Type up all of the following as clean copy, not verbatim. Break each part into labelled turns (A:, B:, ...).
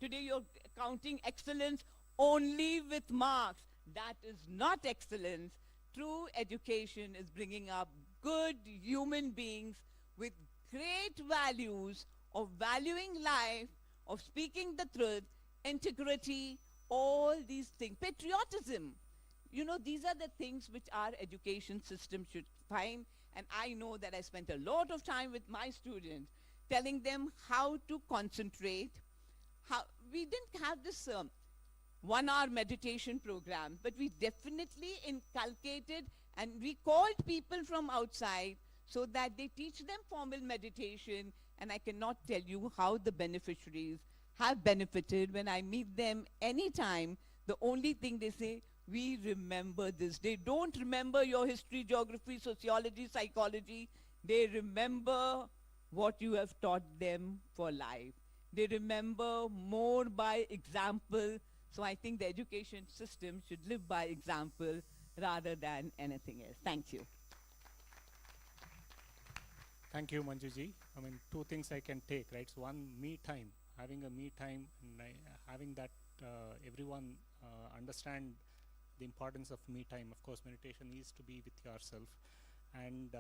A: today you're counting excellence only with marks. That is not excellence. True education is bringing up good human beings with great values of valuing life, of speaking the truth, integrity, all these things. Patriotism. You know, these are the things which our education system should find. And I know that I spent a lot of time with my students telling them how to concentrate. How we didn't have this 1 hour meditation program, but we definitely inculcated and we called people from outside so that they teach them formal meditation. And I cannot tell you how the beneficiaries have benefited. When I meet them anytime, the only thing they say, we remember this. They don't remember your history, geography, sociology, psychology. They remember what you have taught them for life. They remember more by example. So I think the education system should live by example rather than anything else. Thank you.
B: Thank you, Manjuji. I mean, two things I can take, right? So one, me time, having a me time, and having that everyone understand the importance of me time. Of course, meditation is to be with yourself, and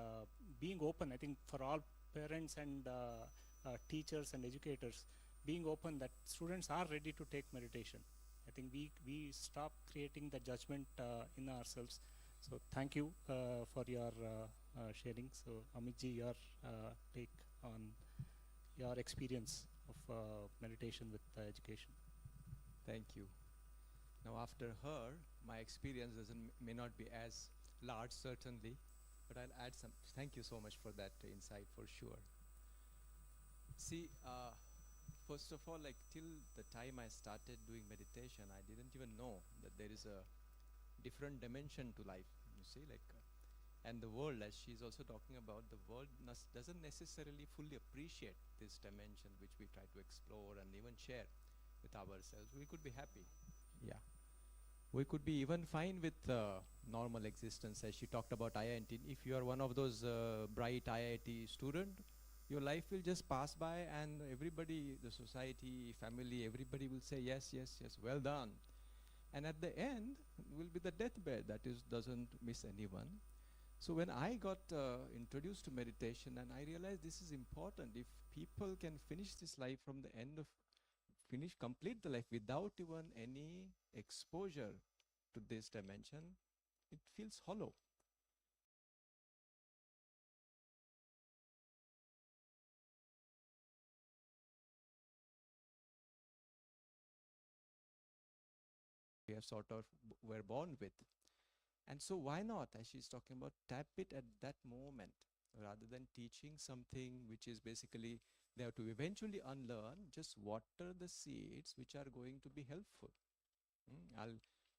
B: being open. I think for all parents and teachers and educators, being open that students are ready to take meditation. I think we stop creating the judgment in ourselves. So thank you for your sharing. So Amitji, your take on your experience of meditation with education.
C: Thank you. Now after her, my experience may not be as large certainly, but I'll add some. Thank you so much for that insight for sure. See, first of all, like till the time I started doing meditation, I didn't even know that there is a different dimension to life, you see, like, and the world, as she's also talking about, the world doesn't necessarily fully appreciate this dimension which we try to explore and even share with ourselves. We could be happy, yeah. We could be even fine with normal existence, as she talked about IIT. If you are one of those bright IIT student, your life will just pass by and everybody, the society, family, everybody will say, yes, yes, yes, well done. And at the end will be the deathbed that doesn't miss anyone. So when I got introduced to meditation and I realized this is important, if people can finish this life from the end of, complete the life without even any exposure to this dimension, it feels hollow. We have sort of were born with. And so why not, as she's talking about, tap it at that moment rather than teaching something which is basically they have to eventually unlearn, just water the seeds which are going to be helpful.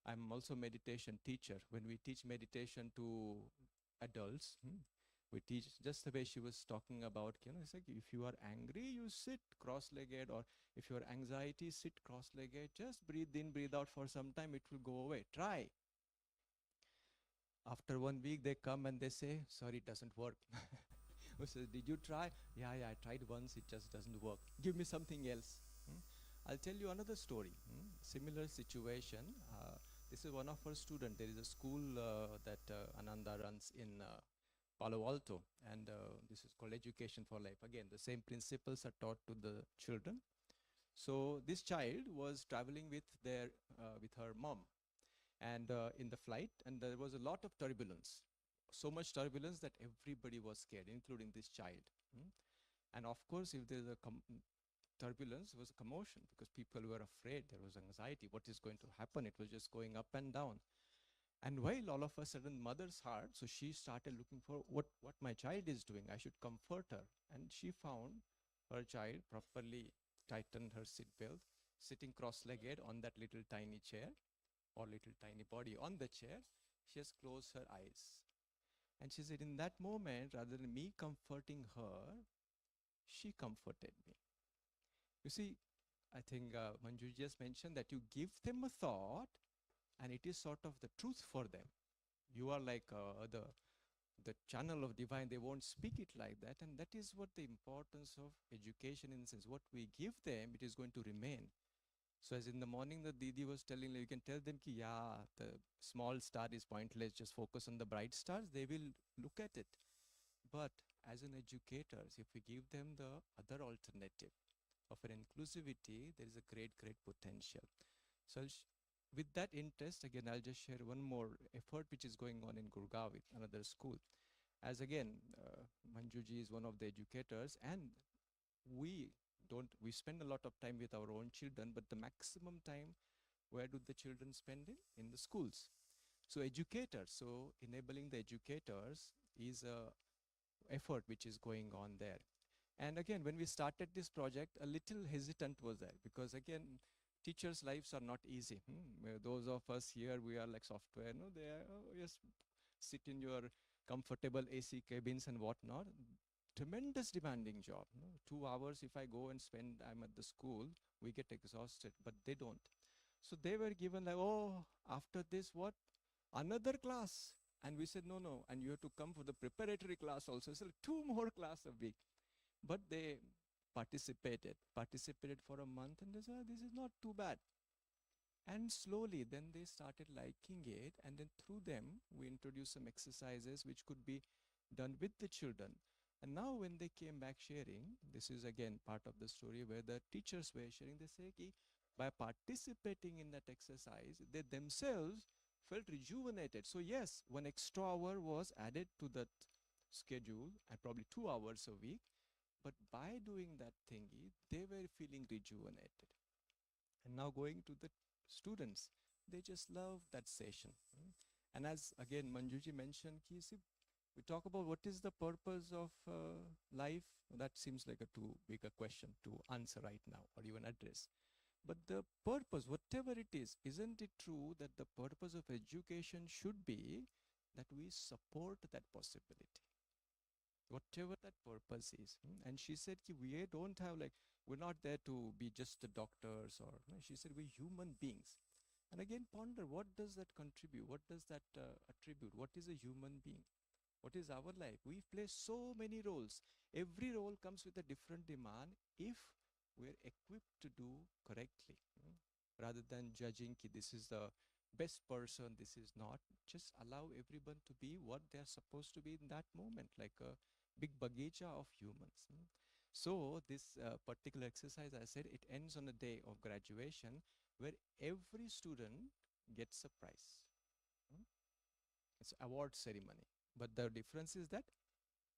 C: I'm also a meditation teacher. When we teach meditation to adults, we teach just the way she was talking about, it's like if you are angry, you sit cross-legged, or if your anxiety, sit cross-legged, just breathe in, breathe out for some time, it will go away. Try. After 1 week, they come and they say, sorry, it doesn't work. We say, did you try? Yeah, I tried once, it just doesn't work. Give me something else. I'll tell you another story. Similar situation. This is one of our students. There is a school that Ananda runs in Palo Alto, and this is called Education for Life. Again, the same principles are taught to the children. So this child was traveling with her mom, and in the flight, and there was a lot of turbulence. So much turbulence that everybody was scared, including this child. And of course, if there's a turbulence, there was a commotion because people were afraid. There was anxiety. What is going to happen? It was just going up and down. And while all of a sudden, mother's heart, so she started looking for what my child is doing. I should comfort her. And she found her child properly tightened her seatbelt, sitting cross-legged on that little tiny chair, or little tiny body on the chair. She has closed her eyes. And she said, in that moment, rather than me comforting her, she comforted me. You see, I think Manju just mentioned that you give them a thought and it is sort of the truth for them. You are like the channel of divine. They won't speak it like that. And that is what the importance of education in the sense. What we give them, it is going to remain. So as in the morning, the Didi was telling, like, you can tell them ki, yeah, the small star is pointless, just focus on the bright stars, they will look at it. But as an educators, if we give them the other alternative of an inclusivity, there is a great, great potential. So with that interest, again, I'll just share one more effort which is going on in Gurgaon with another school. As again, Manjuji is one of the educators, and we we spend a lot of time with our own children, but the maximum time, where do the children spend in? In the schools. So educators, so enabling the educators is a effort which is going on there. And again, when we started this project, a little hesitant was there, because again, teachers' lives are not easy. Those of us here, we are like software, no, they are, oh, yes, sit in your comfortable AC cabins and whatnot. Tremendous demanding job. 2 hours if I go and spend, I'm at the school, we get exhausted, but they don't. So they were given like, oh, after this, what? Another class. And we said, no, no, and you have to come for the preparatory class also. So 2 more class a week. But they participated for a month, and they said, "Ah, this is not too bad." And slowly then they started liking it, and then through them we introduced some exercises which could be done with the children. And now when they came back sharing, this is again part of the story where the teachers were sharing, they say ki, by participating in that exercise, they themselves felt rejuvenated. So yes, 1 extra hour was added to that schedule, and probably 2 hours a week, but by doing that thingy, they were feeling rejuvenated. And now going to the students, they just love that session. And as again Manjuji mentioned, ki, see, we talk about what is the purpose of life. That seems like a too big a question to answer right now or even address. But the purpose, whatever it is, isn't it true that the purpose of education should be that we support that possibility? Whatever that purpose is. And she said, ki, we don't have like, we're not there to be just the doctors or, no, she said, we're human beings. And again, ponder, what does that contribute? What does that attribute? What is a human being? What is our life? We play so many roles. Every role comes with a different demand if we're equipped to do correctly. Rather than judging ki this is the best person, this is not. Just allow everyone to be what they're supposed to be in that moment, like a big bagicha of humans. So this particular exercise, I said, it ends on a day of graduation where every student gets a prize. It's award ceremony. But the difference is that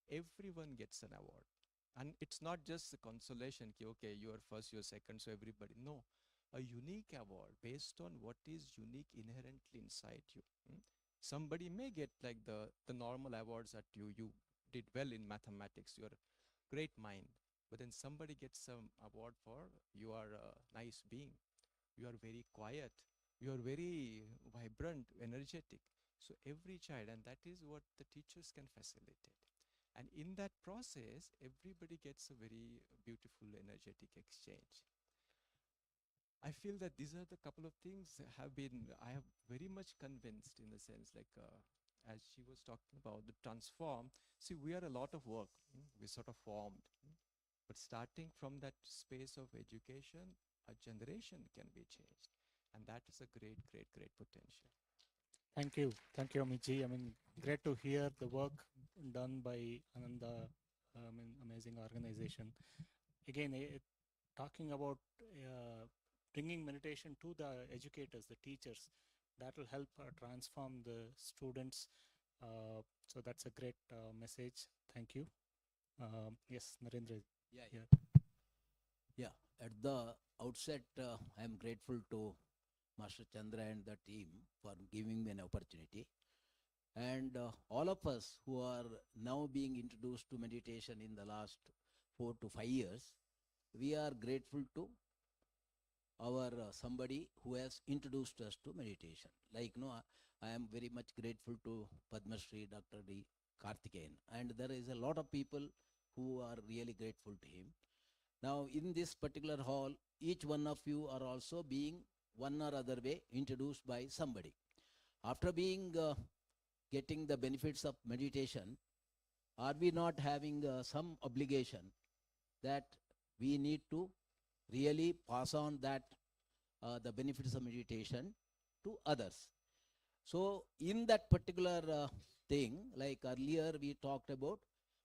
C: everyone gets an award. And it's not just the consolation, ki, okay, you are first, you're second, so everybody. No, a unique award based on what is unique inherently inside you. Somebody may get like the normal awards that you did well in mathematics, you're a great mind. But then somebody gets some award for you are a nice being, you are very quiet, you are very vibrant, energetic. So every child, and that is what the teachers can facilitate. And in that process, everybody gets a very beautiful, energetic exchange. I feel that these are the couple of things I have very much convinced in the sense like, as she was talking about the transform, see, we are a lot of work, we sort of formed. But starting from that space of education, a generation can be changed. And that is a great, great, great potential.
B: Thank you. Thank you, Amiji. I mean, great to hear the work done by Ananda, amazing organization. Again, talking about bringing meditation to the educators, the teachers, that will help transform the students. So that's a great message. Thank you. Yes, Narendra.
D: Yeah,
B: Yeah.
D: yeah. At the outset, I am grateful to Master Chandra and the team for giving me an opportunity. And all of us who are now being introduced to meditation in the last 4 to 5 years, we are grateful to our somebody who has introduced us to meditation. Like, I am very much grateful to Padma Shri Dr. D. Karthikeyan. And there is a lot of people who are really grateful to him. Now, in this particular hall, each one of you are also being one or other way introduced by somebody. After being getting the benefits of meditation, are we not having some obligation that we need to really pass on that the benefits of meditation to others. So in that particular thing, like earlier we talked about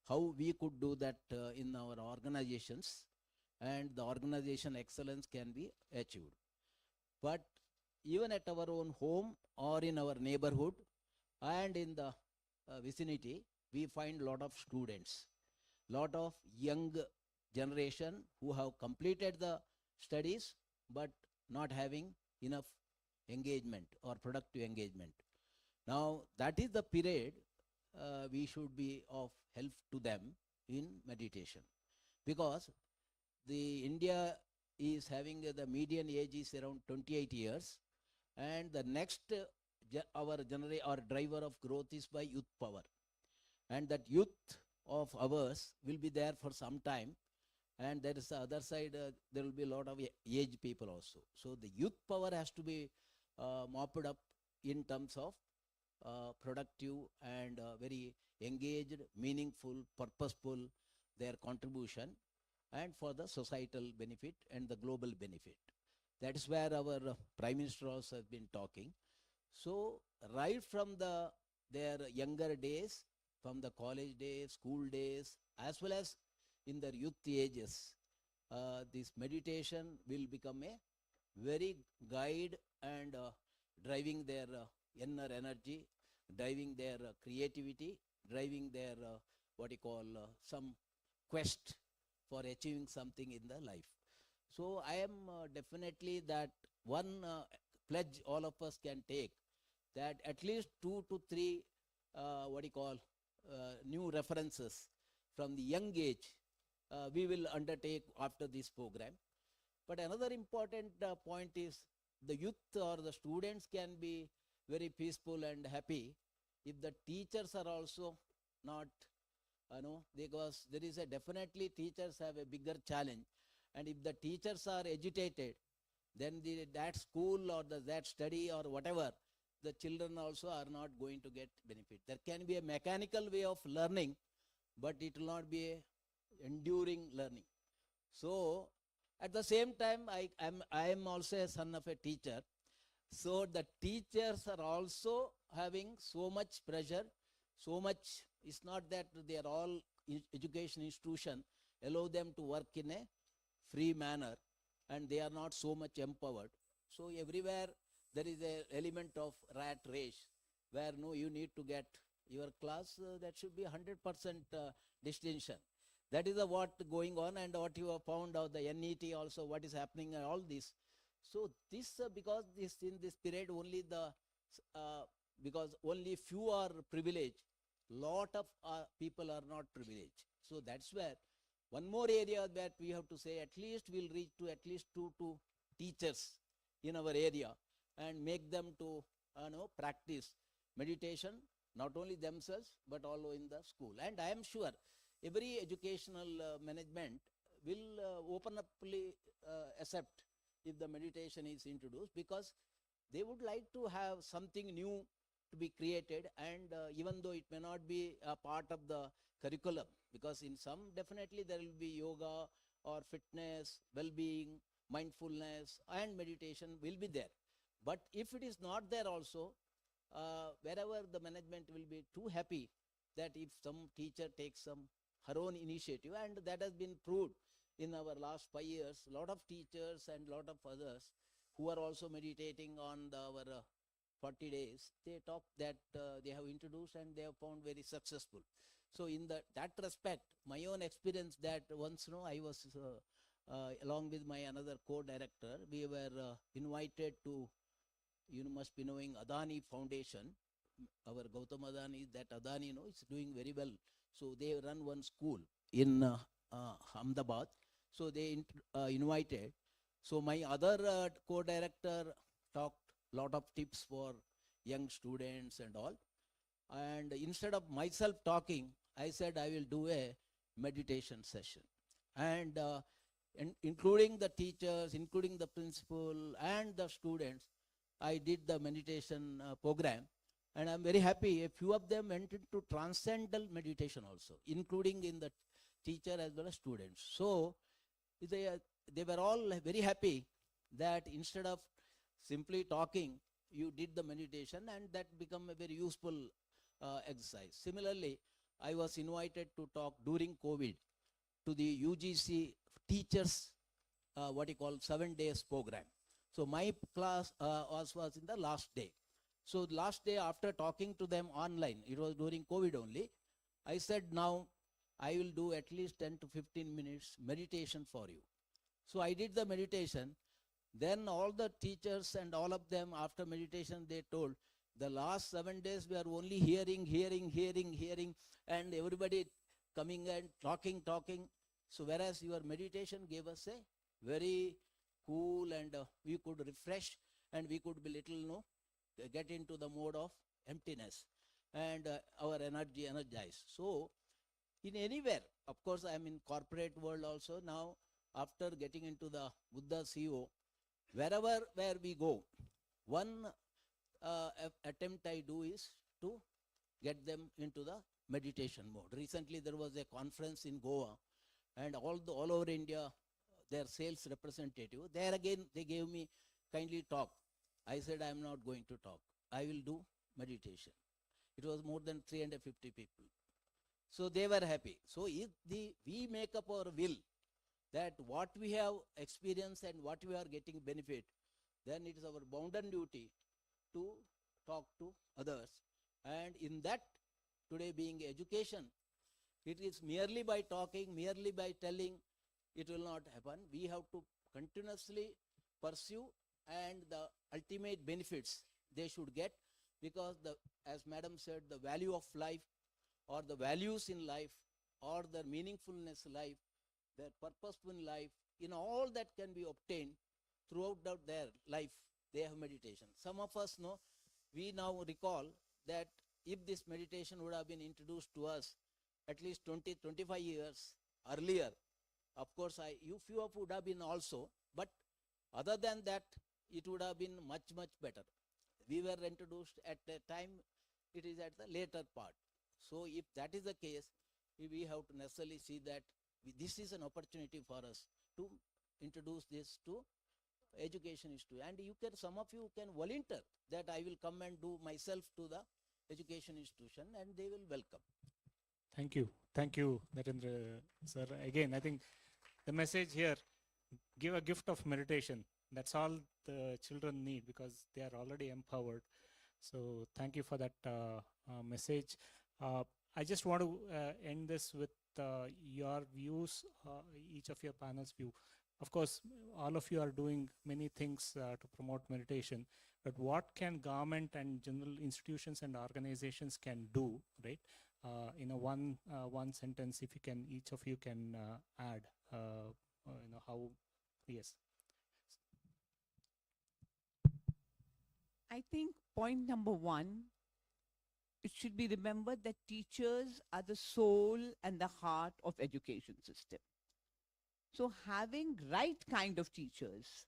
D: how we could do that in our organizations, and the organization excellence can be achieved. But even at our own home or in our neighborhood and in the vicinity, we find lot of students, lot of young generation who have completed the studies but not having enough engagement or productive engagement. Now that is the period we should be of help to them in meditation, because the India is having the median age is around 28 years, and the next our driver of growth is by youth power, and that youth of ours will be there for some time, and there is the other side, there will be a lot of aged people also. So the youth power has to be mopped up in terms of productive and very engaged, meaningful, purposeful their contribution, and for the societal benefit and the global benefit. That is where our Prime Minister also has been talking. So right from their younger days, from the college days, school days, as well as in their youth ages, this meditation will become a very guide and driving their inner energy, driving their creativity, driving their what you call some quest for achieving something in the life. So I am definitely that one pledge all of us can take, that at least 2 to 3 what you call new references from the young age we will undertake after this program. But another important point is the youth or the students can be very peaceful and happy if the teachers are also not, because there is a definitely teachers have a bigger challenge, and if the teachers are agitated, then that school or that study or whatever, the children also are not going to get benefit. There can be a mechanical way of learning, but it will not be a enduring learning. So at the same time, I am also a son of a teacher. So the teachers are also having so much pressure, so much. It's not that they are all education institution allow them to work in a free manner, and they are not so much empowered. So everywhere there is an element of rat race, where no, you need to get your class, that should be 100% distinction. That is what going on, and what you have found out, the NET also, what is happening and all this. So this, because this in this period only because only few are privileged, lot of people are not privileged. So that's where one more area that we have to say, at least we'll reach to at least 2 teachers in our area and make them to practice meditation, not only themselves but also in the school. And I am sure every educational management will open uply accept if the meditation is introduced, because they would like to have something new to be created, and even though it may not be a part of the curriculum, because in some definitely there will be yoga or fitness, well-being, mindfulness and meditation will be there. But if it is not there also, wherever the management will be too happy that if some teacher takes her own initiative, and that has been proved in our last 5 years, lot of teachers and lot of others who are also meditating on our 40 days, they talk that they have introduced and they have found very successful. So in that respect, my own experience, that once I was along with my another co-director, we were invited to, you must be knowing Adani Foundation. Our Gautam Adani, that Adani is doing very well. So they run one school in Ahmedabad. So they invited. So my other co-director talked lot of tips for young students and all. And instead of myself talking, I said I will do a meditation session. And including the teachers, including the principal and the students, I did the meditation program. And I'm very happy, a few of them went into transcendental meditation also, including in the teacher as well as students. So they were all very happy that instead of simply talking, you did the meditation, and that become a very useful exercise. Similarly, I was invited to talk during COVID to the UGC teachers, what you call 7 days program. So my class was in the last day. So last day, after talking to them online, it was during COVID only, I said, now I will do at least 10 to 15 minutes meditation for you. So I did the meditation. Then all the teachers and all of them, after meditation, they told, the last 7 days we are only hearing, and everybody coming and talking. So whereas your meditation gave us a very cool, and we could refresh, and we could be little, get into the mode of emptiness, and our energy energized. So in anywhere, of course, I am in corporate world also now. After getting into the Buddha CEO, wherever where we go, one attempt I do is to get them into the meditation mode. Recently, there was a conference in Goa, and all over India, their sales representative, there again, they gave me kindly talk. I said, I am not going to talk. I will do meditation. It was more than 350 people. So they were happy. So if we make up our will that what we have experienced and what we are getting benefit, then it is our bounden duty to talk to others. And in that, today being education, it is merely by talking, merely by telling, it will not happen. We have to continuously pursue, and the ultimate benefits they should get, because as madam said, the value of life, or the values in life, or the meaningfulness life, their purposeful life, in all that can be obtained throughout their life. They have meditation. Some of us know, we now recall that if this meditation would have been introduced to us at least 20-25 years earlier, of course, few of would have been also, but other than that, it would have been much better. We were introduced at the time, it is at the later part. So if that is the case, we have to necessarily see that this is an opportunity for us to introduce this to education institute. And some of you can volunteer that I will come and do myself to the education institution, and they will welcome.
B: Thank you, Narendra sir. Again, I think the message here, give a gift of meditation. That's all the children need, because they are already empowered. So thank you for that message. I just want to end this with your views, each of your panel's view. Of course, all of you are doing many things to promote meditation, but what can government and general institutions and organizations can do, right? In a one sentence, if you can, each of you can add, how, yes.
A: I think point number one, it should be remembered that teachers are the soul and the heart of education system. So having right kind of teachers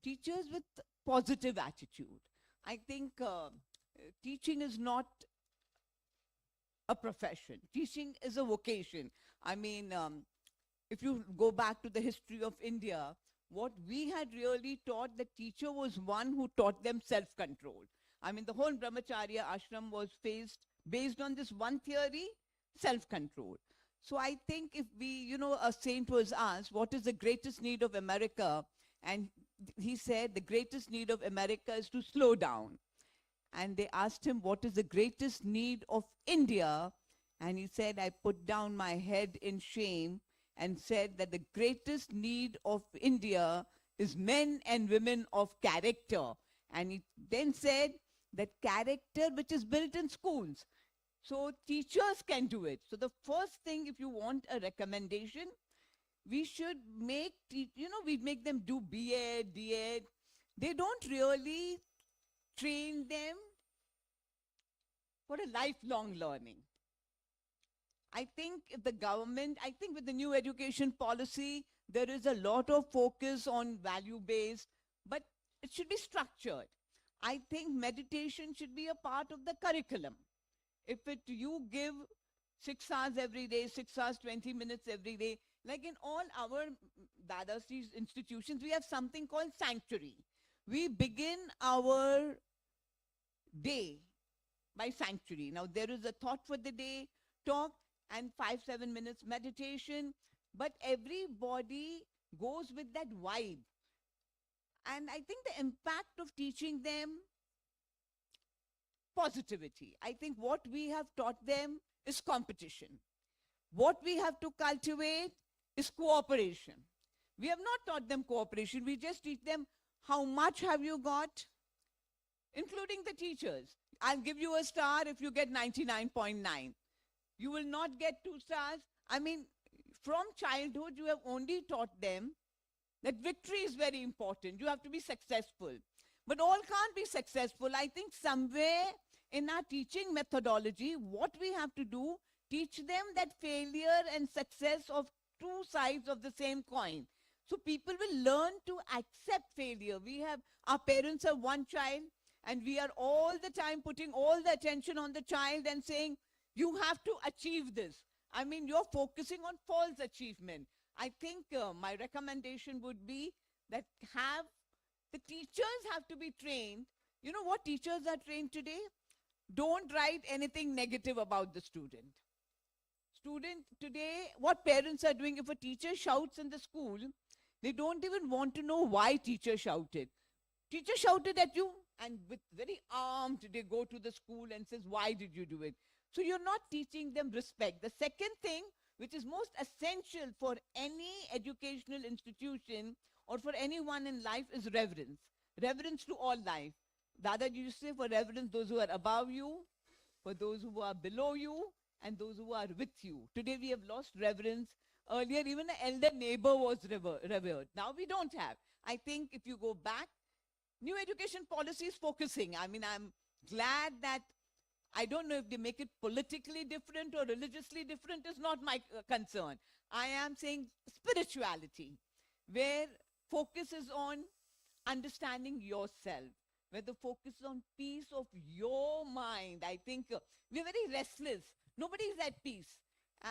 A: with positive attitude. I think teaching is not a profession. Teaching is a vocation. I mean, if you go back to the history of India, what we had really taught, the teacher was one who taught them self-control. I mean, the whole Brahmacharya ashram was based on this one theory, self-control. So I think if a saint was asked, what is the greatest need of America? And he said, the greatest need of America is to slow down. And they asked him, what is the greatest need of India? And he said, I put down my head in shame and said that the greatest need of India is men and women of character. And he then said that character which is built in schools. So teachers can do it. So the first thing, if you want a recommendation, we should make, we make them do B.Ed, D.Ed. They don't really train them for a lifelong learning. I think if the government, with the new education policy, there is a lot of focus on value-based, but it should be structured. I think meditation should be a part of the curriculum. If you give 6 hours every day, 6 hours, 20 minutes every day, Like in all our Dada's institutions, we have something called sanctuary. We begin our day by sanctuary. Now, there is a thought for the day, talk, and 5, 7 minutes meditation. But everybody goes with that vibe. And I think the impact of teaching them positivity. I think what we have taught them is competition. What we have to cultivate is cooperation. We have not taught them cooperation. We just teach them how much have you got, including the teachers. I'll give you a star if you get 99.9. You will not get 2 stars. I mean, from childhood, you have only taught them that victory is very important. You have to be successful. But all can't be successful. I think somewhere in our teaching methodology, what we have to do, teach them that failure and success of two sides of the same coin. So people will learn to accept failure. Our parents have one child, and we are all the time putting all the attention on the child and saying, you have to achieve this. I mean, you're focusing on false achievement. I think my recommendation would be that the teachers have to be trained. You know what teachers are trained today? Don't write anything negative about the student. Student today, what parents are doing, if a teacher shouts in the school, they don't even want to know why teacher shouted. Teacher shouted at you, and with very armed, they go to the school and says, why did you do it? So you're not teaching them respect. The second thing, which is most essential for any educational institution or for anyone in life, is reverence. Reverence to all life. Dada used to say, for reverence, those who are above you, for those who are below you, and those who are with you. Today we have lost reverence. Earlier, even an elder neighbor was revered. Now we don't have. I think if you go back, new education policy is focusing. I mean, I'm glad that, I don't know if they make it politically different or religiously different, is not my concern. I am saying spirituality, where focus is on understanding yourself, where the focus is on peace of your mind. I think we're very restless. Nobody is at peace.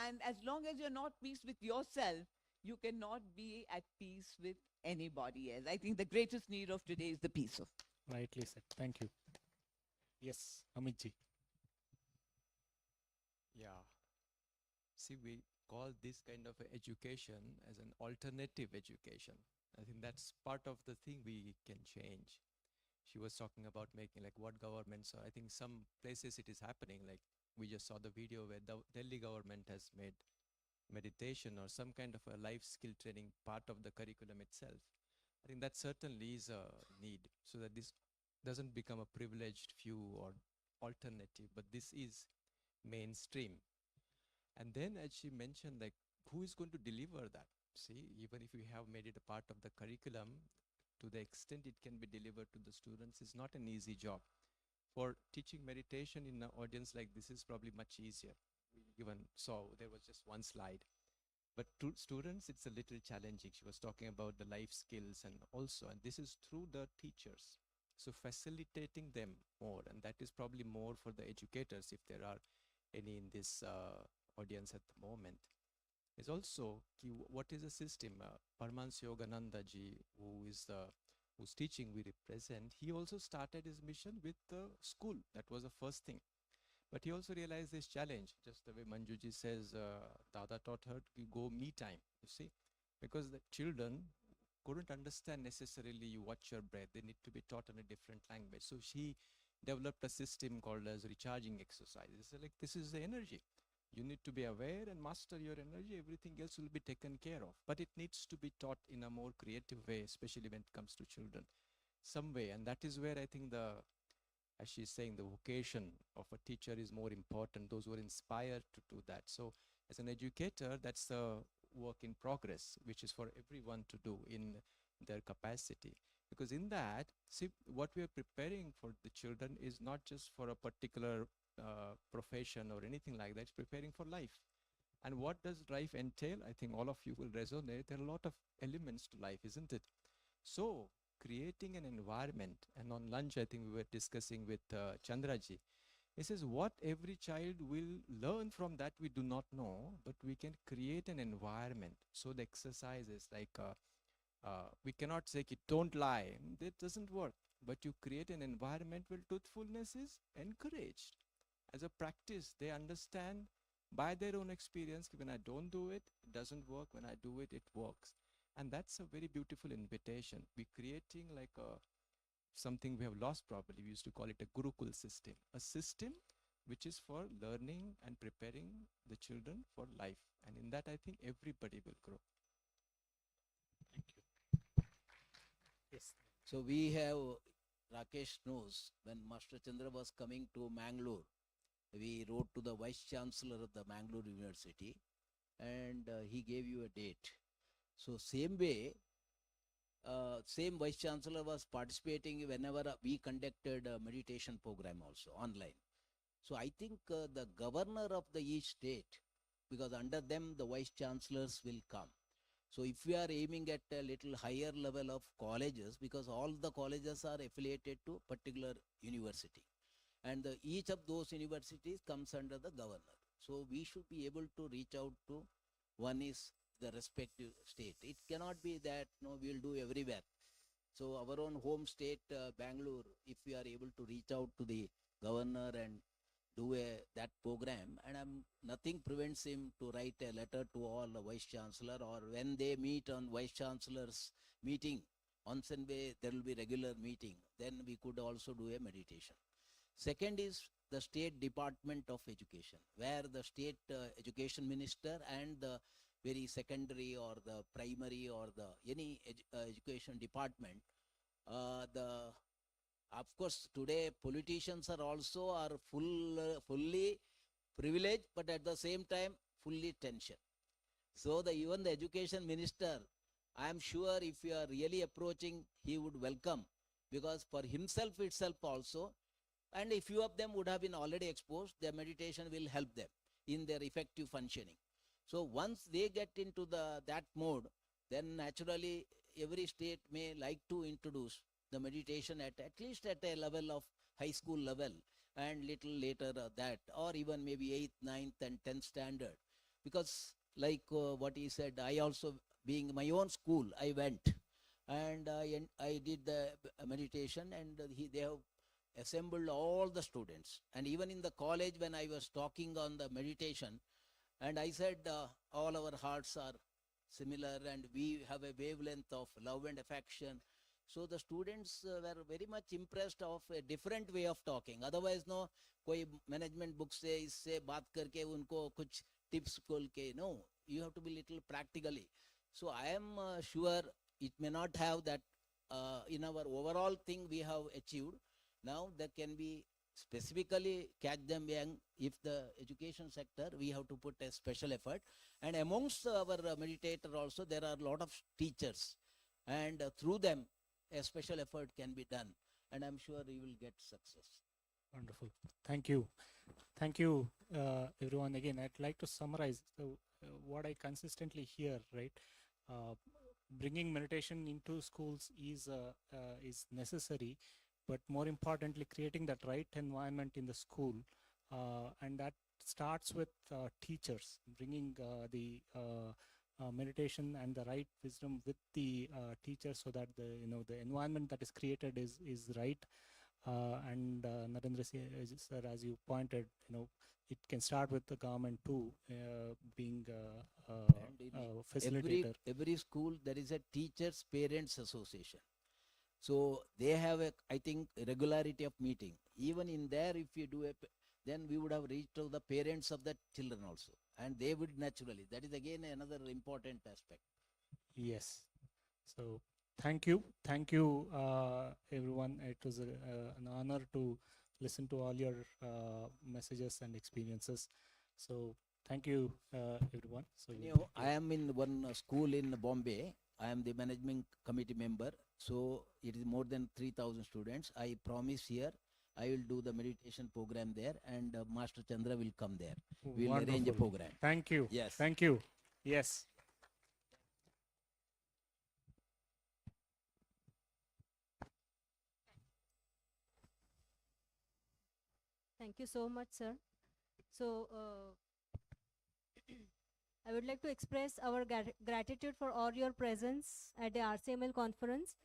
A: And as long as you're not at peace with yourself, you cannot be at peace with anybody else. I think the greatest need of today is the peace of.
B: Rightly said. Thank you. Yes, Amitji.
C: Yeah. See, we call this kind of a education as an alternative education. I think that's part of the thing we can change. She was talking about making like what governments are. I think some places it is happening. Like we just saw the video where the Delhi government has made meditation or some kind of a life skill training part of the curriculum itself. I think that certainly is a need, so that this doesn't become a privileged few or alternative, but this is mainstream. And then as she mentioned, like who is going to deliver that? See, even if we have made it a part of the curriculum, to the extent it can be delivered to the students is not an easy job. For teaching meditation in an audience like this is probably much easier. We even saw there was just one slide. But to students, it's a little challenging. She was talking about the life skills and also, and this is through the teachers. So facilitating them more, and that is probably more for the educators, if there are any in this audience at the moment, is also what is the system. Paramahansa Yogananda ji, whose teaching we represent, he also started his mission with the school. That was the first thing. But he also realized this challenge, just the way Manjuji says, Dada taught her to go me time, you see, because the children couldn't understand necessarily you watch your breath. They need to be taught in a different language. So she developed a system called as recharging exercises. So like this is the energy. You need to be aware and master your energy. Everything else will be taken care of. But it needs to be taught in a more creative way, especially when it comes to children. Some way. And that is where I think as she's saying, the vocation of a teacher is more important. Those who are inspired to do that. So as an educator, that's a work in progress, which is for everyone to do in their capacity. Because in that, see, what we are preparing for the children is not just for a particular profession or anything like that. It's preparing for life. And what does life entail? I think all of you will resonate. There are a lot of elements to life, isn't it? So creating an environment, and on lunch, I think we were discussing with Chandraji, He says, what every child will learn from that we do not know, but we can create an environment. So the exercises like we cannot say, ki, don't lie. That doesn't work. But you create an environment where truthfulness is encouraged. As a practice, they understand by their own experience, when I don't do it, it doesn't work. When I do it, it works. And that's a very beautiful invitation. We're creating like a something we have lost probably. We used to call it a Gurukul system, a system which is for learning and preparing the children for life. And in that, I think everybody will grow.
B: Thank you. Yes.
D: So we have, Rakesh knows, when Master Chandra was coming to Mangalore, we wrote to the Vice Chancellor of the Mangalore University, and he gave you a date. So same way, same Vice Chancellor was participating whenever we conducted a meditation program also online. So I think the governor of the each state, because under them the Vice Chancellors will come. So if we are aiming at a little higher level of colleges, because all the colleges are affiliated to particular university, and each of those universities comes under the governor. So we should be able to reach out to one is the respective state. It cannot be that no, we'll do everywhere. So our own home state, Bangalore, if we are able to reach out to the governor and do that program, and nothing prevents him to write a letter to all the vice chancellor, or when they meet on vice chancellor's meeting, on Sunday there will be regular meeting, then we could also do a meditation. Second is the State Department of Education, where the state education minister and the very secondary or the primary or the any education department, the of course today politicians are also fully privileged, but at the same time fully tension. So even the education minister, I am sure if you are really approaching, he would welcome, because for himself itself also, and a few of them would have been already exposed, their meditation will help them in their effective functioning. So once they get into that mode, then naturally every state may like to introduce the meditation at least at a level of high school level, and little later that, or even maybe 8th, 9th and 10th standard. Because like what he said, I also, being my own school, I went and I did the meditation, and they have assembled all the students. And even in the college, when I was talking on the meditation, and I said all our hearts are similar and we have a wavelength of love and affection. So the students were very much impressed of a different way of talking. Otherwise, no, कोई management book से इससे बात करके उनको कुछ tips खोल के, no, you have to be little practically. So I am sure it may not have that in our overall thing we have achieved. Now there can be specifically catch them young. If the education sector, we have to put a special effort. And amongst our meditator also, there are a lot of teachers. And through them, a special effort can be done. And I'm sure you will get success.
B: Wonderful. Thank you. Thank you, everyone. Again, I'd like to summarize what I consistently hear, right? Bringing meditation into schools is necessary, but more importantly, creating that right environment in the school, and that starts with teachers, bringing the meditation and the right wisdom with the teachers, so that the environment that is created is right. And Narendra sir, as you pointed, it can start with the government too, being facilitator.
D: Every school, there is a teachers parents association. So they have I think regularity of meeting. Even in there, if you do then we would have reached to the parents of the children also, and they would naturally. That is again another important aspect.
B: Yes. So thank you, everyone. It was an honor to listen to all your messages and experiences. So thank you, everyone. So
D: I am in one school in Bombay. I am the management committee member. So it is more than 3,000 students. I promise here I will do the meditation program there, and Master Chandra will come there. We will arrange a program.
B: Thank you.
D: Yes.
B: Thank you. Yes.
E: Thank Thank you so much, sir. So, I would like to express our gratitude for all your presence at the RCML conference.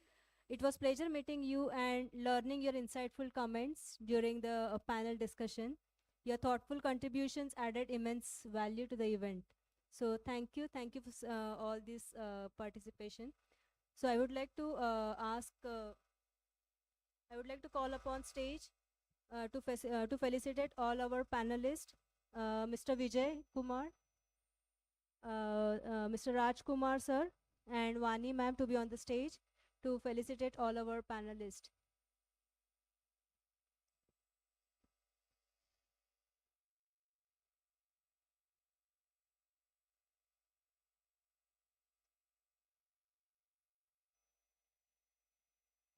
E: It was pleasure meeting you and learning your insightful comments during the panel discussion. Your thoughtful contributions added immense value to the event. So thank you for all this participation. So I would like to I would like to call upon stage to felicitate all our panelists, Mr. Vijay Kumar, Mr. Raj Kumar sir, and Vani ma'am to be on the stage to felicitate all our panelists.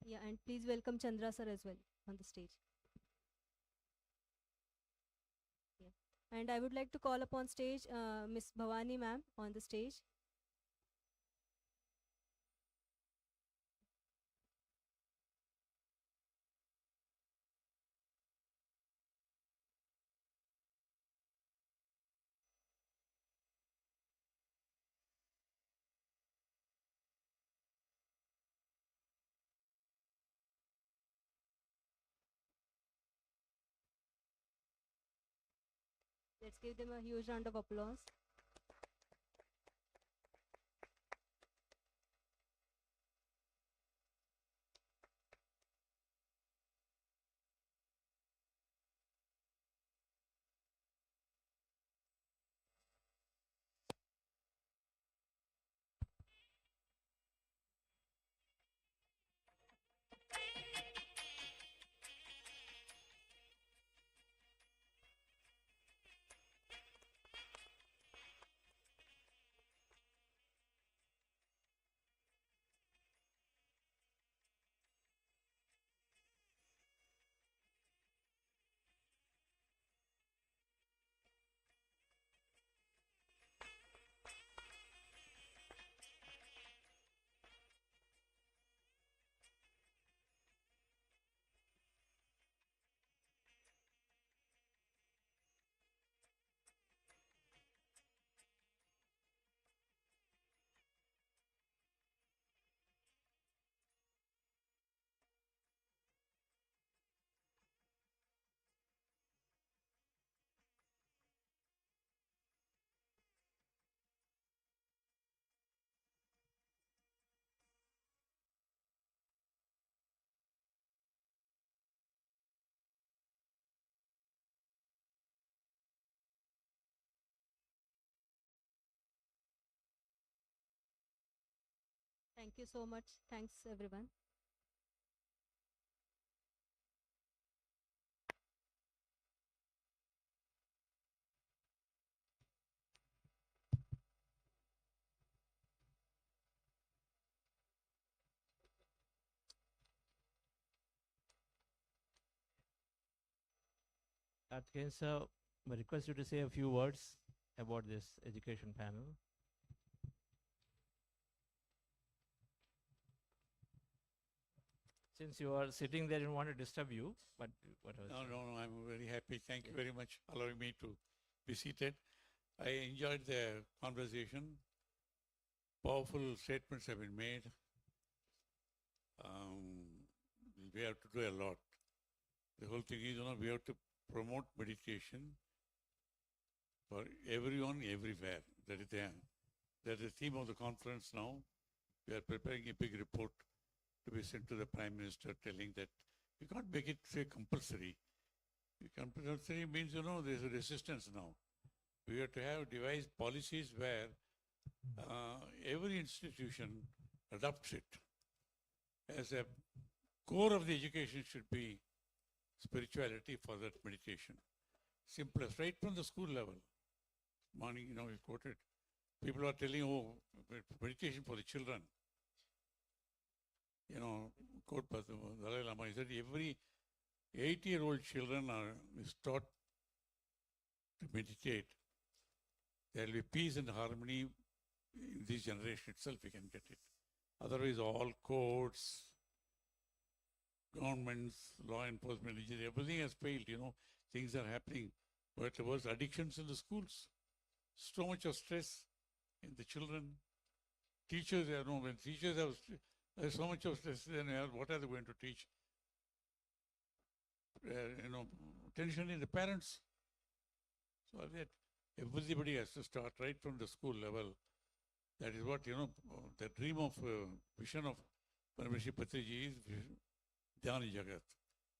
E: Yeah, and please welcome Chandra sir as well on the stage. Yeah. And I would like to call upon stage Miss Bhavani ma'am on the stage. Let's give them a huge round of applause. Thank you so much. Thanks everyone.
F: Again, sir, I request you to say a few words about this education panel. Since you are sitting there, I didn't want to disturb you, but what else?
G: No, I'm very happy. Thank you very much for allowing me to be seated. I enjoyed the conversation. Powerful statements have been made. We have to do a lot. The whole thing is, we have to promote meditation for everyone, everywhere. That is the theme of the conference now. We are preparing a big report to be sent to the Prime Minister telling that you can't make it say compulsory. Compulsory means, there's a resistance now. We have to have devised policies where every institution adopts it. As a core of the education should be spirituality for that meditation. Simplest, right from the school level. Morning, we quoted. People are telling, meditation for the children. Quote by the Dalai Lama, he said every 8-year-old children is taught to meditate. There will be peace and harmony in this generation itself, we can get it. Otherwise, all courts, governments, law enforcement agencies, everything has failed, things are happening. But there was addictions in the schools, so much of stress in the children. Teachers, when teachers have so much of stress, then what are they going to teach? Tension in the parents. So that everybody has to start right from the school level. That is what, the dream of, vision of Paramahansa Patriji is Dhyana Jagat.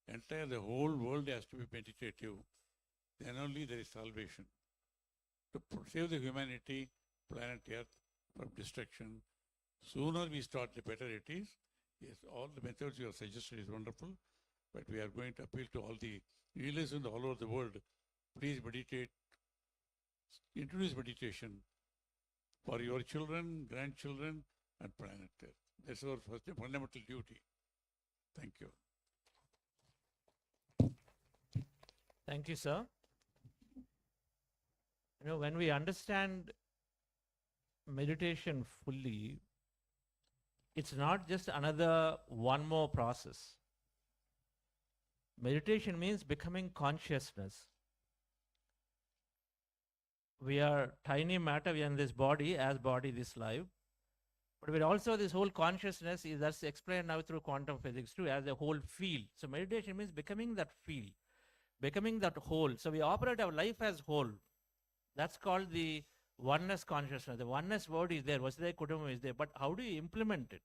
G: Entire, the whole world has to be meditative. Then only there is salvation. To save the humanity, planet Earth from destruction. Sooner we start, the better it is. Yes, all the methods you have suggested is wonderful, but we are going to appeal to all the healers all over the world. Please meditate. Introduce meditation for your children, grandchildren, and planet Earth. That's our first fundamental duty. Thank you.
F: Thank you, sir. When we understand meditation fully, it's not just another one more process. Meditation means becoming consciousness. We are tiny matter, we are in this body, as body, this life. But we're also, this whole consciousness is that's explained now through quantum physics too, as a whole field. So meditation means becoming that field, becoming that whole. So we operate our life as whole. That's called the oneness consciousness. The oneness word is there, Vasudhaiva Kudambakam is there, but how do you implement it?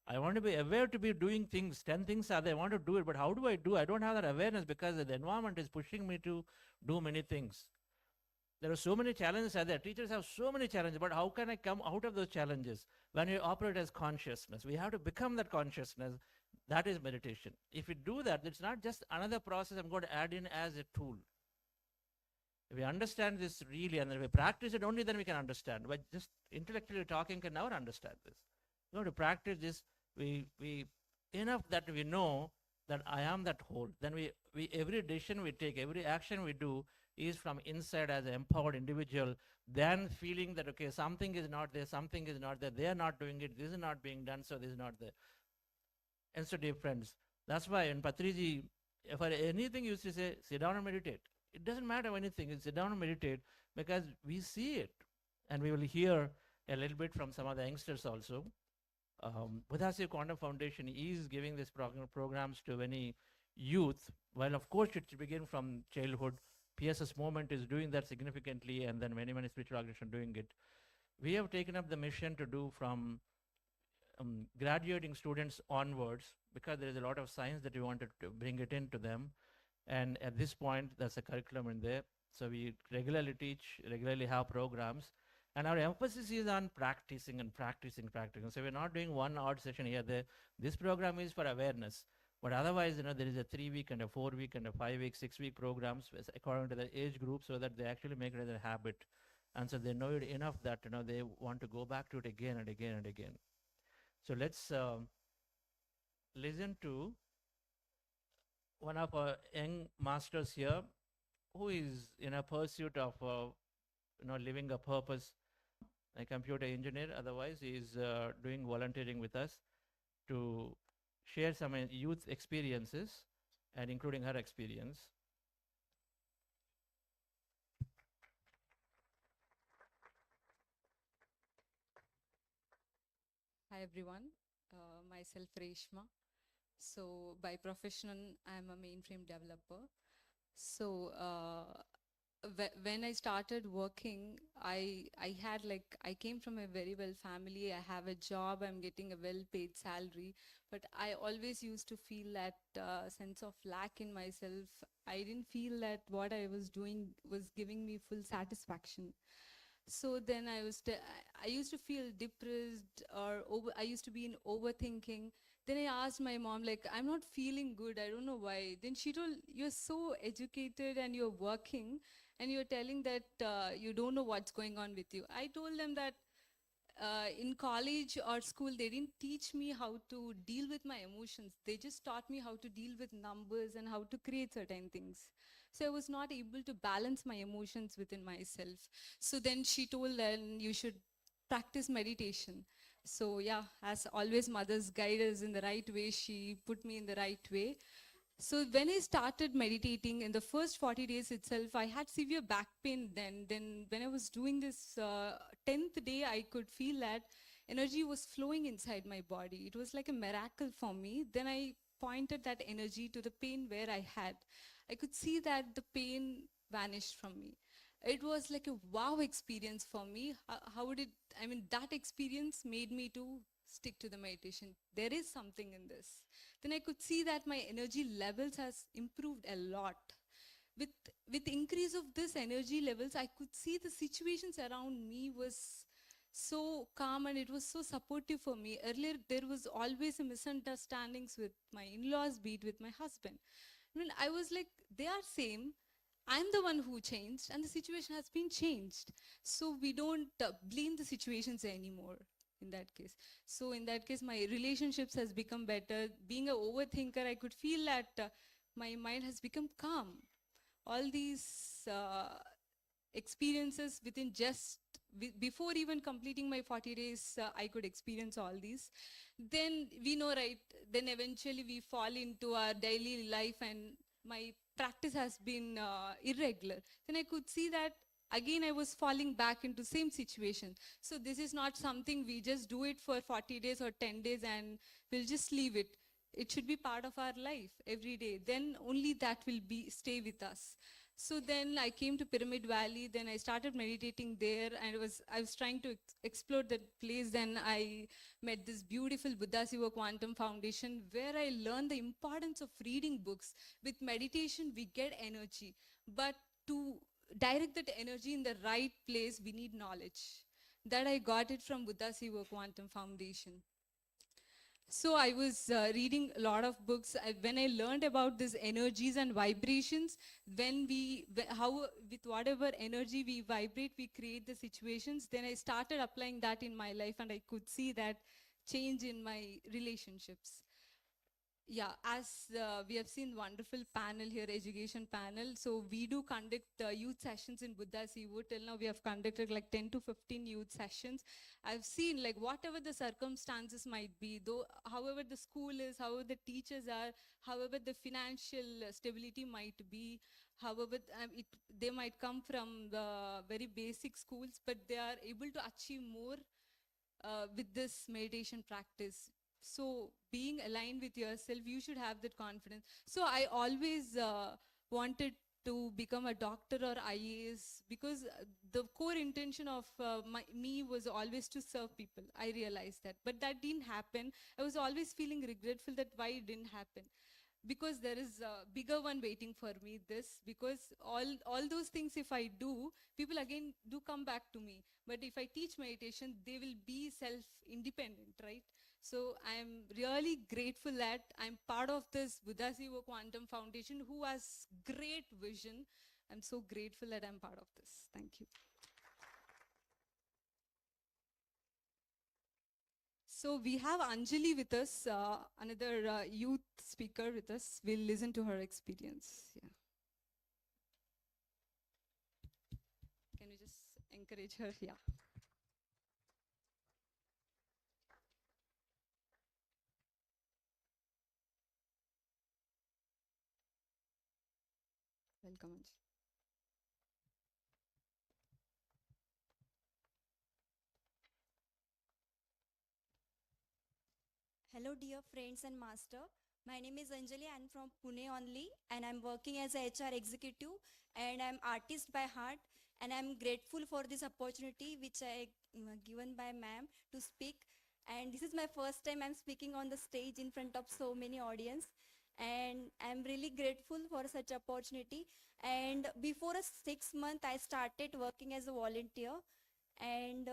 F: I want to be aware to be doing things. 10 things are there, I want to do it, but how do I do? I don't have that awareness because the environment is pushing me to do many things. There are so many challenges out there. Teachers have so many challenges, but how can I come out of those challenges? When you operate as consciousness, we have to become that consciousness. That is meditation. If we do that, it's not just another process I'm going to add in as a tool. If we understand this really, and if we practice it only, then we can understand. But just intellectually talking can never understand this. You know, to practice this, we enough that we know that I am that whole. Then we every decision we take, every action we do is from inside as an empowered individual, then feeling that, okay, something is not there, something is not there, they are not doing it, this is not being done, so this is not there. And so, dear friends, that's why in Patriji, for anything you used to say, sit down and meditate. It doesn't matter anything, sit down and meditate, because we see it. And we will hear a little bit from some of the youngsters also. Buddhasya Quantum Foundation is giving these programs to any youth. Well, of course, it should begin from childhood. PSS Movement is doing that significantly, and then many spiritual organizations doing it. We have taken up the mission to do from graduating students onwards, because there is a lot of science that we wanted to bring it into them. And at this point, there's a curriculum in there. So we regularly teach, regularly have programs. And our emphasis is on practicing and practicing. So we're not doing one odd session here, there. This program is for awareness. But otherwise, there is a 3-week and a 4-week and a 5-week, 6-week programs according to the age group, so that they actually make it as a habit. And so they know it enough that they want to go back to it again and again and again. So let's listen to one of our young masters here, who is in a pursuit of living a purpose, a computer engineer. Otherwise, he is doing volunteering with us to share some youth experiences, and including her experience.
H: Hi everyone, myself Reshma. So by profession, I'm a mainframe developer. So when I started working, I came from a very well family. I have a job, I'm getting a well-paid salary, but I always used to feel that sense of lack in myself. I didn't feel that what I was doing was giving me full satisfaction. So then I used to feel depressed, or I used to be in overthinking. Then I asked my mom, I'm not feeling good, I don't know why. Then she told, you're so educated and you're working and you're telling that you don't know what's going on with you. I told them that in college or school, they didn't teach me how to deal with my emotions. They just taught me how to deal with numbers and how to create certain things. So I was not able to balance my emotions within myself. So then she told, then you should practice meditation. So yeah, as always, mothers guide us in the right way. She put me in the right way. So when I started meditating in the first 40 days itself, I had severe back pain then. Then when I was doing this 10th day, I could feel that energy was flowing inside my body. It was like a miracle for me. Then I pointed that energy to the pain where I had. I could see that the pain vanished from me. It was like a wow experience for me. How would it, I mean, that experience made me to stick to the meditation. There is something in this. Then I could see that my energy levels has improved a lot. With with increase of this energy levels, I could see the situations around me was so calm and it was so supportive for me. Earlier, there was always a misunderstandings with my in-laws, be it with my husband. I mean, I was like, they are same. I'm the one who changed, and the situation has been changed. So we don't blame the situations anymore in that case. So in that case, my relationships has become better. Being an overthinker, I could feel that my mind has become calm. All these experiences within just before even completing my 40 days, I could experience all these. Then we know, right? Then eventually we fall into our daily life, and my practice has been irregular. Then I could see that again I was falling back into same situation. So this is not something we just do it for 40 days or 10 days and we'll just leave it. It should be part of our life every day. Then only that will be stay with us. So then I came to Pyramid Valley. Then I started meditating there, and I was trying to explore that place. Then I met this beautiful Buddha Siva Quantum Foundation, where I learned the importance of reading books. With meditation, we get energy, but to direct that energy in the right place, we need knowledge. That I got it from Buddha Siva Quantum Foundation. So I was reading a lot of books. When I learned about these energies and vibrations, how with whatever energy we vibrate, we create the situations. Then I started applying that in my life, and I could see that change in my relationships. Yeah, as we have seen wonderful panel here, education panel. So we do conduct youth sessions in Buddha Sivu. Till now we have conducted like 10 to 15 youth sessions. I've seen like whatever the circumstances might be, though, however the school is, however the teachers are, however the financial stability might be, however they might come from the very basic schools, but they are able to achieve more with this meditation practice. So being aligned with yourself, you should have that confidence. So I always wanted to become a doctor or IAS because the core intention of me was always to serve people. I realized that, but that didn't happen. I was always feeling regretful that why it didn't happen, because there is a bigger one waiting for me. This because all those things, if I do, people again do come back to me. But if I teach meditation, they will be self independent, right? So I am really grateful that I'm part of this Buddha Siva Quantum Foundation, who has great vision. I'm so grateful that I'm part of this. Thank you. So we have Anjali with us, another youth speaker with us. We'll listen to her experience. Yeah. Can you just encourage her? Yeah. Welcome, Anjali.
I: Hello, dear friends and master. My name is Anjali. I'm from Pune only, and I'm working as a HR executive, and I'm artist by heart. And I'm grateful for this opportunity which I given by ma'am to speak. And this is my first time I'm speaking on the stage in front of so many audience. And I'm really grateful for such opportunity. And before a 6 month, I started working as a volunteer, and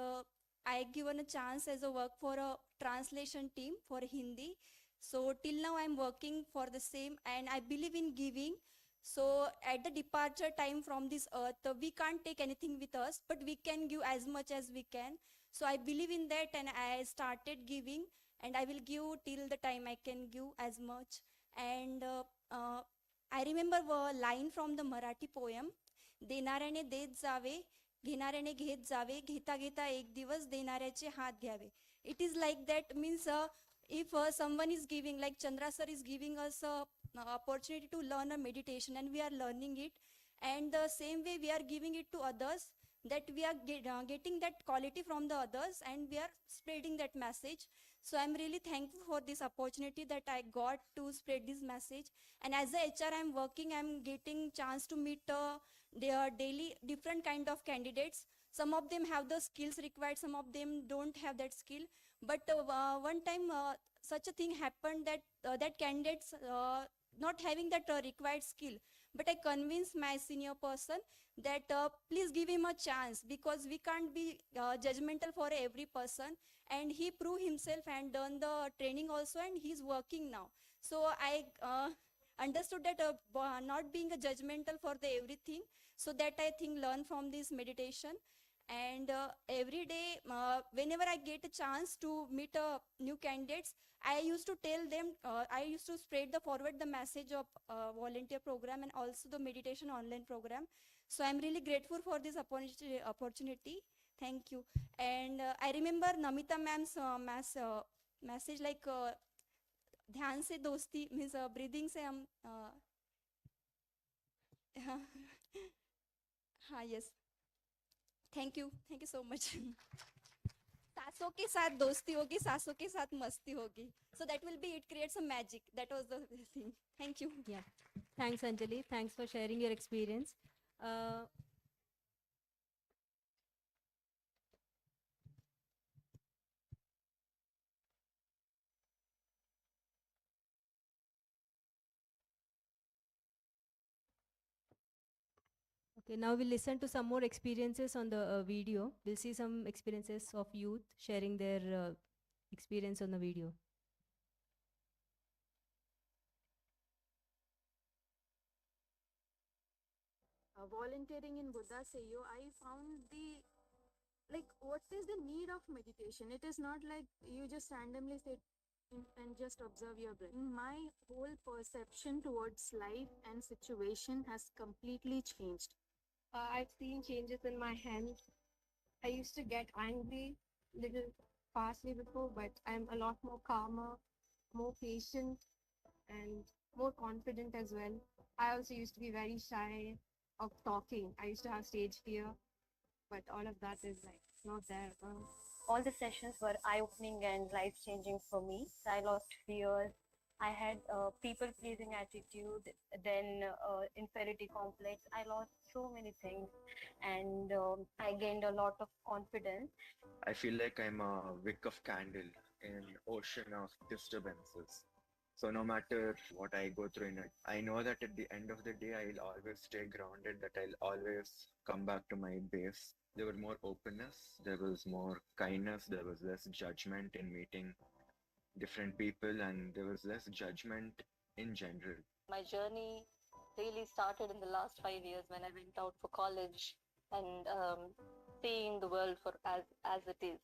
I: I given a chance as a work for a translation team for Hindi. So till now I'm working for the same, and I believe in giving. So at the departure time from this earth, we can't take anything with us, but we can give as much as we can. So I believe in that, and I started giving, and I will give till the time I can give as much. And I remember a line from the Marathi poem, देणाऱ्याने देत जावे, घेणाऱ्याने घेत जावे, घेता घेता एक दिवस देणाऱ्याचे हात घ्यावे. It is like that means if someone is giving, like Chandra sir is giving us a opportunity to learn a meditation and we are learning it, and the same way we are giving it to others, that we are getting that quality from the others and we are spreading that message. So I'm really thankful for this opportunity that I got to spread this message. And as a HR I'm working, I'm getting chance to meet their daily different kind of candidates. Some of them have the skills required, some of them don't have that skill. But one time such a thing happened that that candidates not having that required skill, but I convinced my senior person that please give him a chance, because we can't be judgmental for every person. And he proved himself and done the training also, and he's working now. So I understood that not being a judgmental for the everything, so that I think learn from this meditation. And every day whenever I get a chance to meet new candidates, I used to tell them, I used to spread the forward the message of volunteer program and also the meditation online program. So I'm really grateful for this opportunity. Thank you. And I remember Namita ma'am's message, like ध्यान से दोस्ती means breathing से हम हाँ, yes. Thank you so much. सासों के साथ दोस्ती होगी, सासों के साथ मस्ती होगी. So that will be, it creates a magic. That was the thing. Thank you.
E: Yeah. Thanks, Anjali. Thanks for sharing your experience. Okay, now we'll listen to some more experiences on the video. We'll see some experiences of youth sharing their experience on the video.
J: Volunteering in Buddha Seyo, I found what is the need of meditation? It is not like you just randomly sit and just observe your breath. My whole perception towards life and situation has completely changed. I've seen changes in my hands. I used to get angry little fastly before, but I'm a lot more calmer, more patient, and more confident as well. I also used to be very shy of talking. I used to have stage fear, but all of that is not there.
K: All the sessions were eye-opening and life-changing for me. I lost fear. I had people-pleasing attitude, then inferiority complex. I lost so many things, and I gained a lot of confidence.
L: I feel like I'm a wick of candle in an ocean of disturbances. So no matter what I go through in it, I know that at the end of the day, I'll always stay grounded, that I'll always come back to my base. There was more openness, there was more kindness, there was less judgment in meeting different people, and there was less judgment in general.
K: My journey really started in the last 5 years when I went out for college and seeing the world for as it is,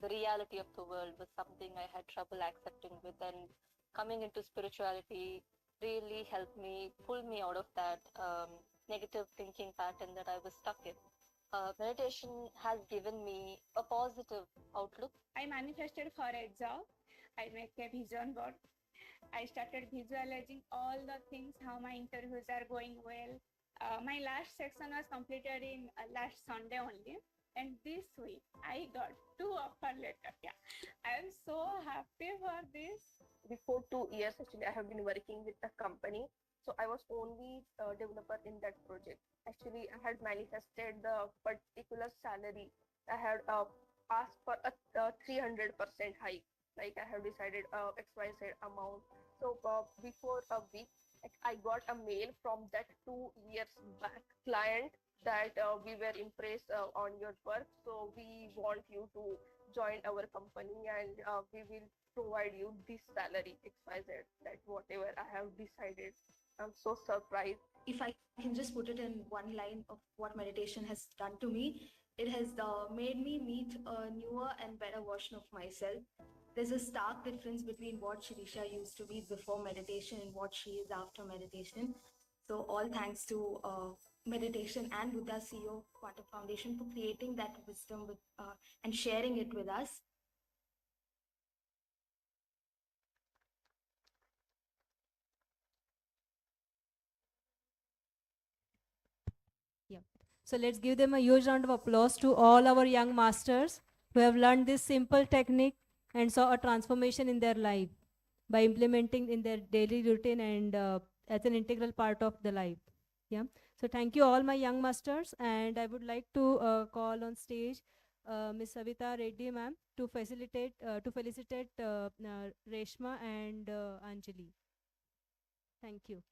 K: the reality of the world was something I had trouble accepting with, and coming into spirituality really helped me pull me out of that negative thinking pattern that I was stuck in. Meditation has given me a positive outlook.
M: I manifested for a job. I make a vision board. I started visualizing all the things, how my interviews are going well. My last section was completed in last Sunday only. And this week, I got 2 offer letters. Yeah. I am so happy for this.
K: Before 2 years, actually, I have been working with a company. So I was only a developer in that project. Actually, I had manifested the particular salary. I had asked for a 300% hike. Like I have decided XYZ amount. So before a week, I got a mail from that 2 years back client that we were impressed on your work. So we want you to join our company, and we will provide you this salary XYZ, that whatever I have decided. I'm so surprised.
N: If I can just put it in one line of what meditation has done to me, it has made me meet a newer and better version of myself. There's a stark difference between what Shirisha used to be before meditation and what she is after meditation. So all thanks to meditation and Buddha CEO Quantum Foundation for creating that wisdom and sharing it with us.
E: Yeah. So let's give them a huge round of applause to all our young masters who have learned this simple technique and saw a transformation in their life by implementing in their daily routine and as an integral part of the life. Yeah. So thank you all my young masters, and I would like to call on stage Ms. Savita Reddy ma'am to felicitate Reshma and Anjali. Thank you.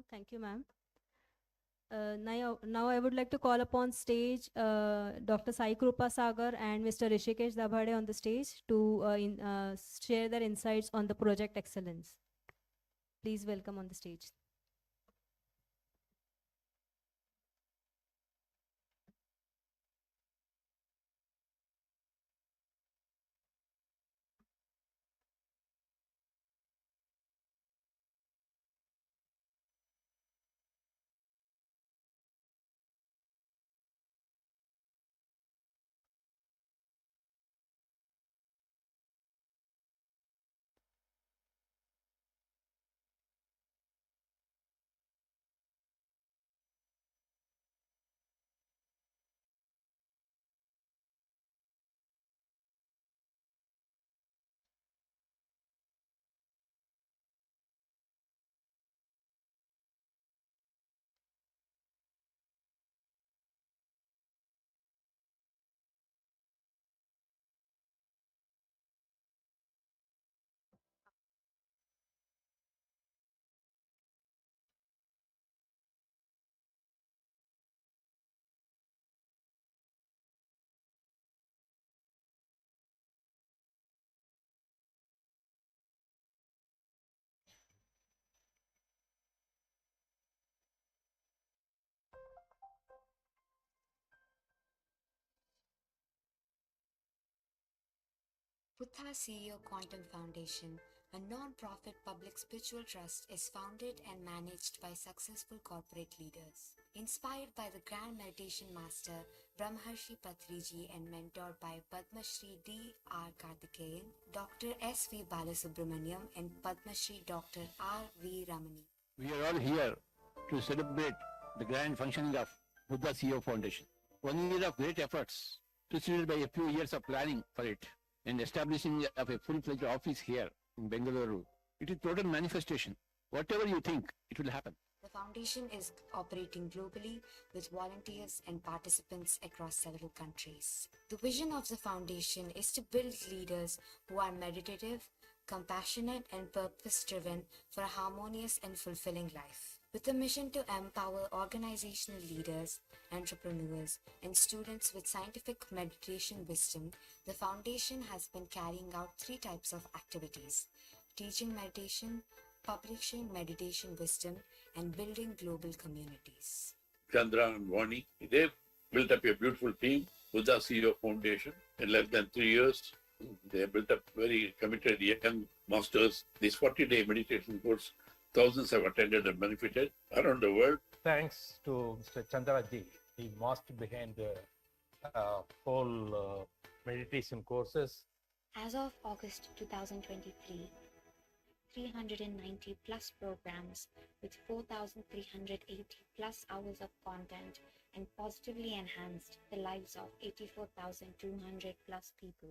E: Thank you, ma'am. Now I would like to call upon stage Dr. Sai Krupa Sagar and Mr. Rishikesh Dabhade on the stage to share their insights on the project excellence. Please welcome on the stage.
O: Buddha CEO Quantum Foundation, a non-profit public spiritual trust, is founded and managed by successful corporate leaders. Inspired by the Grand Meditation Master Brahmarshi Patriji and mentored by Padma Shri D.R. Karthikeyan, Dr. S.V. Balasubramaniam and Padma Shri Dr. R.V. Ramani.
P: We are all here to celebrate the grand functioning of Buddha CEO Foundation. 1 year of great efforts, preceded by a few years of planning for it, and establishing of a full-fledged office here in Bengaluru. It is total manifestation. Whatever you think, it will happen.
O: The foundation is operating globally with volunteers and participants across several countries. The vision of the foundation is to build leaders who are meditative, compassionate, and purpose-driven for a harmonious and fulfilling life. With a mission to empower organizational leaders, entrepreneurs, and students with scientific meditation wisdom, the foundation has been carrying out 3 types of activities: teaching meditation, publishing meditation wisdom, and building global communities.
G: Chandra and Vani, they've built up a beautiful team, Buddha CEO Foundation. In less than 3 years, they have built up very committed young masters. This 40-day meditation course, thousands have attended and benefited around the world.
Q: Thanks to Mr. Chandra ji, the master behind the whole meditation courses.
R: As of August 2023, 390 plus programs with 4,380 plus hours of content and positively enhanced the lives of 84,200 plus people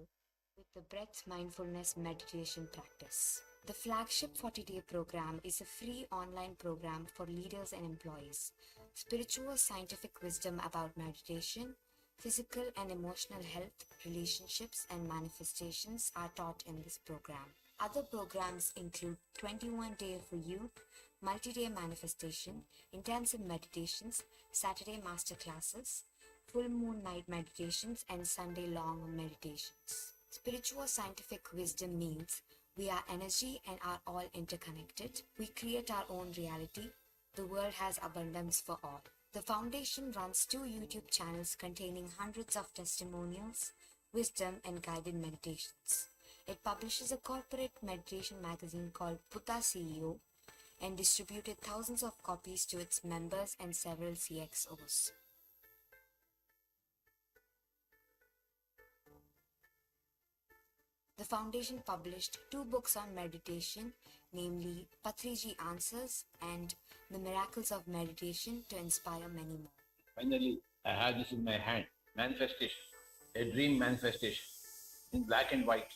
O: with the breath mindfulness meditation practice. The flagship 40-day program is a free online program for leaders and employees. Spiritual scientific wisdom about meditation, physical and emotional health, relationships, and manifestations are taught in this program. Other programs include 21 Day for Youth, multi-day manifestation, intensive meditations, Saturday master classes, full moon night meditations, and Sunday long meditations. Spiritual scientific wisdom means we are energy and are all interconnected. We create our own reality. The world has abundance for all. The foundation runs 2 YouTube channels containing hundreds of testimonials, wisdom, and guided meditations. It publishes a corporate meditation magazine called Buddha CEO and distributed thousands of copies to its members and several CXOs. The foundation published 2 books on meditation, namely Patriji Answers and The Miracles of Meditation to inspire many more.
P: Finally, I have this in my hand. Manifestation. A dream manifestation. In black and white.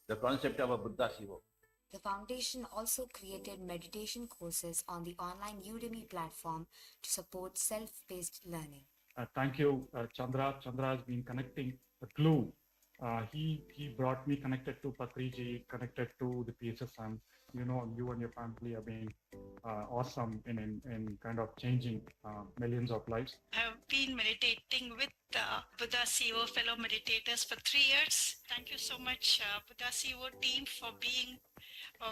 P: The concept of a Buddha CEO.
O: The foundation also created meditation courses on the online Udemy platform to support self-paced learning.
S: Thank you, Chandra. Chandra has been connecting a glue. He brought me connected to Patriji, connected to the PSSM. You know, you and your family have been awesome in kind of changing millions of lives.
T: I have been meditating with Buddha CEO fellow meditators for 3 years. Thank you so much, Buddha CEO team, for being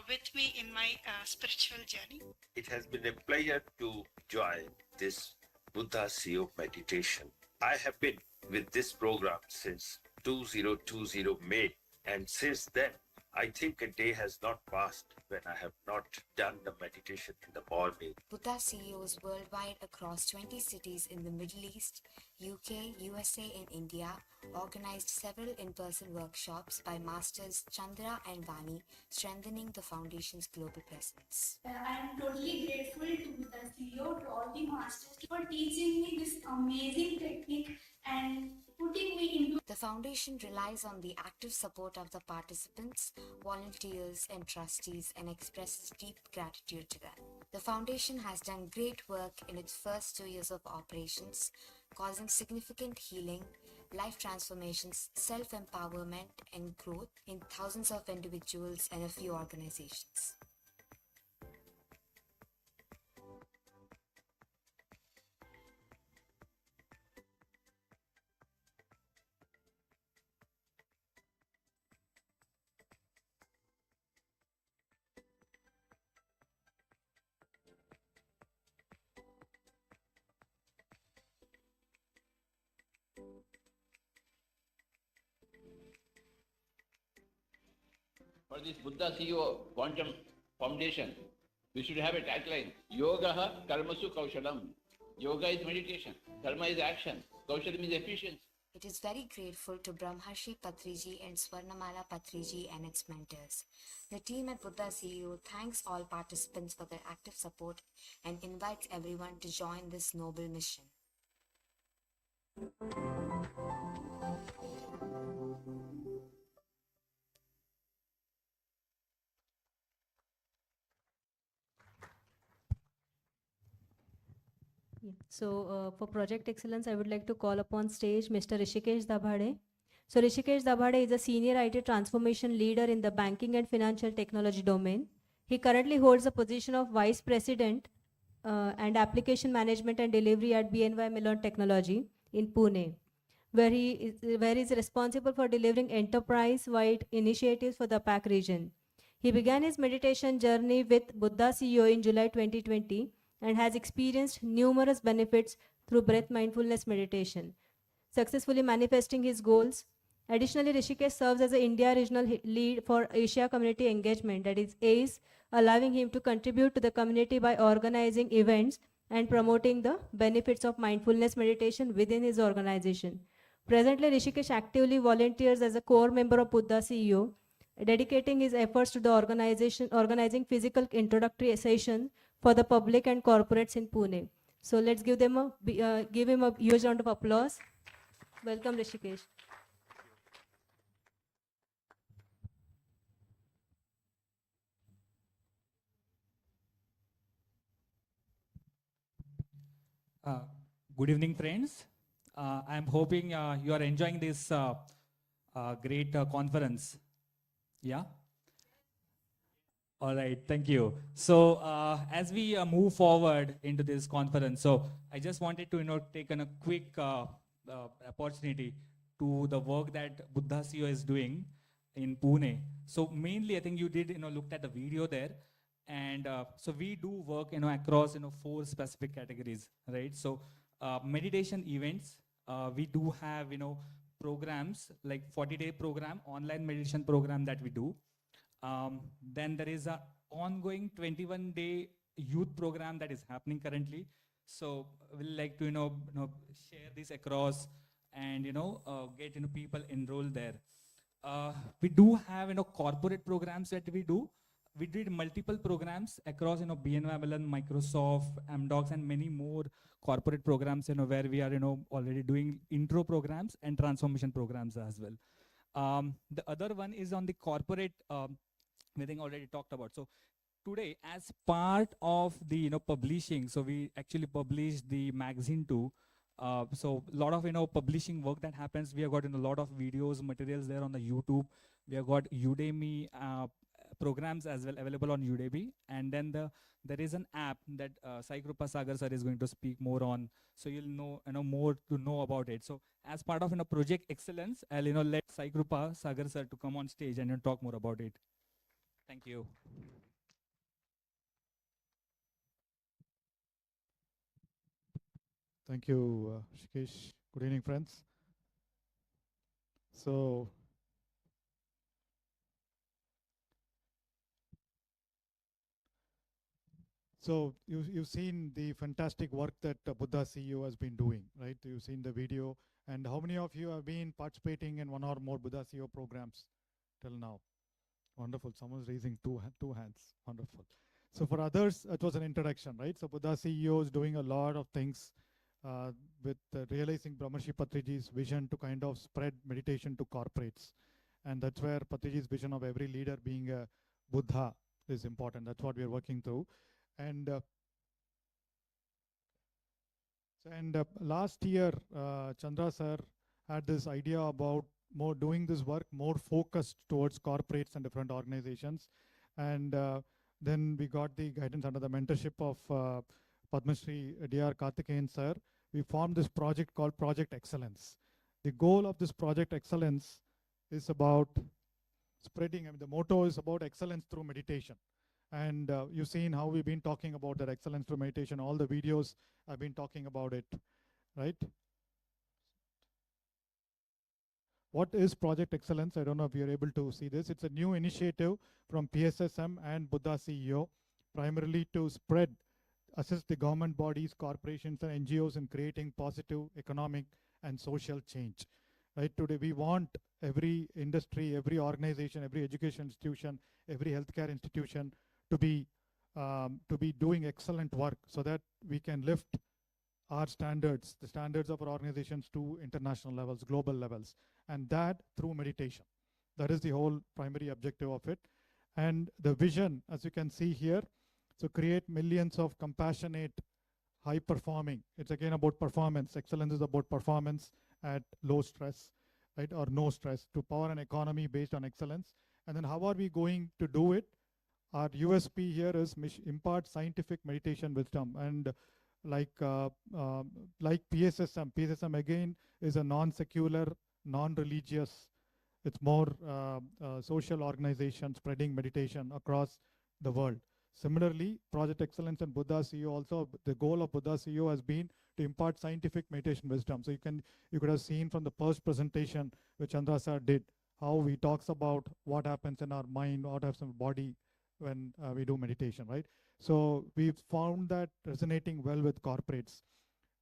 T: with me in my spiritual journey.
U: It has been a pleasure to join this Buddha CEO meditation. I have been with this program since 2020 May, and since then, I think a day has not passed when I have not done the meditation in the morning.
O: Buddha CEOs worldwide across 20 cities in the Middle East, UK, USA, and India organized several in-person workshops by Masters Chandra and Vani, strengthening the foundation's global presence.
V: I am totally grateful to the CEO, to all the masters for teaching me this amazing technique and putting me into.
O: The foundation relies on the active support of the participants, volunteers, and trustees and expresses deep gratitude to them. The foundation has done great work in its first 2 years of operations, causing significant healing, life transformations, self-empowerment, and growth in thousands of individuals and a few organizations.
P: For this Buddha CEO Quantum Foundation, we should have a tagline, Yoga Karmasu Kaushalam. Yoga is meditation, Karma is action, Kaushalam is efficiency.
O: It is very grateful to Brahmarshi Patriji and Swarnamala Patriji and its mentors. The team at Buddha CEO thanks all participants for their active support and invites everyone to join this noble mission.
E: Yeah. So for Project Excellence, I would like to call upon stage Mr. Rishikesh Dabhade. So Rishikesh Dabhade is a senior IT transformation leader in the banking and financial technology domain. He currently holds the position of Vice President and Application Management and Delivery at BNY Mellon Technology in Pune, where he is responsible for delivering enterprise-wide initiatives for the PAC region. He began his meditation journey with Buddha CEO in July 2020 and has experienced numerous benefits through breath mindfulness meditation, successfully manifesting his goals. Additionally, Rishikesh serves as an India regional lead for Asia Community Engagement, that is ACE, allowing him to contribute to the community by organizing events and promoting the benefits of mindfulness meditation within his organization. Presently, Rishikesh actively volunteers as a core member of Buddha CEO, dedicating his efforts to the organizing physical introductory sessions for the public and corporates in Pune. So let's give him a huge round of applause. Welcome, Rishikesh.
W: Good evening, friends. I'm hoping you are enjoying this great conference. Yeah. All right, thank you. So as we move forward into this conference, so I just wanted to take a quick opportunity to the work that Buddha CEO is doing in Pune. So mainly, I think you did looked at the video there, and so we do work across 4 specific categories, right? So meditation events, we do have programs like 40-day program, online meditation program that we do. Then there is a ongoing 21-day youth program that is happening currently. So we'll like to share this across and get people enrolled there. We do have corporate programs that we do. We did multiple programs across BNY Mellon, Microsoft, Amdocs, and many more corporate programs where we are already doing intro programs and transformation programs as well. The other one is on the corporate. I think already talked about. So today, as part of the publishing, so we actually published the magazine too. So a lot of publishing work that happens. We have got a lot of videos, materials there on the YouTube. We have got Udemy programs as well available on Udemy, and then there is an app that Sai Krupa Sagar sir is going to speak more on. So you'll know more to know about it. So as part of Project Excellence, I'll let Sai Krupa Sagar sir to come on stage and talk more about it. Thank you.
A: Thank you, Shikesh. Good evening, friends. So you've seen the fantastic work that Buddha CEO has been doing, right? You've seen the video. And how many of you have been participating in one or more Buddha CEO programs till now? Wonderful. Someone's raising two hands. Wonderful. So for others, it was an introduction, right? So Buddha CEO is doing a lot of things with realizing Brahmarshi Patriji's vision to kind of spread meditation to corporates. And that's where Patriji's vision of every leader being a Buddha is important. That's what we're working through. And last year, Chandra sir had this idea about more doing this work more focused towards corporates and different organizations. And then we got the guidance under the mentorship of Padma Shri D.R. Karthikeyan sir. We formed this project called Project Excellence. The goal of this Project Excellence is about spreading, the motto is about excellence through meditation. And you've seen how we've been talking about that excellence through meditation. All the videos I've been talking about it, right? What is Project Excellence? I don't know if you're able to see this. It's a new initiative from PSSM and Buddha CEO, primarily to assist the government bodies, corporations, and NGOs in creating positive economic and social change. Right? Today, we want every industry, every organization, every education institution, every healthcare institution to be doing excellent work so that we can lift our standards, the standards of our organizations to international levels, global levels, and that through meditation. That is the whole primary objective of it. And the vision, as you can see here, so create millions of compassionate, high-performing. It's again about performance. Excellence is about performance at low stress, right, or no stress, to power an economy based on excellence. And then how are we going to do it? Our USP here is impart scientific meditation wisdom. And like PSSM. PSSM again is a non-secular, non-religious, it's more social organization spreading meditation across the world. Similarly, Project Excellence and Buddha CEO also, the goal of Buddha CEO has been to impart scientific meditation wisdom. So you could have seen from the first presentation which Chandra sir did, how he talks about what happens in our mind, what happens in our body when we do meditation, right? So we've found that resonating well with corporates.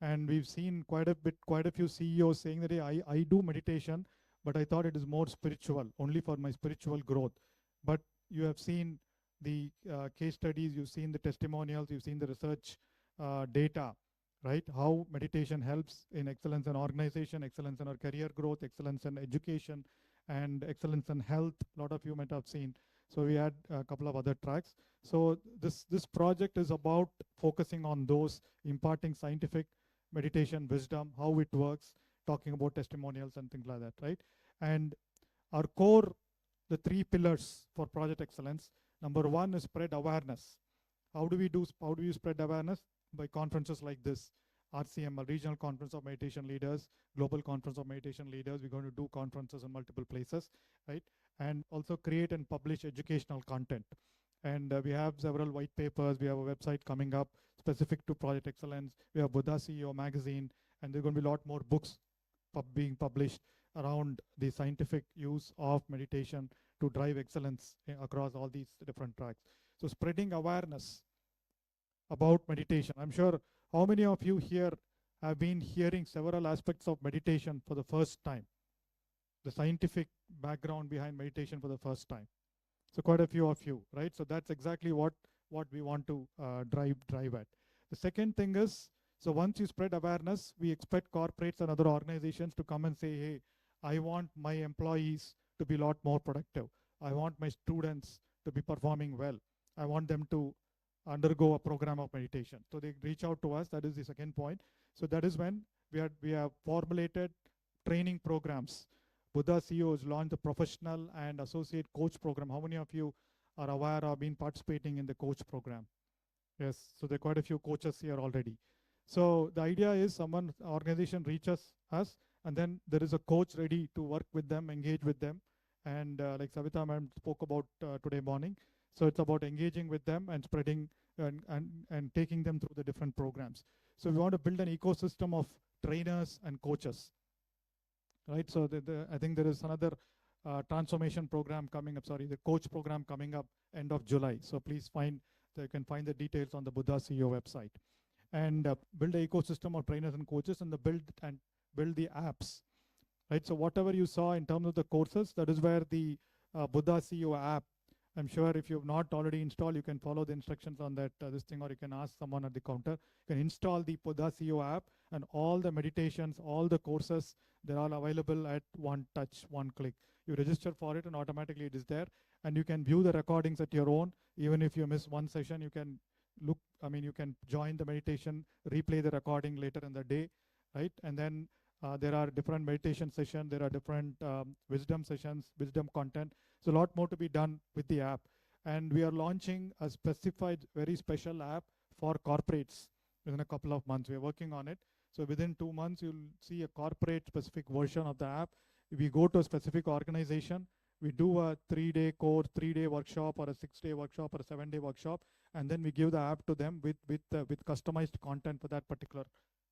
A: And we've seen quite a few CEOs saying that, hey, I do meditation, but I thought it is more spiritual, only for my spiritual growth. But you have seen the case studies, you've seen the testimonials, you've seen the research data, right? How meditation helps in excellence in organization, excellence in our career growth, excellence in education, and excellence in health. A lot of you might have seen. So we had a couple of other tracks. So this project is about focusing on those, imparting scientific meditation wisdom, how it works, talking about testimonials and things like that, right? And our core, the 3 pillars for Project Excellence, Number one is spread awareness. How do you spread awareness? By conferences like this, RCML, Regional Conference of Meditation Leaders, Global Conference of Meditation Leaders. We're going to do conferences in multiple places, right? And also create and publish educational content. And we have several white papers. We have a website coming up specific to Project Excellence. We have Buddha CEO magazine, and there are going to be a lot more books being published around the scientific use of meditation to drive excellence across all these different tracks. So spreading awareness about meditation. I'm sure how many of you here have been hearing several aspects of meditation for the first time? The scientific background behind meditation for the first time. So quite a few of you, right? So that's exactly what we want to drive at. The second thing is, so once you spread awareness, we expect corporates and other organizations to come and say, hey, I want my employees to be a lot more productive. I want my students to be performing well. I want them to undergo a program of meditation. So they reach out to us. That is the second point. So that is when we have formulated training programs. Buddha CEOs launched the professional and associate coach program. How many of you are aware or been participating in the coach program? Yes, so there are quite a few coaches here already. So the idea is organization reaches us, and then there is a coach ready to work with them, engage with them. And like Savita ma'am spoke about today morning. So it's about engaging with them and spreading and taking them through the different programs. So we want to build an ecosystem of trainers and coaches. Right, so I think there is another transformation program coming up, the coach program coming up end of July. So please you can find the details on the Buddha CEO website. And build an ecosystem of trainers and coaches, and build the apps. Right, so whatever you saw in terms of the courses, that is where the Buddha CEO app, I'm sure if you have not already installed, you can follow the instructions on that this thing, or you can ask someone at the counter. You can install the Buddha CEO app, and all the meditations, all the courses, they're all available at one touch, one click. You register for it and automatically it is there. And you can view the recordings at your own. Even if you miss one session, you can you can join the meditation, replay the recording later in the day, right? And then there are different meditation sessions, there are different wisdom sessions, wisdom content. So a lot more to be done with the app. And we are launching a specified, very special app for corporates within a couple of months. We're working on it. So within 2 months, you'll see a corporate specific version of the app. If we go to a specific organization, we do a 3-day course, 3-day workshop, or a 6-day workshop, or a 7-day workshop, and then we give the app to them with customized content for that particular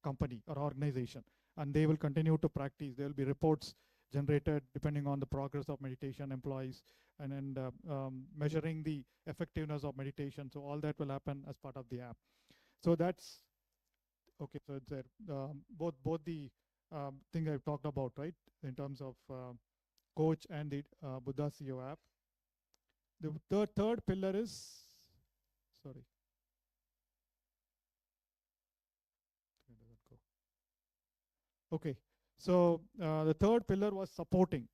A: company or organization. And they will continue to practice. There will be reports generated depending on the progress of meditation employees, and measuring the effectiveness of meditation. So all that will happen as part of the app. So that's okay. So it's there. Both the thing I've talked about, right, in terms of coach and the Buddha CEO app. The third pillar is, sorry. Okay, so the third pillar was supporting,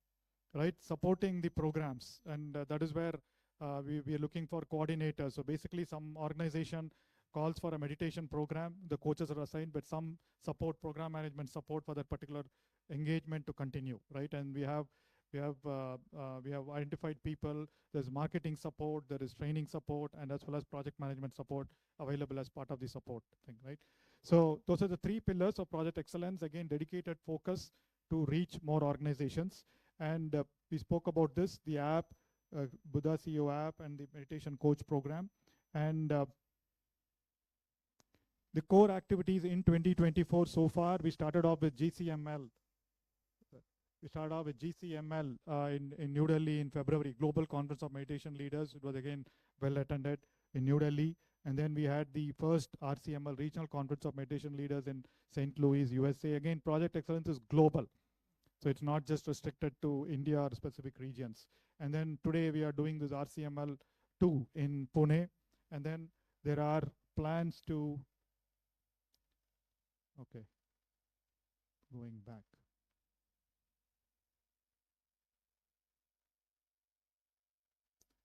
A: right? Supporting the programs, and that is where we are looking for coordinators. So basically, some organization calls for a meditation program, the coaches are assigned, but some support, program management support for that particular engagement to continue, right? And we have identified people. There's marketing support, there is training support, and as well as project management support available as part of the support thing, right? So those are the 3 pillars of Project Excellence. Again, dedicated focus to reach more organizations. And we spoke about this, the app, Buddha CEO app, and the meditation coach program. And the core activities in 2024 so far, we started off with GCML. We started off with GCML in New Delhi in February, Global Conference of Meditation Leaders. It was again well attended in New Delhi. And then we had the first RCML, Regional Conference of Meditation Leaders in St. Louis, USA. Again, Project Excellence is global. So it's not just restricted to India or specific regions. And then today we are doing this RCML 2 in Pune. And then there are plans to, okay, going back.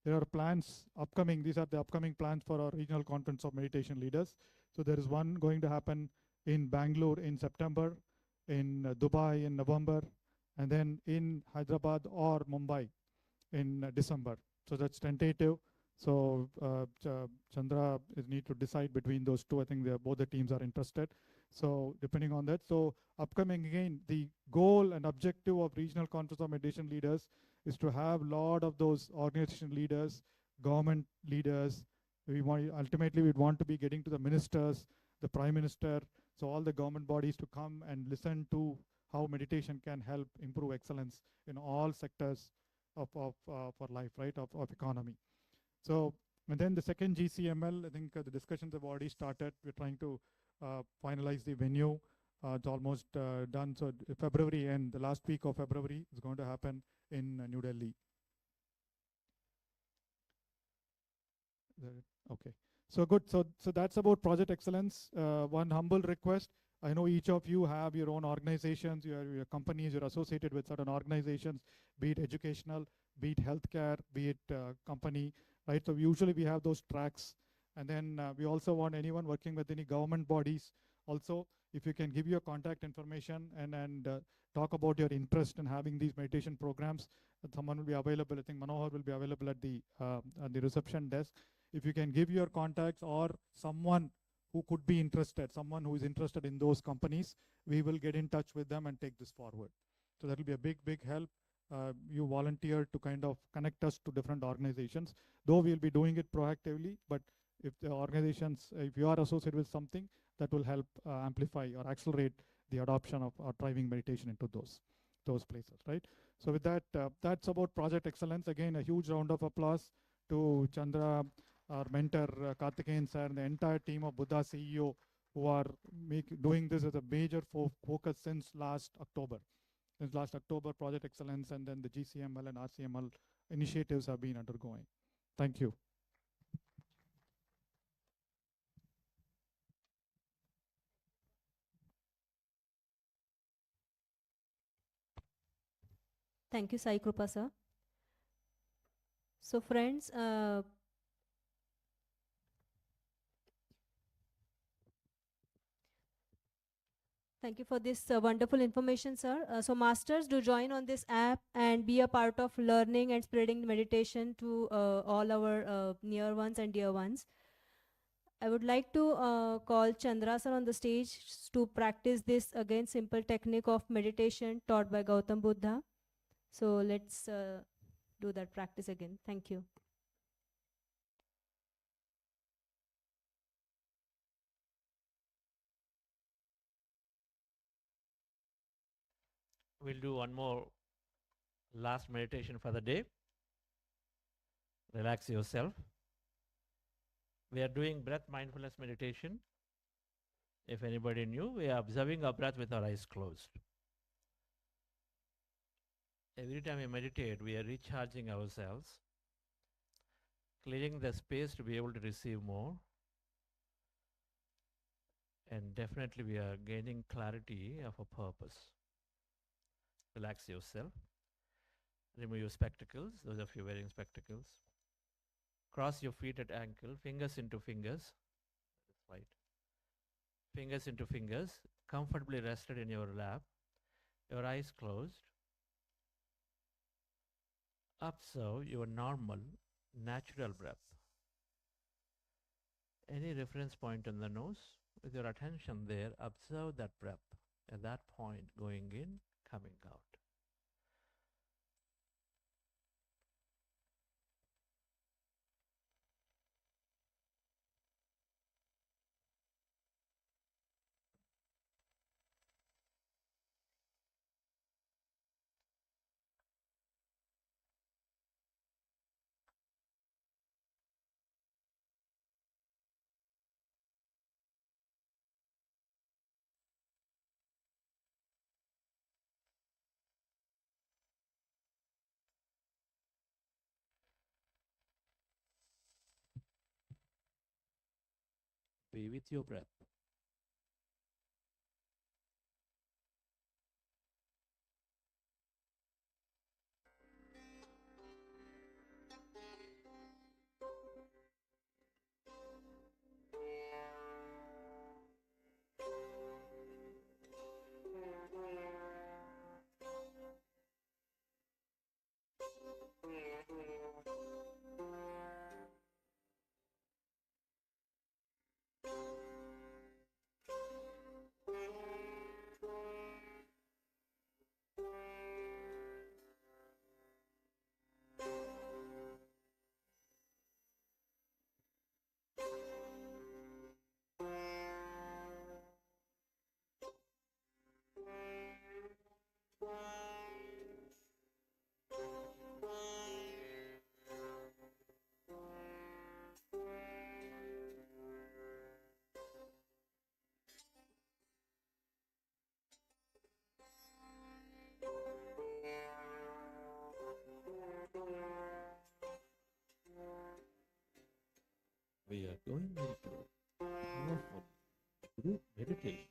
A: There are plans upcoming. These are the upcoming plans for our Regional Conference of Meditation Leaders. So there is one going to happen in Bangalore in September, in Dubai in November, and then in Hyderabad or Mumbai in December. So that's tentative. So Chandra is need to decide between those two. I think both the teams are interested. So depending on that, so upcoming again, the goal and objective of regional conference of meditation leaders is to have a lot of those organization leaders, government leaders. We want ultimately we'd want to be getting to the ministers, the prime minister, so all the government bodies to come and listen to how meditation can help improve excellence in all sectors of for life, right, of economy. So, and then the second GCML, I think the discussions have already started. We're trying to finalize the venue. It's almost done. So February end, the last week of February is going to happen in New Delhi. Okay. So good. So that's about project excellence. One humble request. I know each of you have your own organizations, your companies, you're associated with certain organizations, be it educational, be it healthcare, be it company, right? So usually we have those tracks. And then we also want anyone working with any government bodies. Also, if you can give your contact information and talk about your interest in having these meditation programs, someone will be available. I think Manohar will be available at the reception desk. If you can give your contacts or someone who could be interested, someone who is interested in those companies, we will get in touch with them and take this forward. So that will be a big, big help. You volunteer to kind of connect us to different organizations, though we'll be doing it proactively, but if the organizations, if you are associated with something, that will help amplify or accelerate the adoption of driving meditation into those places, right? So with that, that's about project excellence. Again, a huge round of applause to Chandra, our mentor, Karthikeyan sir, and the entire team of Buddha CEO who are doing this as a major focus since last October. Since last October, Project Excellence and then the GCML and RCML initiatives have been undergoing. Thank you.
E: Thank you, Sai Krupa sir. So friends, thank you for this wonderful information, sir. So masters, do join on this app and be a part of learning and spreading meditation to all our near ones and dear ones. I would like to call Chandra sir on the stage to practice this again simple technique of meditation taught by Gautam Buddha. So let's do that practice again. Thank you.
F: We'll do one more last meditation for the day. Relax yourself. We are doing breath mindfulness meditation. If anybody knew, we are observing our breath with our eyes closed. Every time we meditate, we are recharging ourselves, clearing the space to be able to receive more. And definitely we are gaining clarity of a purpose. Relax yourself. Remove your spectacles, those of you wearing spectacles. Cross your feet at ankle, fingers into fingers. Right. Fingers into fingers, comfortably rested in your lap, your eyes closed. Observe your normal, natural breath. Any reference point on the nose, with your attention there, observe that breath. At that point, going in, coming out. Be with your breath. going into powerful group meditation.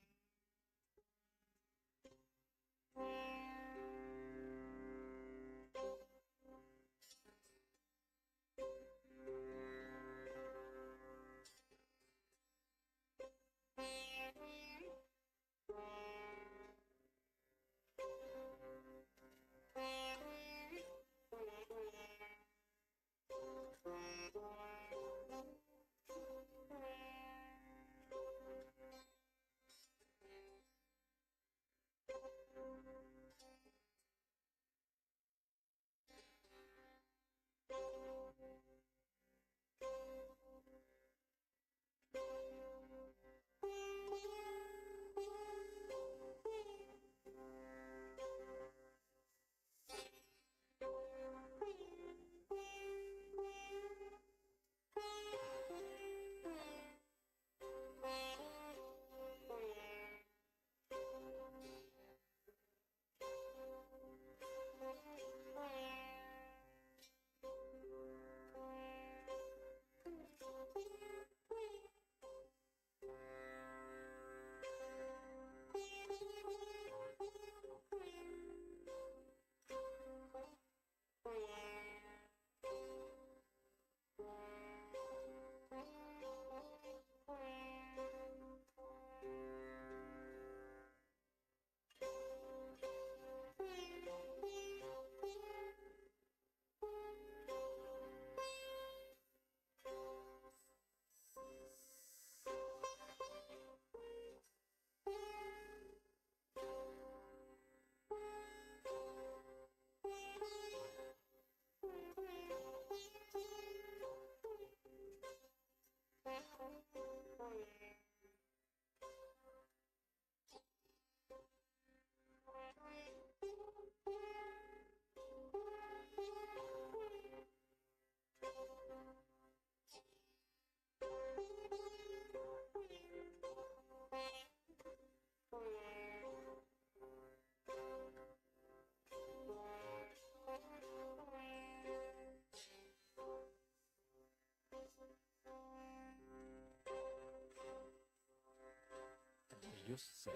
F: Yourself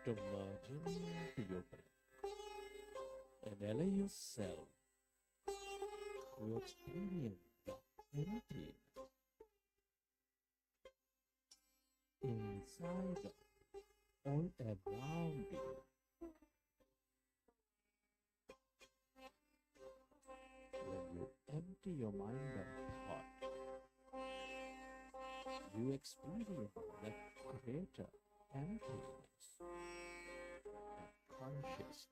F: to merge into your breath and allow yourself to experience the emptiness inside all around you. When you empty your mind of thought, you experience the greater emptiness and consciousness.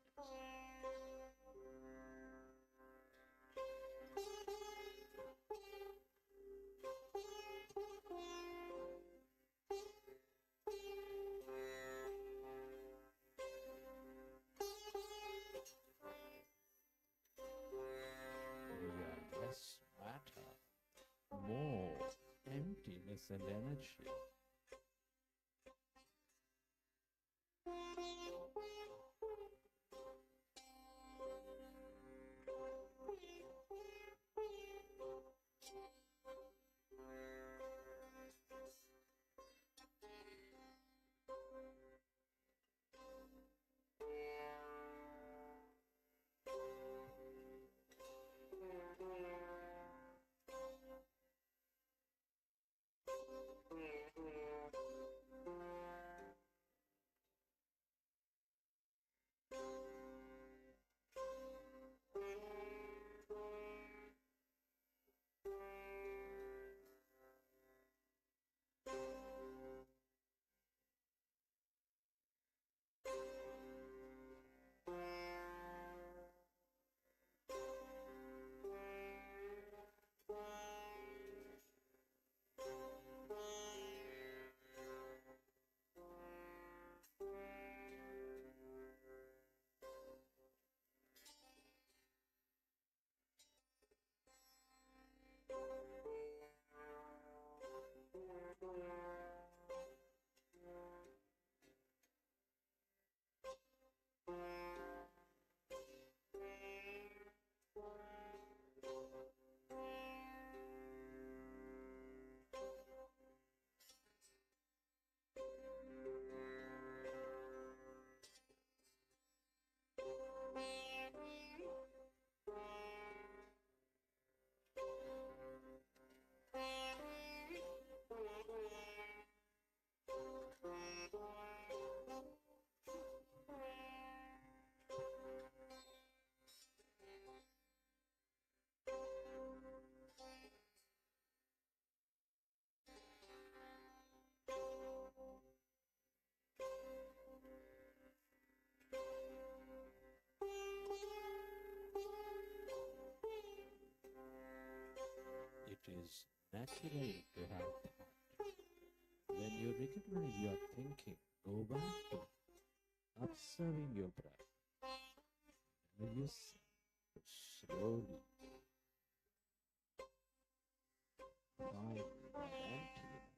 F: You are less matter, more emptiness and energy.
B: is natural to have thought. When you recognize your thinking, go back to observing your breath. Listen slowly. Find that emptiness.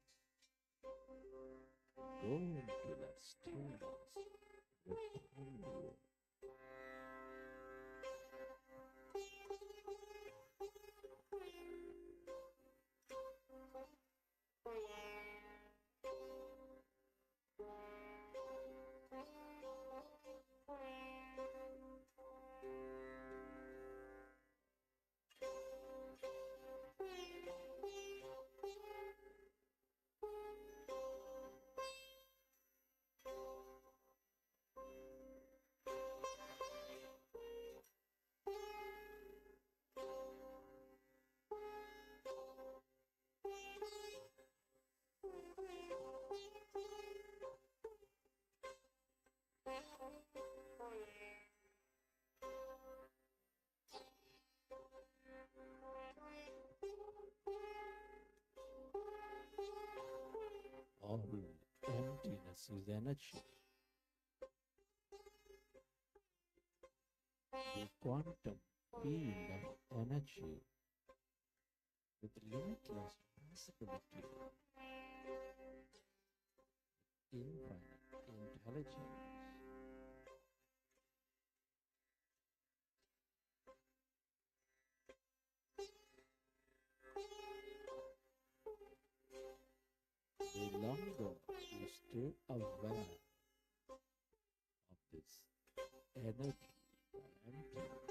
B: Go into that stillness within you. All emptiness is energy. The quantum field of energy with limitless possibility, infinite intelligence. The longer you stay aware of this energy emptiness,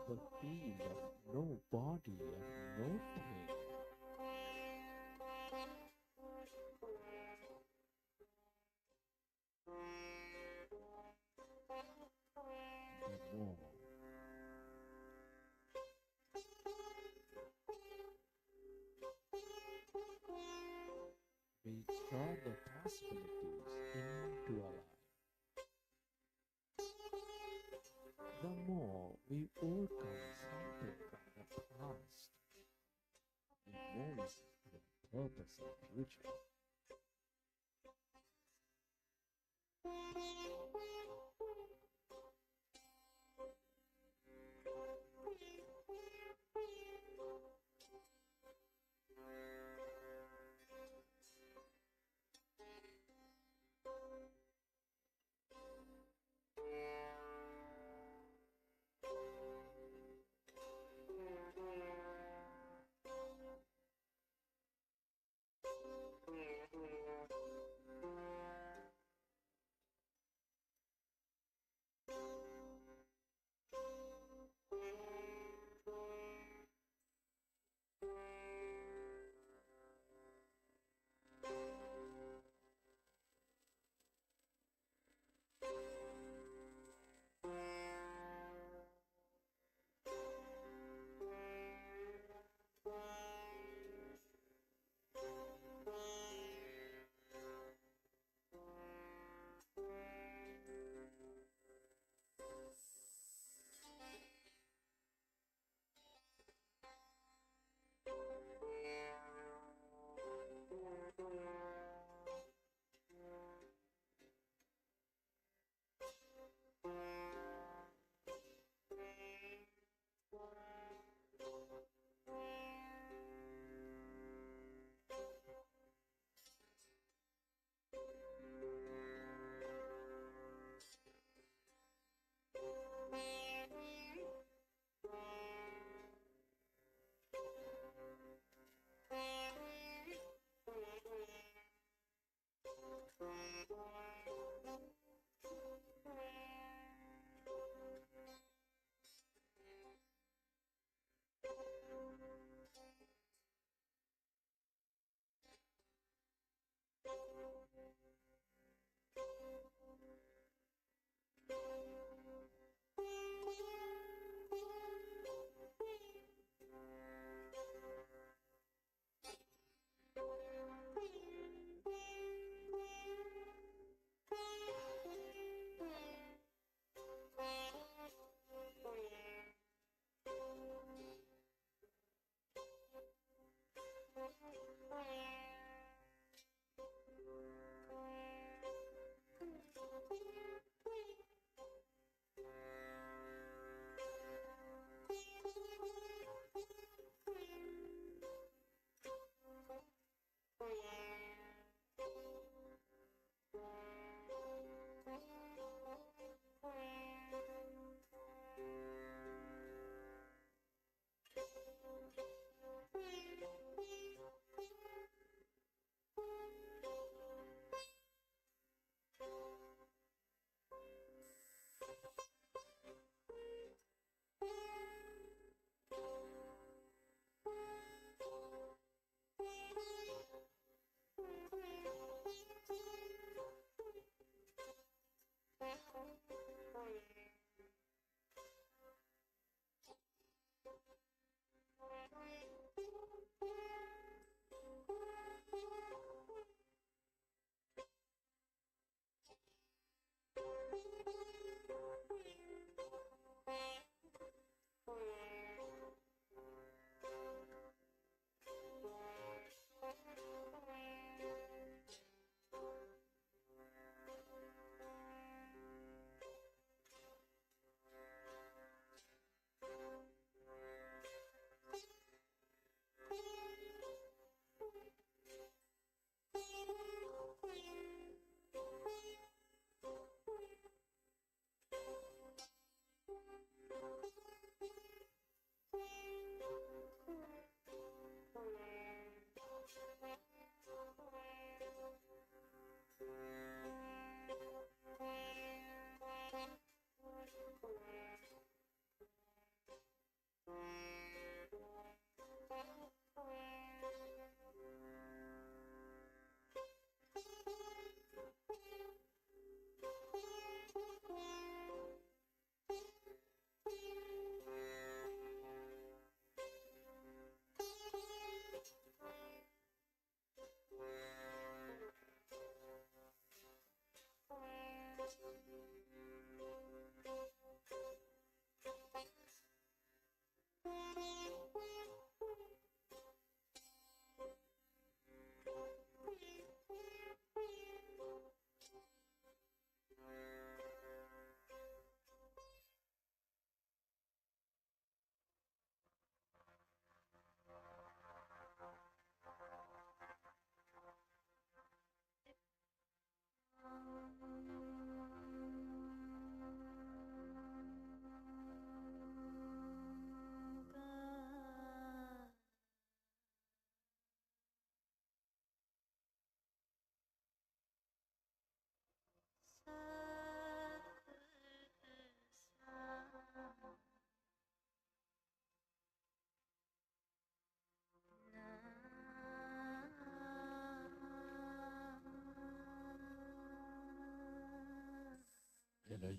B: the field of no body and no thing, the more we draw the possibilities into our life, the more we overcome something from the past, the more we see the purpose of future.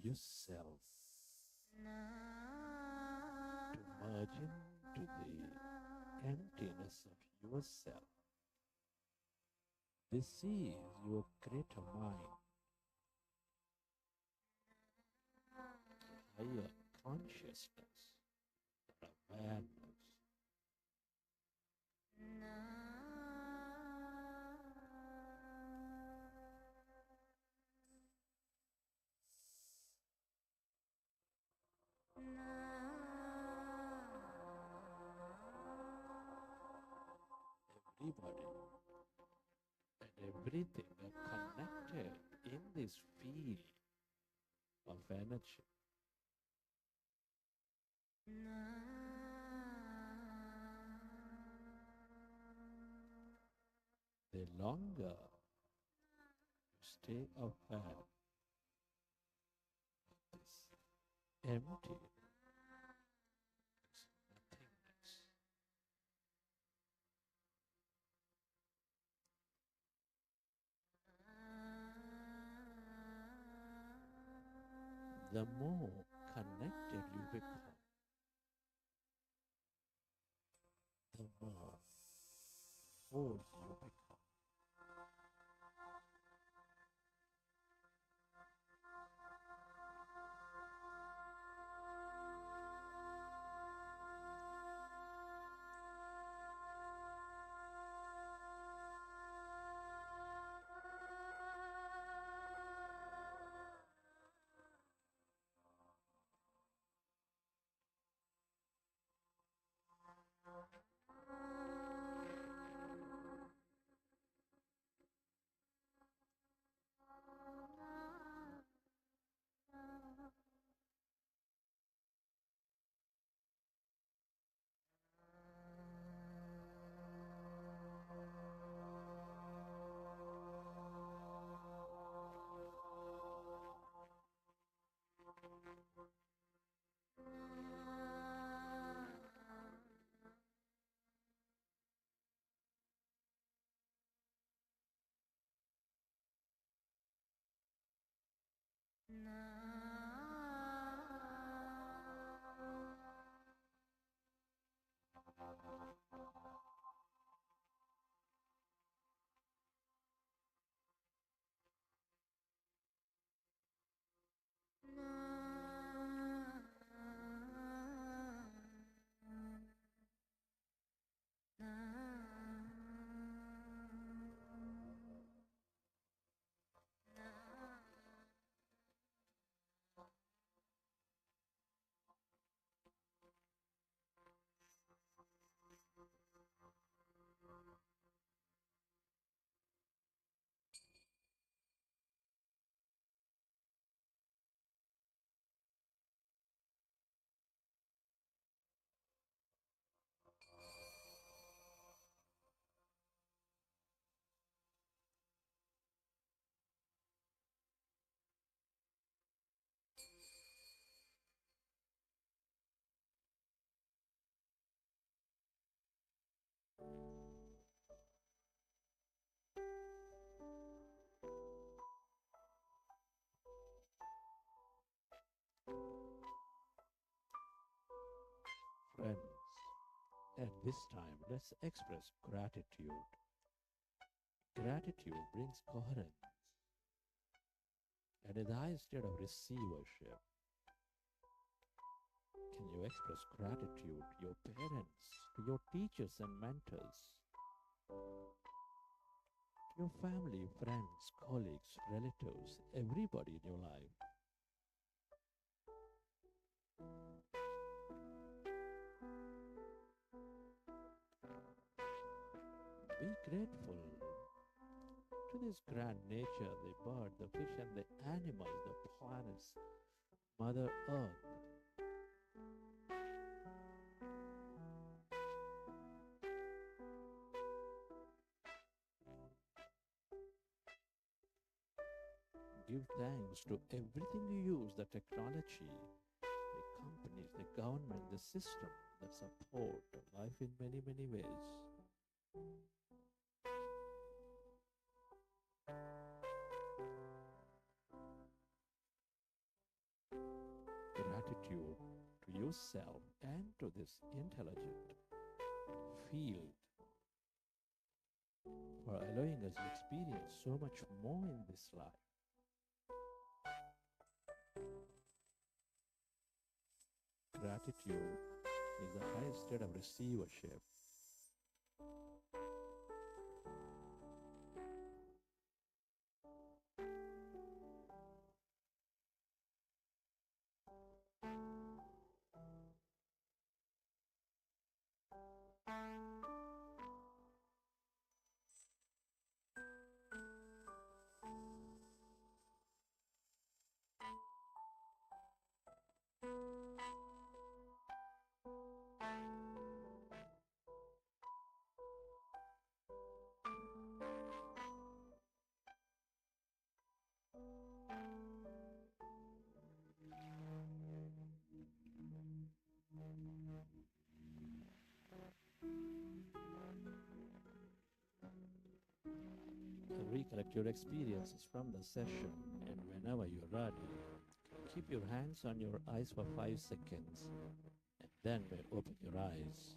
B: yourself, to merge into the emptiness of yourself. This is your greater mind, higher consciousness, awareness. Everybody and everything are connected in this field of energy. The longer you stay aware of this empty, this nothingness, the more connected you become, the more whole you become. Friends, at this time, let's express gratitude. Gratitude brings coherence and in the high state of receivership. Can you express gratitude to your parents, to your teachers and mentors, to your family, friends, colleagues, relatives, everybody in your life? Be grateful to this grand nature, the bird, the fish, and the animals, the planets, Mother Earth. Give thanks to everything you use, the technology, the companies, the government, the system that support life in many, many ways. yourself and to this intelligent field for allowing us to experience so much more in this life. Gratitude is the highest state of receivership. Recollect your experiences from the session, and whenever you're ready, keep your hands on your eyes for 5 seconds, and then may open your eyes.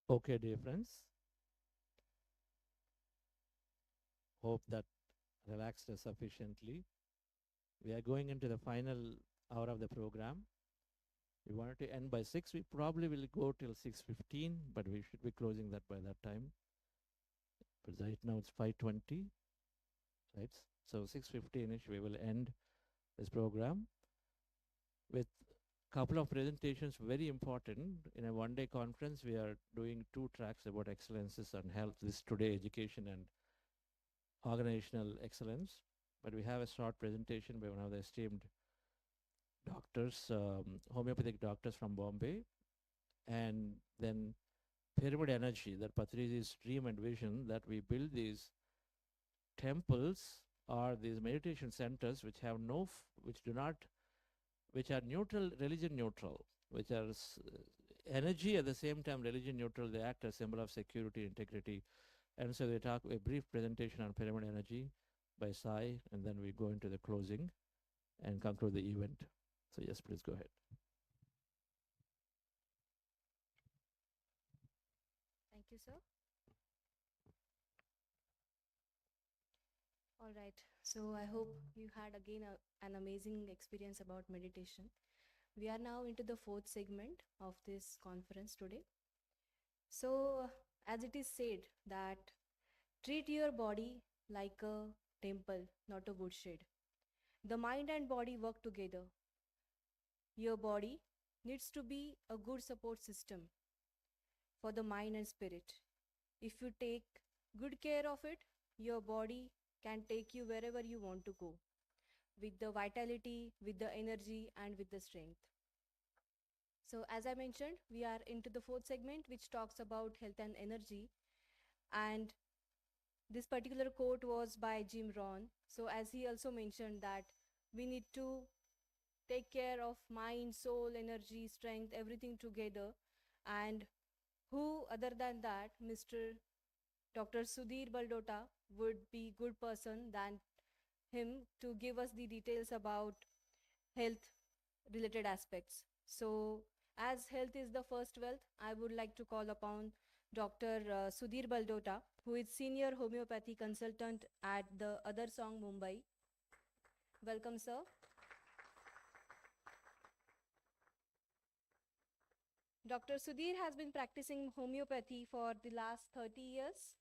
B: Okay, dear friends. Hope that relaxed us sufficiently. We are going into the final hour of the program. We wanted to end by 6. We probably will go till 6:15, but we should be closing that by that time. But right now it's 5:20, right? So 6:15ish we will end this program with couple of presentations, very important. In a one-day conference, we are doing 2 tracks about excellences on health. This today, education and organizational excellence. But we have a short presentation by one of the esteemed doctors, homeopathic doctors from Bombay. And then pyramid energy, that Patrizi's dream and vision that we build these temples or these meditation centers which have no, which do not, which are neutral, religion neutral, which are energy at the same time religion neutral. They act as a symbol of security, integrity. And so they talk a brief presentation on pyramid energy by Sai, and then we go into the closing and conclude the event. So yes, please go ahead.
E: Thank you, sir. All right. So I hope you had again an amazing experience about meditation. We are now into the 4th segment of this conference today. So as it is said that treat your body like a temple, not a woodshed. The mind and body work together. Your body needs to be a good support system for the mind and spirit. If you take good care of it, your body can take you wherever you want to go, with the vitality, with the energy, and with the strength. So as I mentioned, we are into the 4th segment, which talks about health and energy. And this particular quote was by Jim Rohn. So as he also mentioned that we need to take care of mind, soul, energy, strength, everything together. And who other than that, Mr. Dr. Sudhir Baldota would be good person than him to give us the details about health related aspects. So as health is the first wealth, I would like to call upon Dr. Sudhir Baldota, who is Senior Homeopathy Consultant at the Other Song, Mumbai. Welcome, sir. Dr. Sudhir has been practicing homeopathy for the last 30 years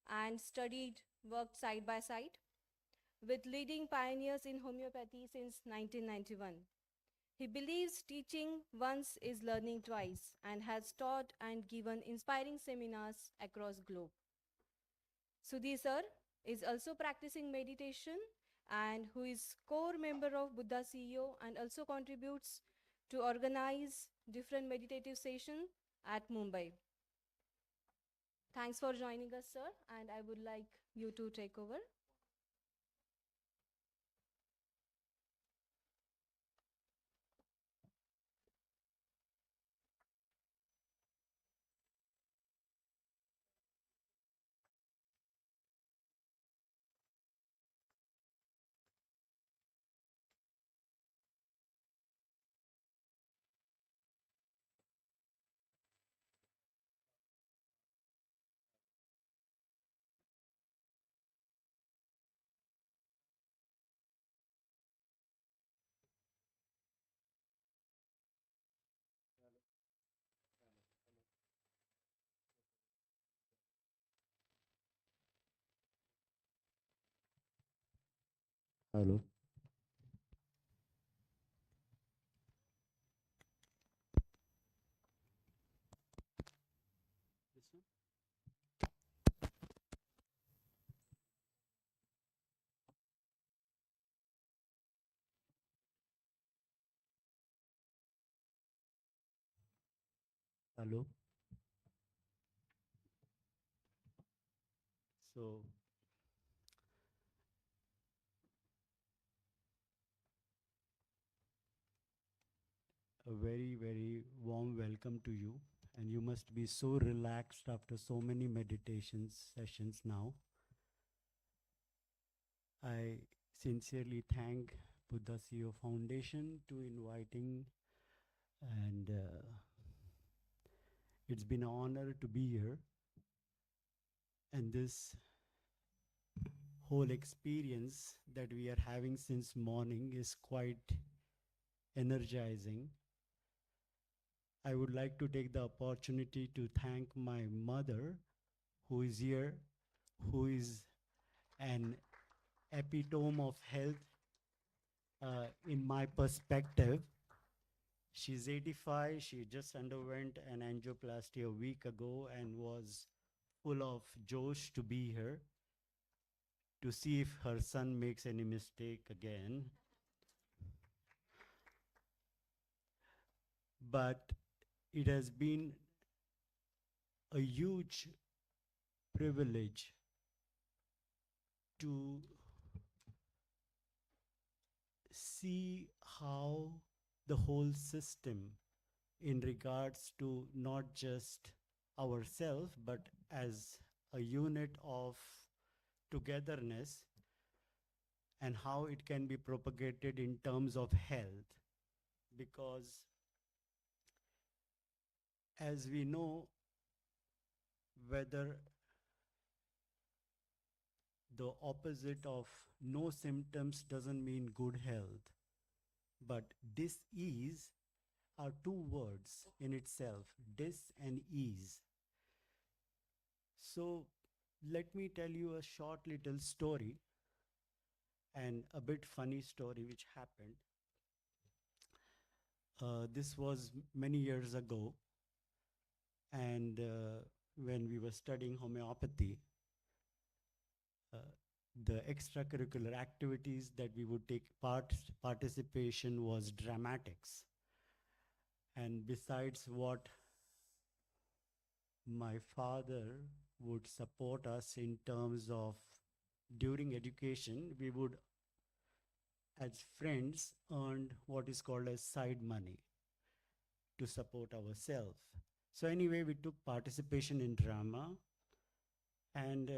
E: and worked side by side with leading pioneers in homeopathy since 1991. He believes teaching once is learning twice and has taught and given inspiring seminars across globe. Sudhir sir is also practicing meditation and who is core member of Buddha CEO and also contributes to organize different meditative sessions at Mumbai. Thanks for joining us, sir, and I would like you to take over.
C: Hello. Hello. So, a very, very warm welcome to you. And you must be so relaxed after so many meditation sessions now. I sincerely thank Buddha CEO Foundation to inviting, and it's been an honor to be here. And this whole experience that we are having since morning is quite energizing. I would like to take the opportunity to thank my mother, who is here, who is an epitome of health in my perspective. She's 85. She just underwent an angioplasty a week ago and was full of josh to be here to see if her son makes any mistake again. But it has been a huge privilege to see how the whole system in regards to not just ourselves, but as a unit of togetherness, and how it can be propagated in terms of health. Because as we know, whether the opposite of no symptoms doesn't mean good health, but dis-ease are two words in itself, dis and ease. So let me tell you a short little story, and a bit funny story which happened. This was many years ago, and when we were studying homeopathy, the extracurricular activities that we would take participation was dramatics. And besides what my father would support us in terms of during education, we would, as friends, earn what is called as side money to support ourselves. So anyway, we took participation in drama, and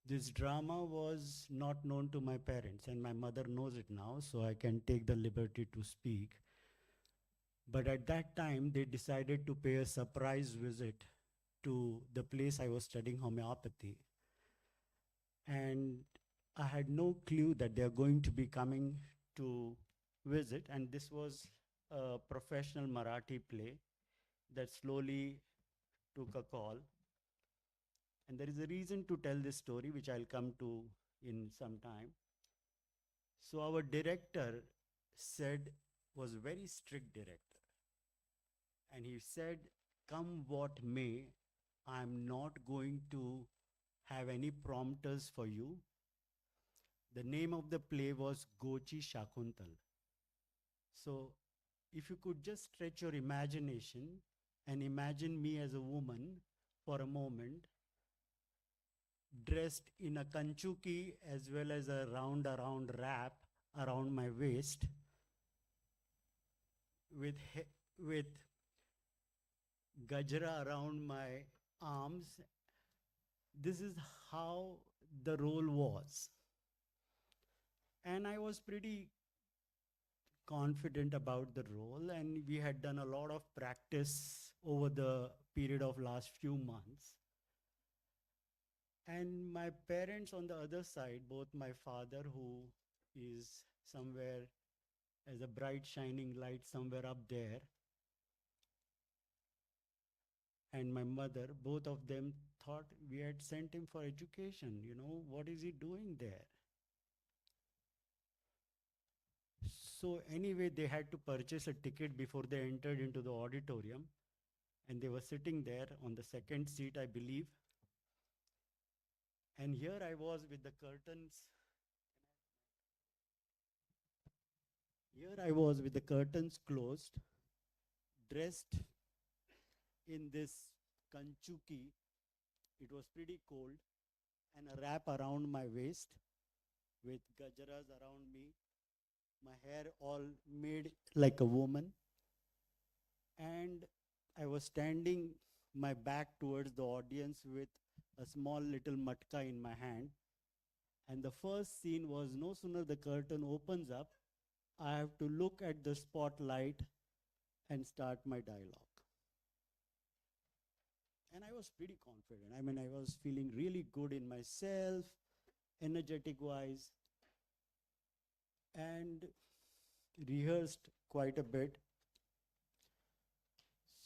C: this drama was not known to my parents, and my mother knows it now, so I can take the liberty to speak. But at that time, they decided to pay a surprise visit to the place I was studying homeopathy. And I had no clue that they're going to be coming to visit. And this was a professional Marathi play that slowly took a call. And there is a reason to tell this story, which I'll come to in some time. So our director was a very strict director. And he said, come what may, I'm not going to have any prompters for you. The name of the play was Gochi Shakuntal. So if you could just stretch your imagination and imagine me as a woman for a moment, dressed in a kanchuki as well as a round wrap around my waist, with gajra around my arms. This is how the role was. And I was pretty confident about the role, and we had done a lot of practice over the period of last few months. And my parents on the other side, both my father, who is somewhere as a bright shining light somewhere up there, and my mother, both of them thought we had sent him for education. What is he doing there? So anyway, they had to purchase a ticket before they entered into the auditorium. And they were sitting there on the second seat, I believe. And here I was with the curtains. Here I was with the curtains closed, dressed in this kanchuki. It was pretty cold, and a wrap around my waist with gajaras around me, my hair all made like a woman. And I was standing my back towards the audience with a small little matka in my hand. And the first scene was, no sooner the curtain opens up, I have to look at the spotlight and start my dialogue. And I was pretty confident. I mean, I was feeling really good in myself, energetic wise, and rehearsed quite a bit.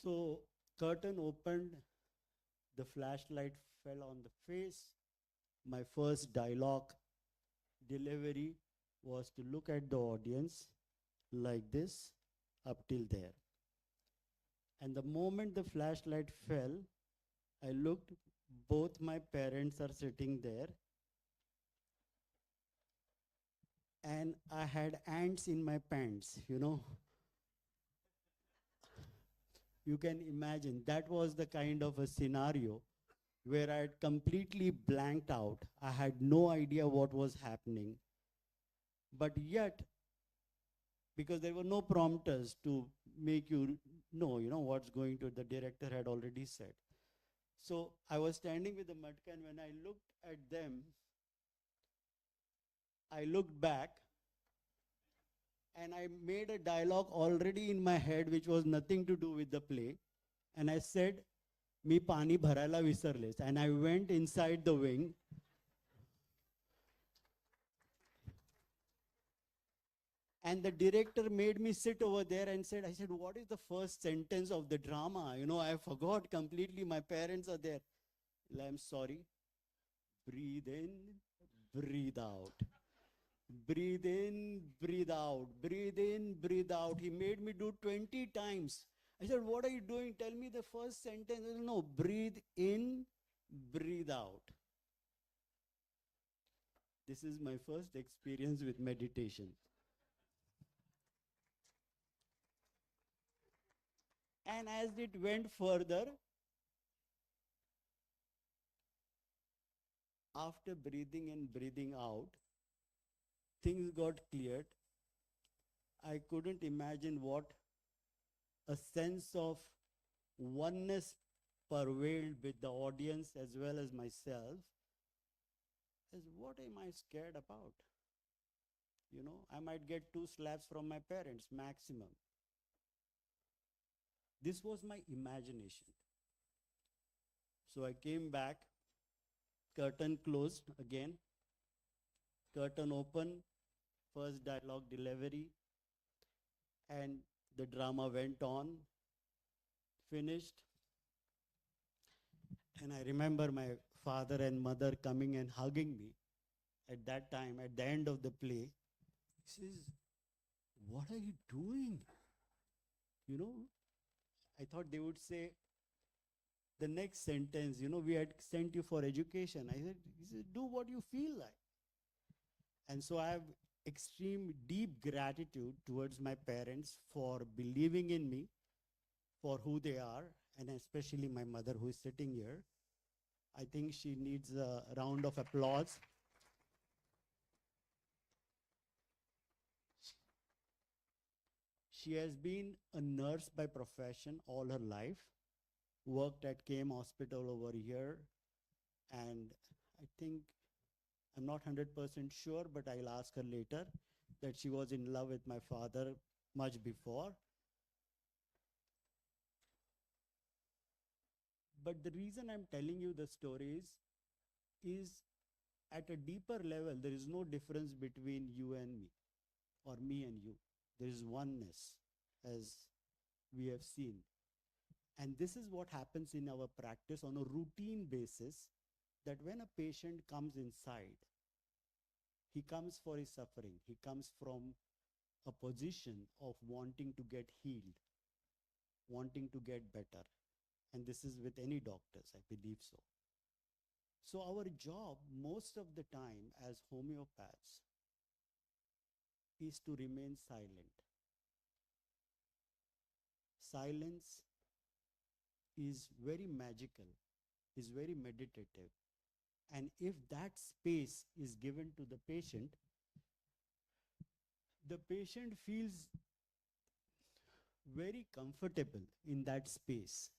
C: So curtain opened, the flashlight fell on the face. My first dialogue delivery was to look at the audience like this up till there. And the moment the flashlight fell, I looked, both my parents are sitting there. And I had ants in my pants, You can imagine that was the kind of a scenario where I had completely blanked out. I had no idea what was happening. But yet, because there were no prompters to make you know, what's going to, the director had already said. So I was standing with the matka, and when I looked at them, I looked back, and I made a dialogue already in my head which was nothing to do with the play. And I said, "Mi pani bharayla visarles." And I went inside the wing. And the director made me sit over there and said, "What is the first sentence of the drama? I forgot completely. My parents are there." I'm sorry. Breathe in, breathe out. Breathe in, breathe out. Breathe in, breathe out. He made me do 20 times. I said, "What are you doing? Tell me the first sentence." No, breathe in, breathe out. This is my first experience with meditation. And as it went further, after breathing in, breathing out, things got cleared. I couldn't imagine what a sense of oneness pervaded with the audience as well as myself. As what am I scared about? I might get 2 slaps from my parents, maximum. This was my imagination. So I came back, curtain closed again, curtain open, first dialogue delivery, and the drama went on, finished. And I remember my father and mother coming and hugging me at that time, at the end of the play. He says, "What are you doing?" I thought they would say the next sentence, "We had sent you for education." He said, "Do what you feel like." And so I have extreme deep gratitude towards my parents for believing in me for who they are, and especially my mother who is sitting here. I think she needs a round of applause. She has been a nurse by profession all her life, worked at KM Hospital over here, and I think, I'm not 100% sure, but I'll ask her later, that she was in love with my father much before. But the reason I'm telling you the stories is at a deeper level, there is no difference between you and me, or me and you. There is oneness, as we have seen. And this is what happens in our practice on a routine basis, that when a patient comes inside, he comes for his suffering. He comes from a position of wanting to get healed, wanting to get better. And this is with any doctors, I believe so. So our job most of the time as homeopaths is to remain silent. Silence is very magical, is very meditative. And if that space is given to the patient feels very comfortable in that space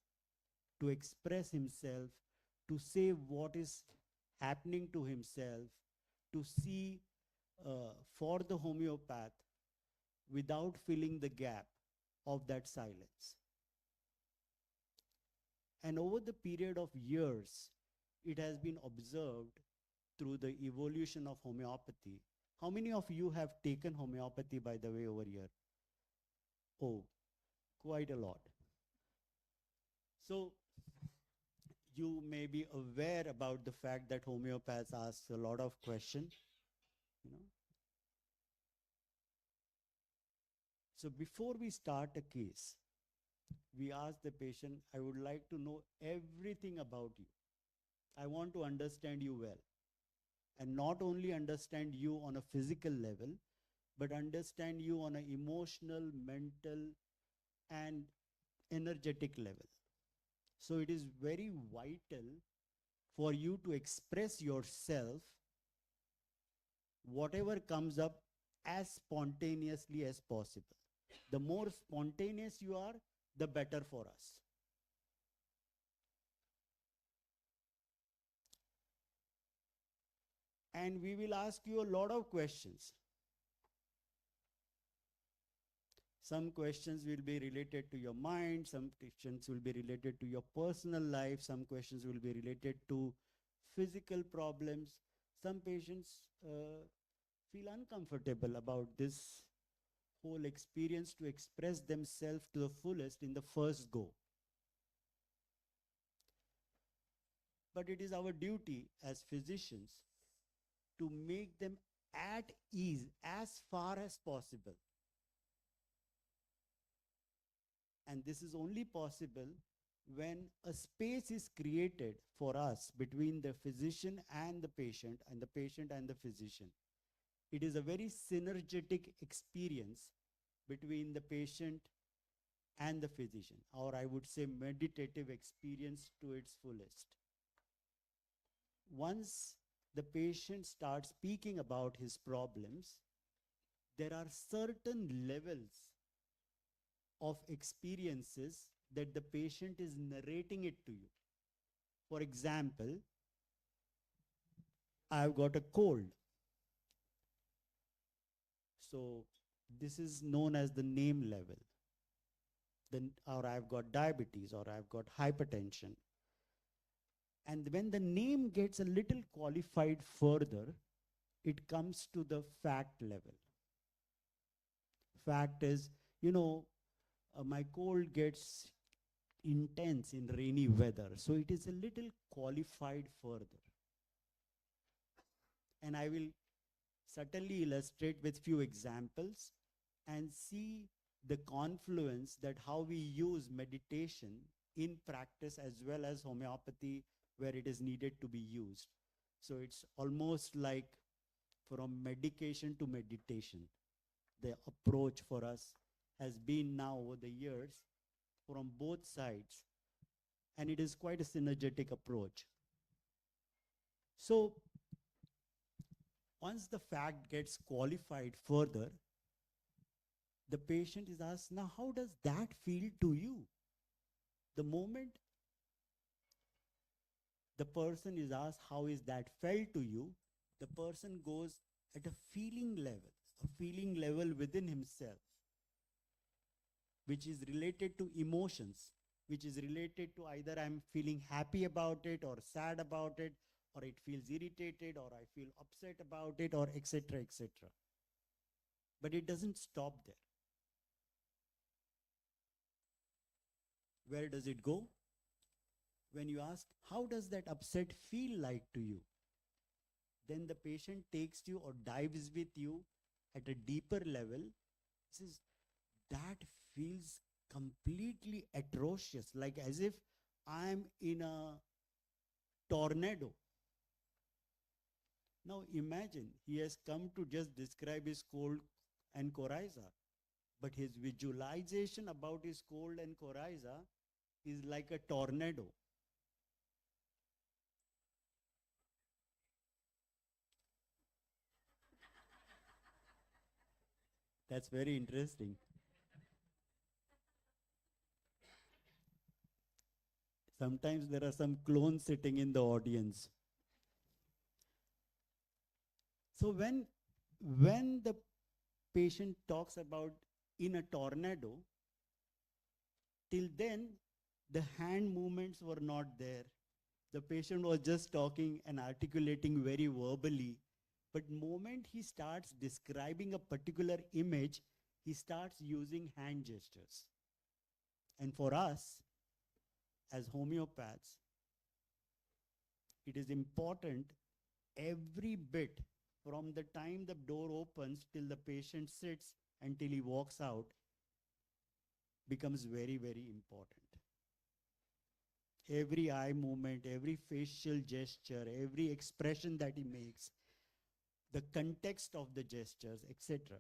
C: to express himself, to say what is happening to himself, to see for the homeopath without filling the gap of that silence. And over the period of years, it has been observed through the evolution of homeopathy. How many of you have taken homeopathy, by the way, over here? Oh, quite a lot. So you may be aware about the fact that homeopaths ask a lot of questions, you know. So before we start a case, we ask the patient, I would like to know everything about you. I want to understand you well. And not only understand you on a physical level, but understand you on an emotional, mental, and energetic level. So it is very vital for you to express yourself, whatever comes up, as spontaneously as possible. The more spontaneous you are, the better for us. And we will ask you a lot of questions. Some questions will be related to your mind, some questions will be related to your personal life, some questions will be related to physical problems. Some patients feel uncomfortable about this whole experience to express themselves to the fullest in the first go. But it is our duty as physicians to make them at ease as far as possible. And this is only possible when a space is created for us between the physician and the patient and the physician. It is a very synergetic experience between the patient and the physician, or I would say meditative experience to its fullest. Once the patient starts speaking about his problems, there are certain levels of experiences that the patient is narrating it to you. For example, I've got a cold. So this is known as the name level. Then, or I've got diabetes, or I've got hypertension. And when the name gets a little qualified further, it comes to the fact level. Fact is, you know, my cold gets intense in rainy weather. So it is a little qualified further. And I will certainly illustrate with few examples and see the confluence that how we use meditation in practice as well as homeopathy where it is needed to be used. So it's almost like from medication to meditation. The approach for us has been now over the years from both sides, and it is quite a synergetic approach. So once the fact gets qualified further, the patient is asked, now how does that feel to you? The moment the person is asked, how is that felt to you? The person goes at a feeling level within himself, which is related to emotions, which is related to either I'm feeling happy about it or sad about it, or it feels irritated, or I feel upset about it, or etc., etc. But it doesn't stop there. where does it go? When you ask, how does that upset feel like to you? Then the patient takes you or dives with you at a deeper level, says, that feels completely atrocious, like as if I'm in a tornado. Now imagine he has come to just describe his cold and coryza, but his visualization about his cold and coryza is like a tornado. That's very interesting. Sometimes there are some clones sitting in the audience. So when the patient talks about in a tornado, till then the hand movements were not there. The patient was just talking and articulating very verbally. But moment he starts describing a particular image, he starts using hand gestures. And for us, as homeopaths, it is important every bit from the time the door opens till the patient sits until he walks out becomes very, very important. Every eye movement, every facial gesture, every expression that he makes, the context of the gestures, etc.,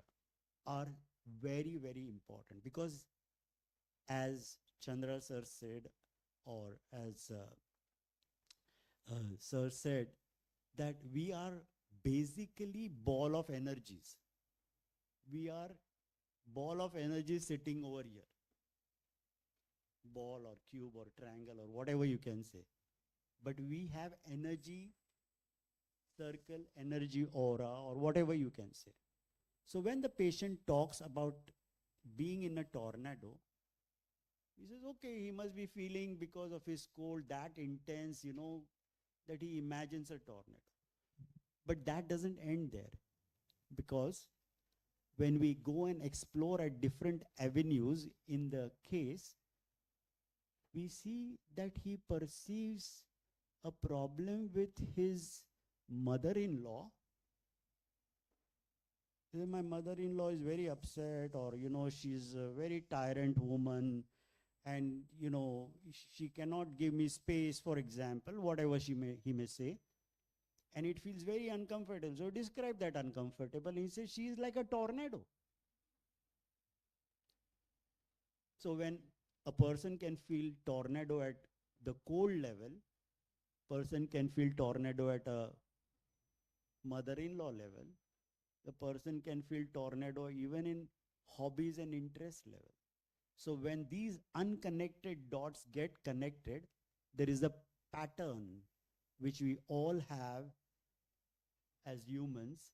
C: are very, very important. Because as Chandra sir said, or as sir said, that we are basically ball of energies. We are ball of energy sitting over here. Ball or cube or triangle or whatever you can say. But we have energy circle, energy aura, or whatever you can say. So when the patient talks about being in a tornado, he says, okay, he must be feeling because of his cold that intense, that he imagines a tornado. But that doesn't end there, because when we go and explore at different avenues in the case, we see that he perceives a problem with his mother-in-law. My mother-in-law is very upset, or she's a very tyrant woman, and she cannot give me space, for example, whatever he may say, and it feels very uncomfortable. So describe that uncomfortable. He says she is like a tornado. So when a person can feel tornado at the cold level, person can feel tornado at a mother-in-law level, the person can feel tornado even in hobbies and interest level. So when these unconnected dots get connected, there is a pattern which we all have as humans.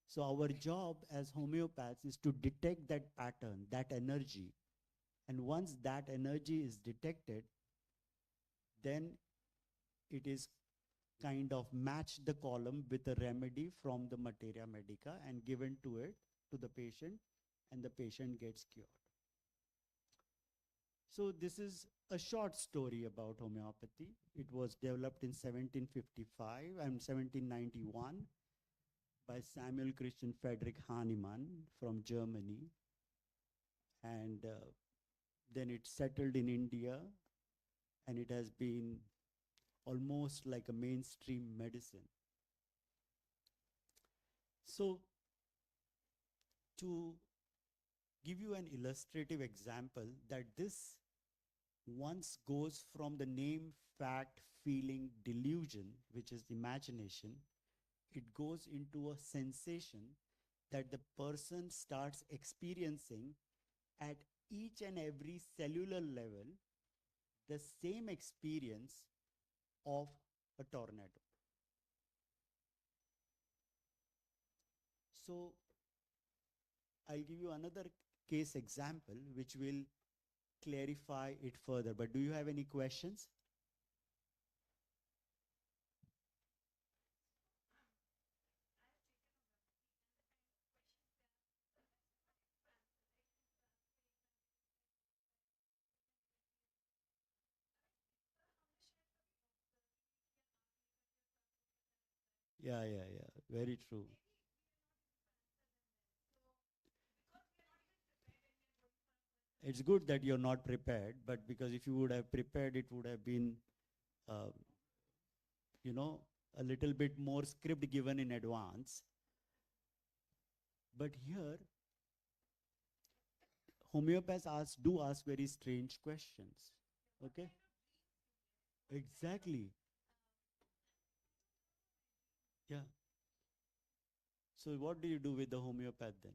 C: So our job as homeopaths is to detect that pattern, that energy. And once that energy is detected, then it is kind of match the column with a remedy from the materia medica and given to it, to the patient, and the patient gets cured. So this is a short story about homeopathy. It was developed in 1755 and 1791 by Samuel Christian Friedrich Hahnemann from Germany. And then it settled in India, and it has been almost like a mainstream medicine. So to give you an illustrative example that this once goes from the name, fact, feeling, delusion, which is imagination, it goes into a sensation that the person starts experiencing at each and every cellular level the same experience of a tornado. So I'll give you another case example which will clarify it further. But do you have any questions? Yeah. Very true. It's good that you're not prepared, but because if you would have prepared, it would have been, uh, a little bit more script given in advance. But here, homeopaths do ask very strange questions. Okay? Exactly. Yeah. So what do you do with the homeopath then?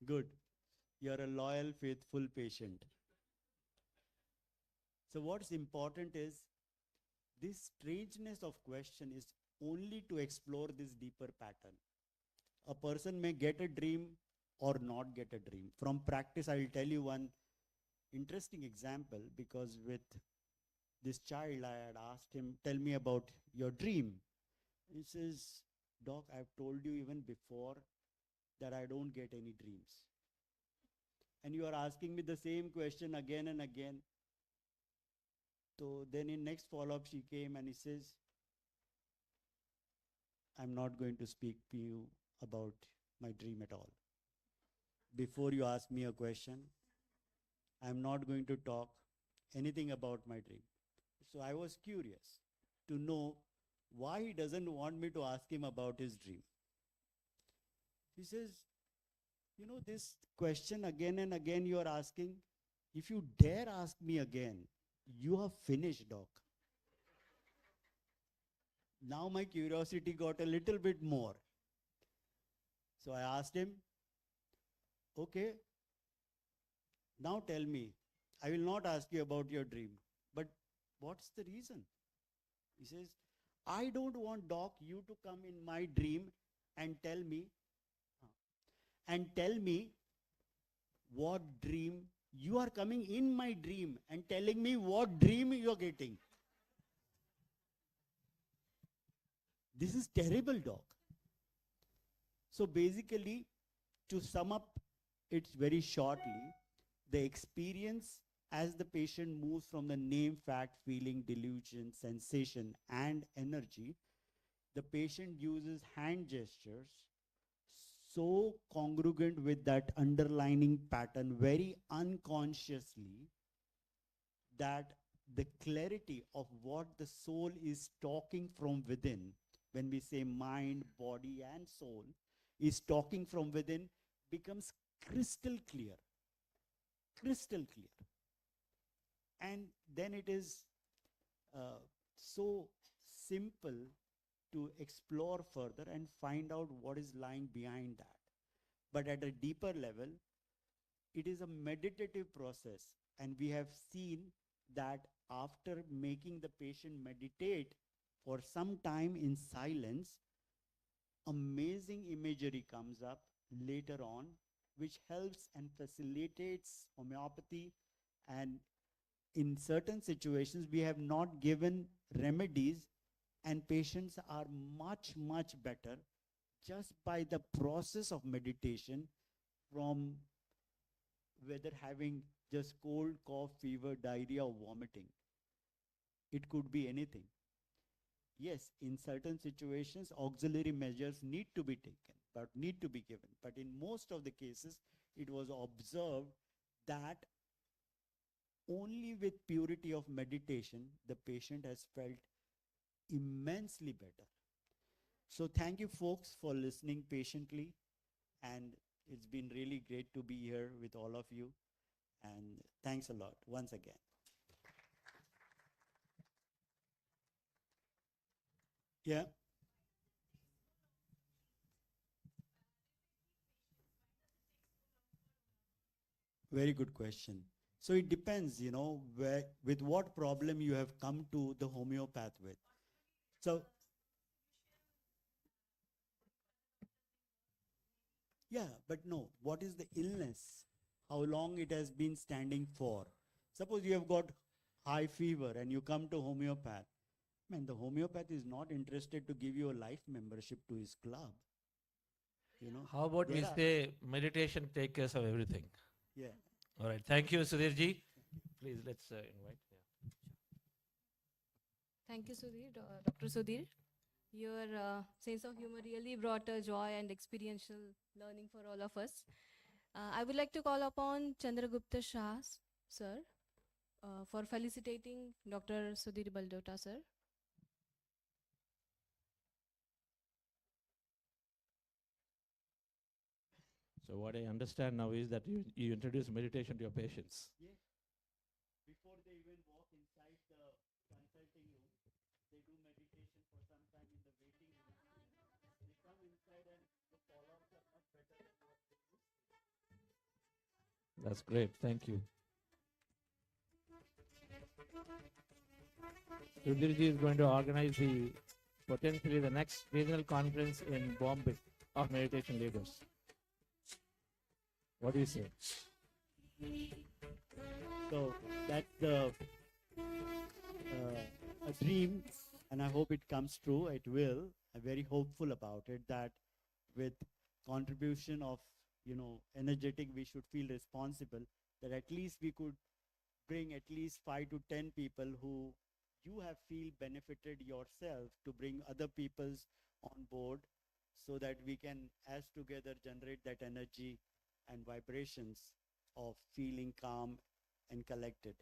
C: Good. You're a loyal, faithful patient. So what's important is this strangeness of question is only to explore this deeper pattern. A person may get a dream or not get a dream. From practice, I will tell you one interesting example, because with this child, I had asked him, tell me about your dream. He says, Doc, I've told you even before that I don't get any dreams. And you are asking me the same question again and again. So then in next follow-up, she came and he says, I'm not going to speak to you about my dream at all. Before you ask me a question, I'm not going to talk anything about my dream. So I was curious to know why he doesn't want me to ask him about his dream. He says, this question again and again you are asking, if you dare ask me again, you have finished, Doc. Now my curiosity got a little bit more. So I asked him, okay, now tell me, I will not ask you about your dream, but what's the reason? He says, I don't want, Doc, you to come in my dream and tell me what dream, you are coming in my dream and telling me what dream you are getting. This is terrible, Doc. So basically, to sum up it very shortly, the experience as the patient moves from the name, fact, feeling, delusion, sensation, and energy, the patient uses hand gestures so congruent with that underlining pattern very unconsciously that the clarity of what the soul is talking from within, when we say mind, body, and soul, is talking from within, becomes crystal clear. Crystal clear. And then it is so simple to explore further and find out what is lying behind that. But at a deeper level, it is a meditative process. And we have seen that after making the patient meditate for some time in silence, amazing imagery comes up later on, which helps and facilitates homeopathy. And in certain situations, we have not given remedies, and patients are much, much better just by the process of meditation, from whether having just cold, cough, fever, diarrhea, or vomiting. It could be anything. Yes, in certain situations, auxiliary measures need to be taken, but need to be given. But in most of the cases, it was observed that only with purity of meditation, the patient has felt immensely better. So thank you, folks, for listening patiently. And it's been really great to be here with all of you. And thanks a lot once again. Yeah. Very good question. So it depends, with what problem you have come to the homeopath with. So, yeah, but no, what is the illness? How long it has been standing for? Suppose you have got high fever and you come to homeopath. Man, the homeopath is not interested to give you a life membership to his club.
F: How about we say meditation take care of everything?
C: Yeah.
F: All right. Thank you, Sudhirji. Please, let's invite. Yeah.
E: Thank you, Sudhir, Dr. Sudhir. Your sense of humor really brought a joy and experiential learning for all of us. I would like to call upon Chandragupta Shah, sir, for felicitating Dr. Sudhir Baldota, sir.
B: So what I understand now is that you introduce meditation to your patients.
C: Yes. Before they even walk inside the consulting room, they do meditation for some time in the waiting room. They come inside and the follow-ups are much better than what they used to.
B: That's great. Thank you. Sudhirji is going to organize potentially the next regional conference in Bombay of meditation leaders. What do you say?
C: So that's a dream, and I hope it comes true. It will. I'm very hopeful about it, that with contribution of, energetic, we should feel responsible, that at least we could bring at least 5 to 10 people who you have feel benefited yourself, to bring other peoples on board, so that we can as together generate that energy and vibrations of feeling calm and collected.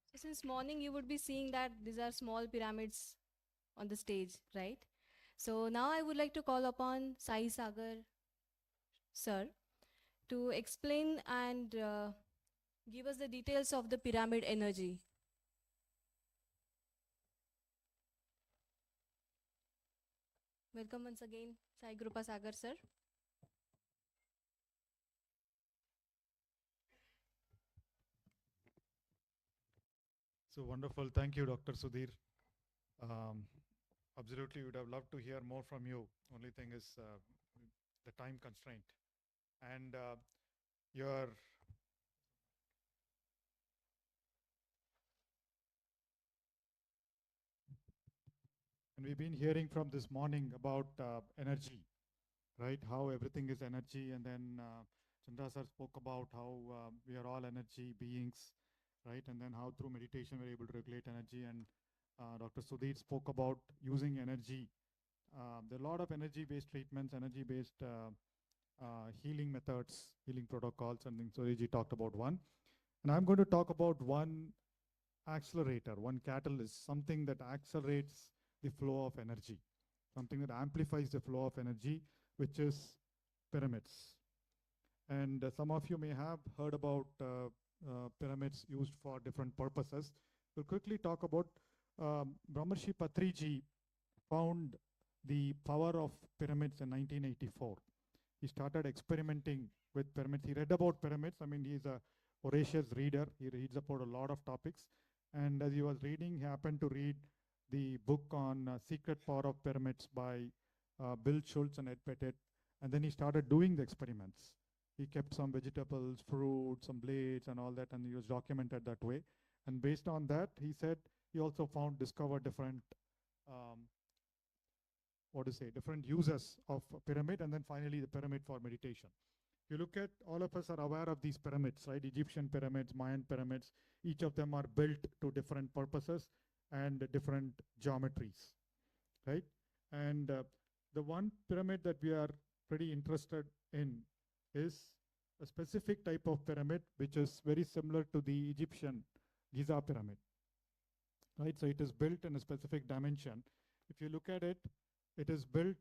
E: So since morning, you would be seeing that these are small pyramids on the stage, right? So now I would like to call upon Sai Sagar, sir, to explain and give us the details of the pyramid energy. Welcome once again, Sai Grupa Sagar, sir.
A: So wonderful. Thank you, Dr. Sudhir. Absolutely, would have loved to hear more from you. Only thing is the time constraint. And your and we've been hearing from this morning about energy, right? How everything is energy. And then Chandra sir spoke about how we are all energy beings, right? And then how through meditation we're able to regulate energy. And Dr. Sudhir spoke about using energy. There are a lot of energy-based treatments, energy-based healing methods, healing protocols, and then Suryaji talked about one. And I'm going to talk about one accelerator, one catalyst, something that accelerates the flow of energy, something that amplifies the flow of energy, which is pyramids. And some of you may have heard about pyramids used for different purposes. We'll quickly talk about Brahmarshi Patriji found the power of pyramids in 1984. He started experimenting with pyramids. He read about pyramids. I mean, he's a voracious reader. He reads about a lot of topics. And as he was reading, he happened to read the book on Secret Power of Pyramids by Bill Schultz and Ed Pettit. And then he started doing the experiments. He kept some vegetables, fruit, some blades and all that, and he was documented that way. And based on that, he said he also discovered different different uses of a pyramid, and then finally the pyramid for meditation. If you look at, all of us are aware of these pyramids, right? Egyptian pyramids, Mayan pyramids, each of them are built to different purposes and different geometries, right? And the one pyramid that we are pretty interested in is a specific type of pyramid, which is very similar to the Egyptian Giza pyramid, right? So it is built in a specific dimension. If you look at it, it is built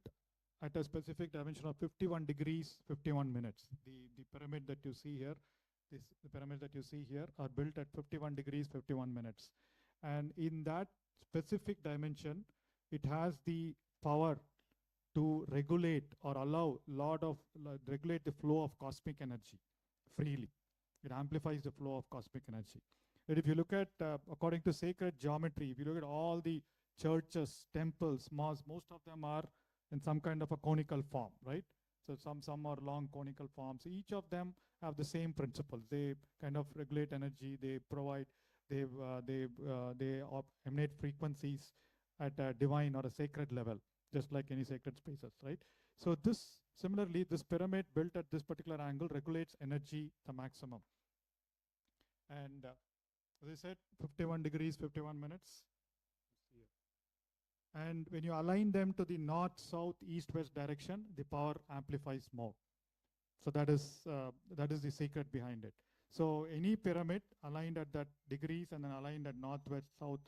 A: at a specific dimension of 51 degrees, 51 minutes. The pyramid that you see here, the pyramids that you see here are built at 51 degrees, 51 minutes. And in that specific dimension, it has the power to regulate or allow regulate the flow of cosmic energy freely. It amplifies the flow of cosmic energy. And if you look at, according to sacred geometry, if you look at all the churches, temples, mosques, most of them are in some kind of a conical form, right? So some are long conical forms. Each of them have the same principles. They kind of regulate energy. They provide, they emanate frequencies at a divine or a sacred level, just like any sacred spaces, right? So this, similarly, this pyramid built at this particular angle regulates energy the maximum. And as I said, 51 degrees, 51 minutes. And when you align them to the north, south, east, west direction, the power amplifies more. So that is the secret behind it. So any pyramid aligned at that degrees and then aligned at north, west, south,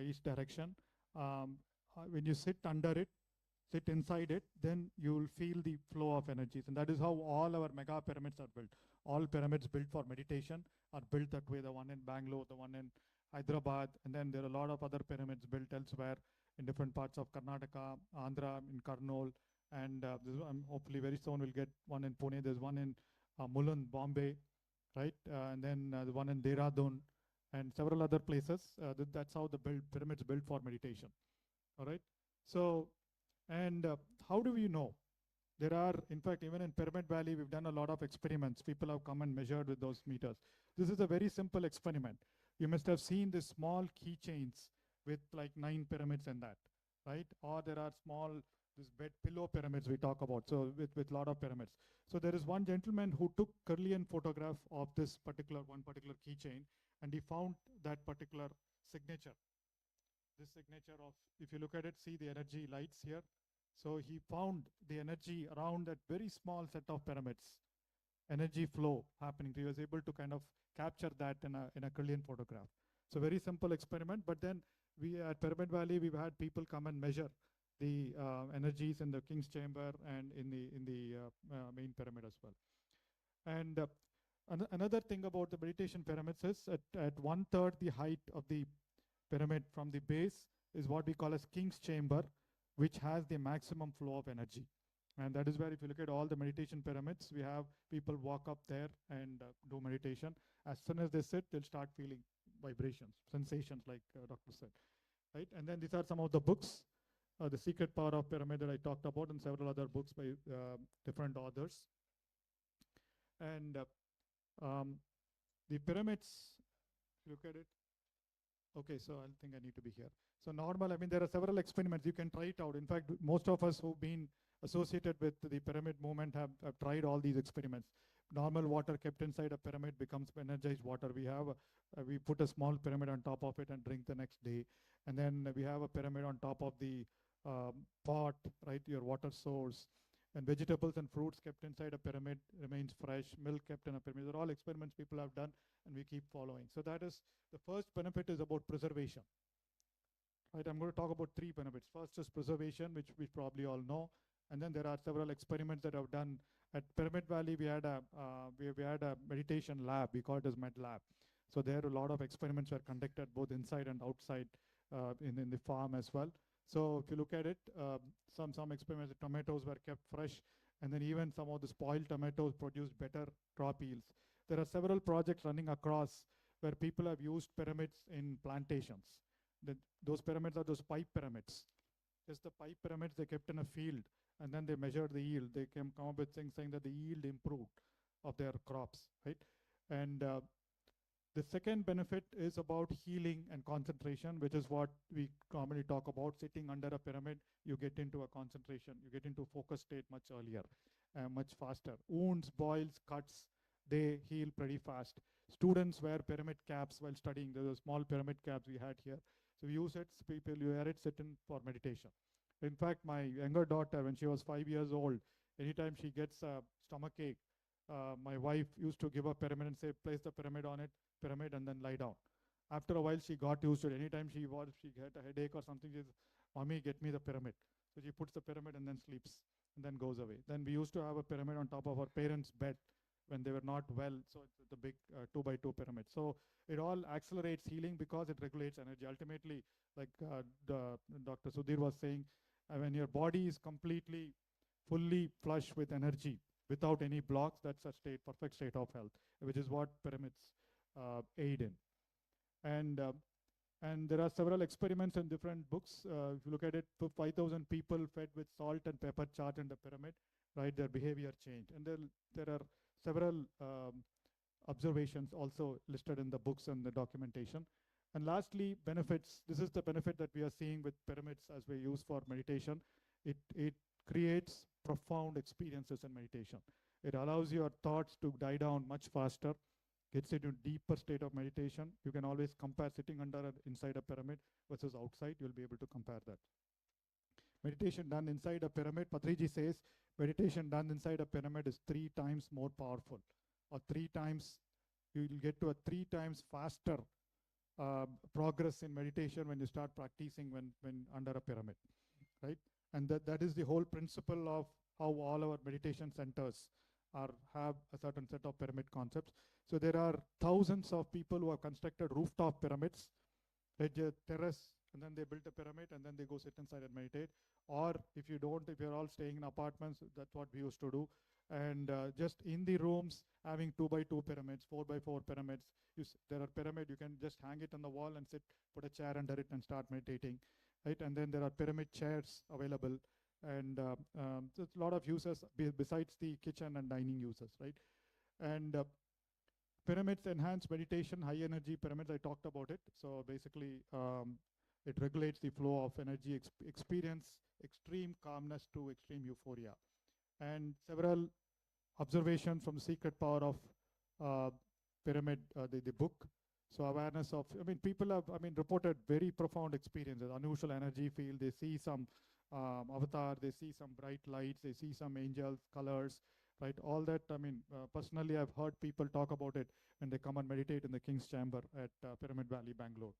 A: east direction, when you sit under it, sit inside it, then you will feel the flow of energies. And that is how all our mega pyramids are built. All pyramids built for meditation are built that way. The one in Bangalore, the one in Hyderabad, and then there are a lot of other pyramids built elsewhere in different parts of Karnataka, Andhra, in Karnool, and hopefully very soon we'll get one in Pune. There's one in Mulund, Bombay, right? And then the one in Dehradun, and several other places. That's how the pyramids built for meditation. All right. So, and how do we know? There are, in fact, even in Pyramid Valley, we've done a lot of experiments. People have come and measured with those meters. This is a very simple experiment. You must have seen the small keychains with like 9 pyramids in that, right? Or there are small, this bed pillow pyramids we talk about, so with a lot of pyramids. So there is one gentleman who took Kirlian photograph of this one particular keychain, and he found that particular signature. This signature of, if you look at it, see the energy lights here. So he found the energy around that very small set of pyramids, energy flow happening. He was able to kind of capture that in a Kirlian photograph. So very simple experiment, but then we at Pyramid Valley, we've had people come and measure the energies in the King's Chamber and in the main pyramid as well. And another thing about the meditation pyramids is at 1/3 the height of the pyramid from the base is what we call as King's Chamber, which has the maximum flow of energy. And that is where, if you look at all the meditation pyramids, we have people walk up there and do meditation. As soon as they sit, they'll start feeling vibrations, sensations, like Doctor said, right? And then these are some of the books, The Secret Power of Pyramid that I talked about, and several other books by different authors. And the pyramids, if you look at it, okay, so I think I need to be here. So normal, I mean, there are several experiments. You can try it out. In fact, most of us who've been associated with the pyramid movement have tried all these experiments. Normal water kept inside a pyramid becomes energized water. We put a small pyramid on top of it and drink the next day. And then we have a pyramid on top of the pot, right, your water source. And vegetables and fruits kept inside a pyramid remains fresh. Milk kept in a pyramid. These are all experiments people have done, and we keep following. So that is, the first benefit is about preservation. Right, I'm going to talk about 3 benefits. First is preservation, which we probably all know. And then there are several experiments that I've done. At Pyramid Valley, we had a meditation lab. We call it as Med Lab. So there a lot of experiments were conducted both inside and outside in the farm as well. So if you look at it, some experiments, the tomatoes were kept fresh, and then even some of the spoiled tomatoes produced better crop yields. There are several projects running across where people have used pyramids in plantations. Those pyramids are those pipe pyramids. Just the pipe pyramids they kept in a field, and then they measured the yield. They come up with things saying that the yield improved of their crops, right? And the second benefit is about healing and concentration, which is what we commonly talk about. Sitting under a pyramid, you get into a concentration. You get into focus state much earlier, much faster. Wounds, boils, cuts, they heal pretty fast. Students wear pyramid caps while studying. There's a small pyramid caps we had here. So we use it, people you wear it, sit in for meditation. In fact, my younger daughter, when she was 5 years old, anytime she gets a stomach ache, my wife used to give a pyramid and say, place the pyramid on it, pyramid, and then lie down. After a while, she got used to it. Anytime she had a headache or something, she says, Mommy, get me the pyramid. So she puts the pyramid and then sleeps and then goes away. Then we used to have a pyramid on top of our parents' bed when they were not well. So it's the big 2x2 pyramid. So it all accelerates healing because it regulates energy. Ultimately, like Dr. Sudhir was saying, when your body is completely, fully flush with energy without any blocks, that's a perfect state of health, which is what pyramids aid in. And And there are several experiments in different books. If you look at it, 5,000 people fed with salt and pepper charged in the pyramid, right, their behavior changed. And there are several observations also listed in the books and the documentation. And lastly, benefits. This is the benefit that we are seeing with pyramids as we use for meditation. It creates profound experiences in meditation. It allows your thoughts to die down much faster, gets into a deeper state of meditation. You can always compare sitting inside a pyramid versus outside. You'll be able to compare that. Meditation done inside a pyramid, Patriji says, meditation done inside a pyramid is 3 times more powerful, or 3 times, you will get to a 3 times faster progress in meditation when you start practicing when under a pyramid, right? And that is the whole principle of how all our meditation centers have a certain set of pyramid concepts. So there are thousands of people who have constructed rooftop pyramids, right? A terrace, and then they build a pyramid, and then they go sit inside and meditate. Or if you're all staying in apartments, that's what we used to do. And just in the rooms, having 2x2 pyramids, 4x4 pyramids. There are pyramid, you can just hang it on the wall and sit, put a chair under it and start meditating, right? And then there are pyramid chairs available. And there's a lot of uses besides the kitchen and dining uses, right? And pyramids enhance meditation, high energy pyramids, I talked about it. So basically, it regulates the flow of energy, experience extreme calmness to extreme euphoria. And several observations from the secret power of pyramid, the book. So awareness of, people have, reported very profound experiences, unusual energy field. They see some avatar, they see some bright lights, they see some angels, colors, right? All that, personally, I've heard people talk about it when they come and meditate in the King's Chamber at Pyramid Valley, Bangalore.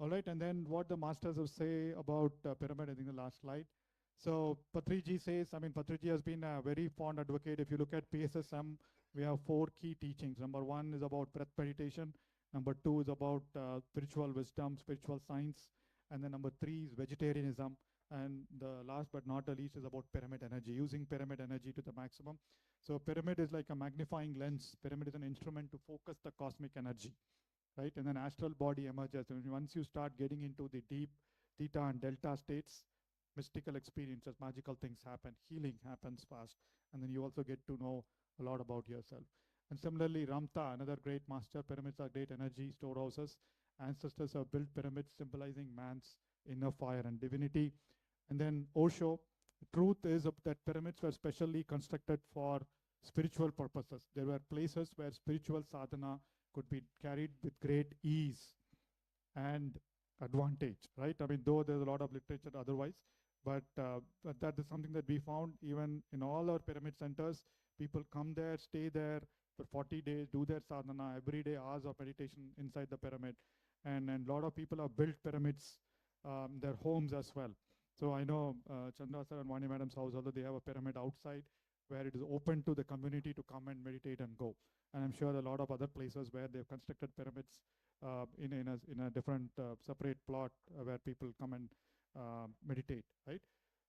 A: All right, and then what the masters will say about pyramid, I think the last slide. So Patriji says, Patriji has been a very fond advocate. If you look at PSSM, we have 4 key teachings. Number 1 is about breath meditation. Number 2 is about spiritual wisdom, spiritual science. And then number 3 is vegetarianism. And the last but not the least is about pyramid energy, using pyramid energy to the maximum. So pyramid is like a magnifying lens. Pyramid is an instrument to focus the cosmic energy, right? And then astral body emerges. And once you start getting into the deep theta and delta states, mystical experiences, magical things happen, healing happens fast, and then you also get to know a lot about yourself. And similarly, Ramta, another great master, pyramids are great energy storehouses. Ancestors have built pyramids symbolizing man's inner fire and divinity. And then Osho, the truth is that pyramids were specially constructed for spiritual purposes. There were places where spiritual sadhana could be carried with great ease and advantage, right? Though there's a lot of literature otherwise, but that is something that we found even in all our pyramid centers. People come there, stay there for 40 days, do their sadhana, every day hours of meditation inside the pyramid. And a lot of people have built pyramids, their homes as well. So I know Chandra sir and Vani madam's house, although they have a pyramid outside where it is open to the community to come and meditate and go. And I'm sure a lot of other places where they've constructed pyramids in a different separate plot where people come and meditate, right?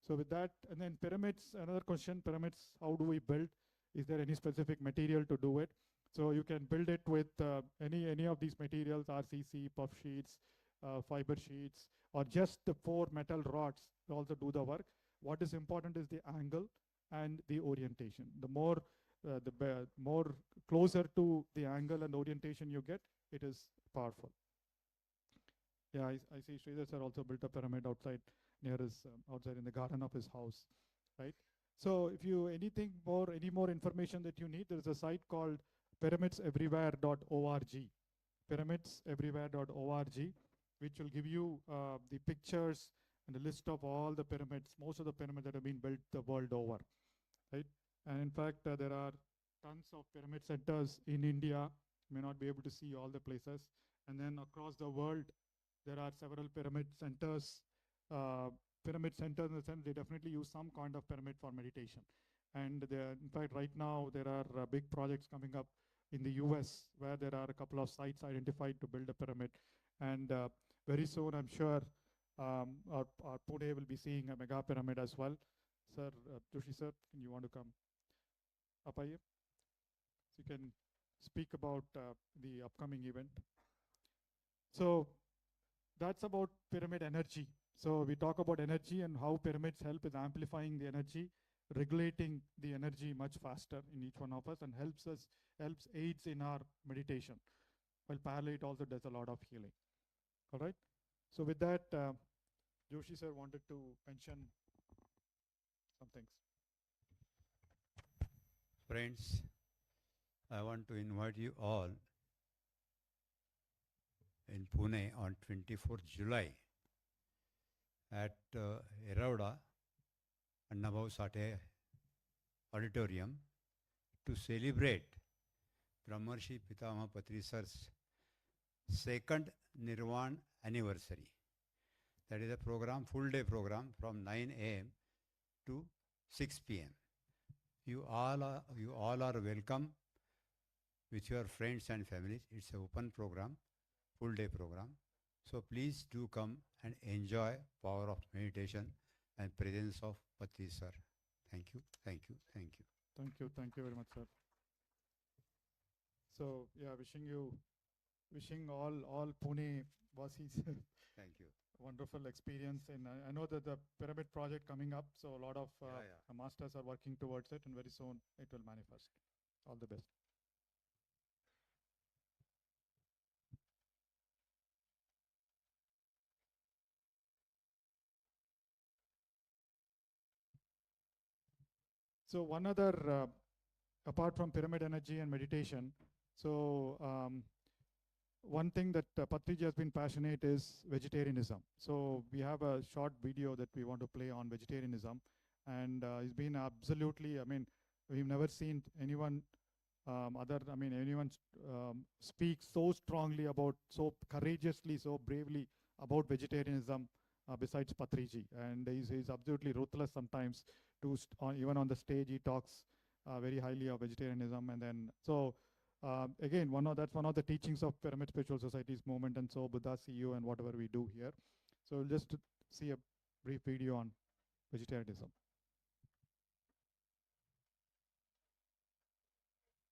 A: So with that, and then pyramids, another question, pyramids, how do we build? Is there any specific material to do it? So you can build it with any of these materials, RCC, puff sheets, fiber sheets, or just the 4 metal rods to also do the work. What is important is the angle and the orientation. The more closer to the angle and orientation you get, it is powerful. Yeah, I see Sridhar sir also built a pyramid outside near his, outside in the garden of his house, right? So if you any more information that you need, there is a site called pyramidseverywhere.org, pyramidseverywhere.org, which will give you the pictures and a list of all the pyramids, most of the pyramids that have been built the world over, right? And in fact, there are tons of pyramid centers in India. You may not be able to see all the places. And then across the world, there are several pyramid centers. Pyramid centers in the sense they definitely use some kind of pyramid for meditation. And in fact, right now, there are big projects coming up in the US where there are a couple of sites identified to build a pyramid. And very soon, I'm sure our Pune will be seeing a mega pyramid as well. Sir, Joshi sir, can you want to come up here? So you can speak about the upcoming event. So that's about pyramid energy. So we talk about energy and how pyramids help is amplifying the energy, regulating the energy much faster in each one of us, and helps aids in our meditation. While parallel, it also does a lot of healing. All right. So with that, Joshi sir wanted to mention some things.
D: Friends, I want to invite you all in Pune on 24th July at Eroda Annabhau Sate Auditorium to celebrate Brahmarshi Pitama Patri Sir's second Nirvan anniversary. That is a program, full day program from 9 a.m. to 6 p.m. You all are welcome with your friends and families. It's an open program, full day program. So please do come and enjoy power of meditation and presence of Patri sir. Thank you, thank you, thank you.
A: Thank you very much, sir. So yeah, wishing all Pune Vasis
D: Thank you.
A: wonderful experience. And I know that the pyramid project coming up, so a lot of masters are working towards it, and very soon it will manifest. All the best. So one other, apart from pyramid energy and meditation, so one thing that Patriji has been passionate is vegetarianism. So we have a short video that we want to play on vegetarianism, and he's been absolutely, I mean, we've never seen anyone anyone speak so strongly about, so courageously, so bravely about vegetarianism besides Patriji. And he's absolutely ruthless sometimes even on the stage, he talks very highly of vegetarianism. And then, so again, that's one of the teachings of Pyramid Spiritual Society's movement, and so Buddha CEO and whatever we do here. So we'll just see a brief video on vegetarianism.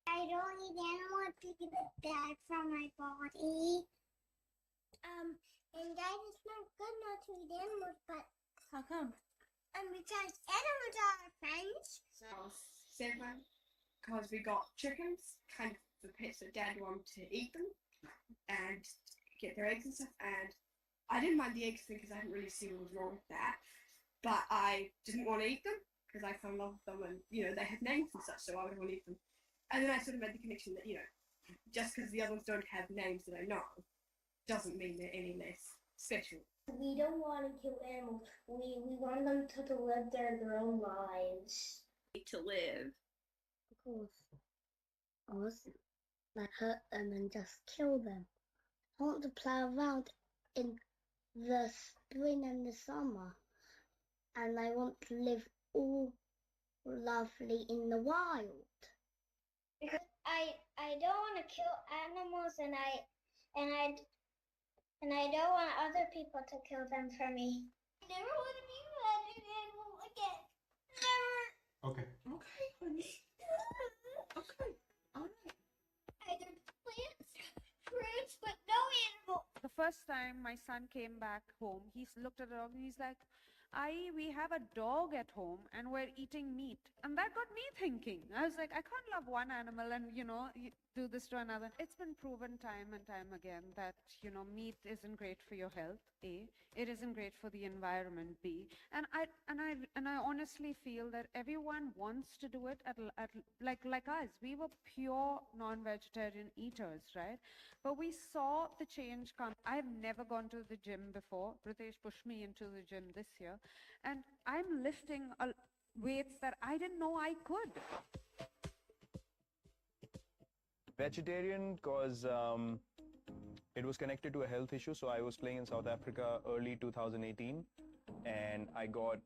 H: I don't need animal to get bad for my body. And that is not good not to eat animals, but how come? Because animals are our friends.
I: So I was 7 because we got chickens, kind of the pets that Dad wanted to eat them and get their eggs and stuff. And I didn't mind the eggs thing because I didn't really see what was wrong with that. But I didn't want to eat them because I fell in love with them, and they have names and such, so I would want to eat them. And then I sort of made the connection that just because the others don't have names that I know doesn't mean they're any less special.
H: We don't want to kill animals. We want them to live their own lives.
I: To live.
H: Of course. Us, like hurt them and just kill them. I want to play around in the spring and the summer. And I want to live all lovely in the wild. Because I don't want to kill animals, and I don't want other people to kill them for me. I never want to be around an animal again. Never.
I: Okay. Okay, honey. Okay. All right.
H: Either plants, fruits, but no animal.
X: The first time my son came back home, he looked at the dog and he's like, we have a dog at home and we're eating meat. And that got me thinking. I was like, I can't love one animal and, do this to another. It's been proven time and time again that, meat isn't great for your health, A. It isn't great for the environment, B. And I honestly feel that everyone wants to do it like us. We were pure non-vegetarian eaters, right? But we saw the change come. I've never gone to the gym before. Pritesh pushed me into the gym this year. And I'm lifting weights that I didn't know I could.
Y: Vegetarian because it was connected to a health issue. So I was playing in South Africa early 2018 and I got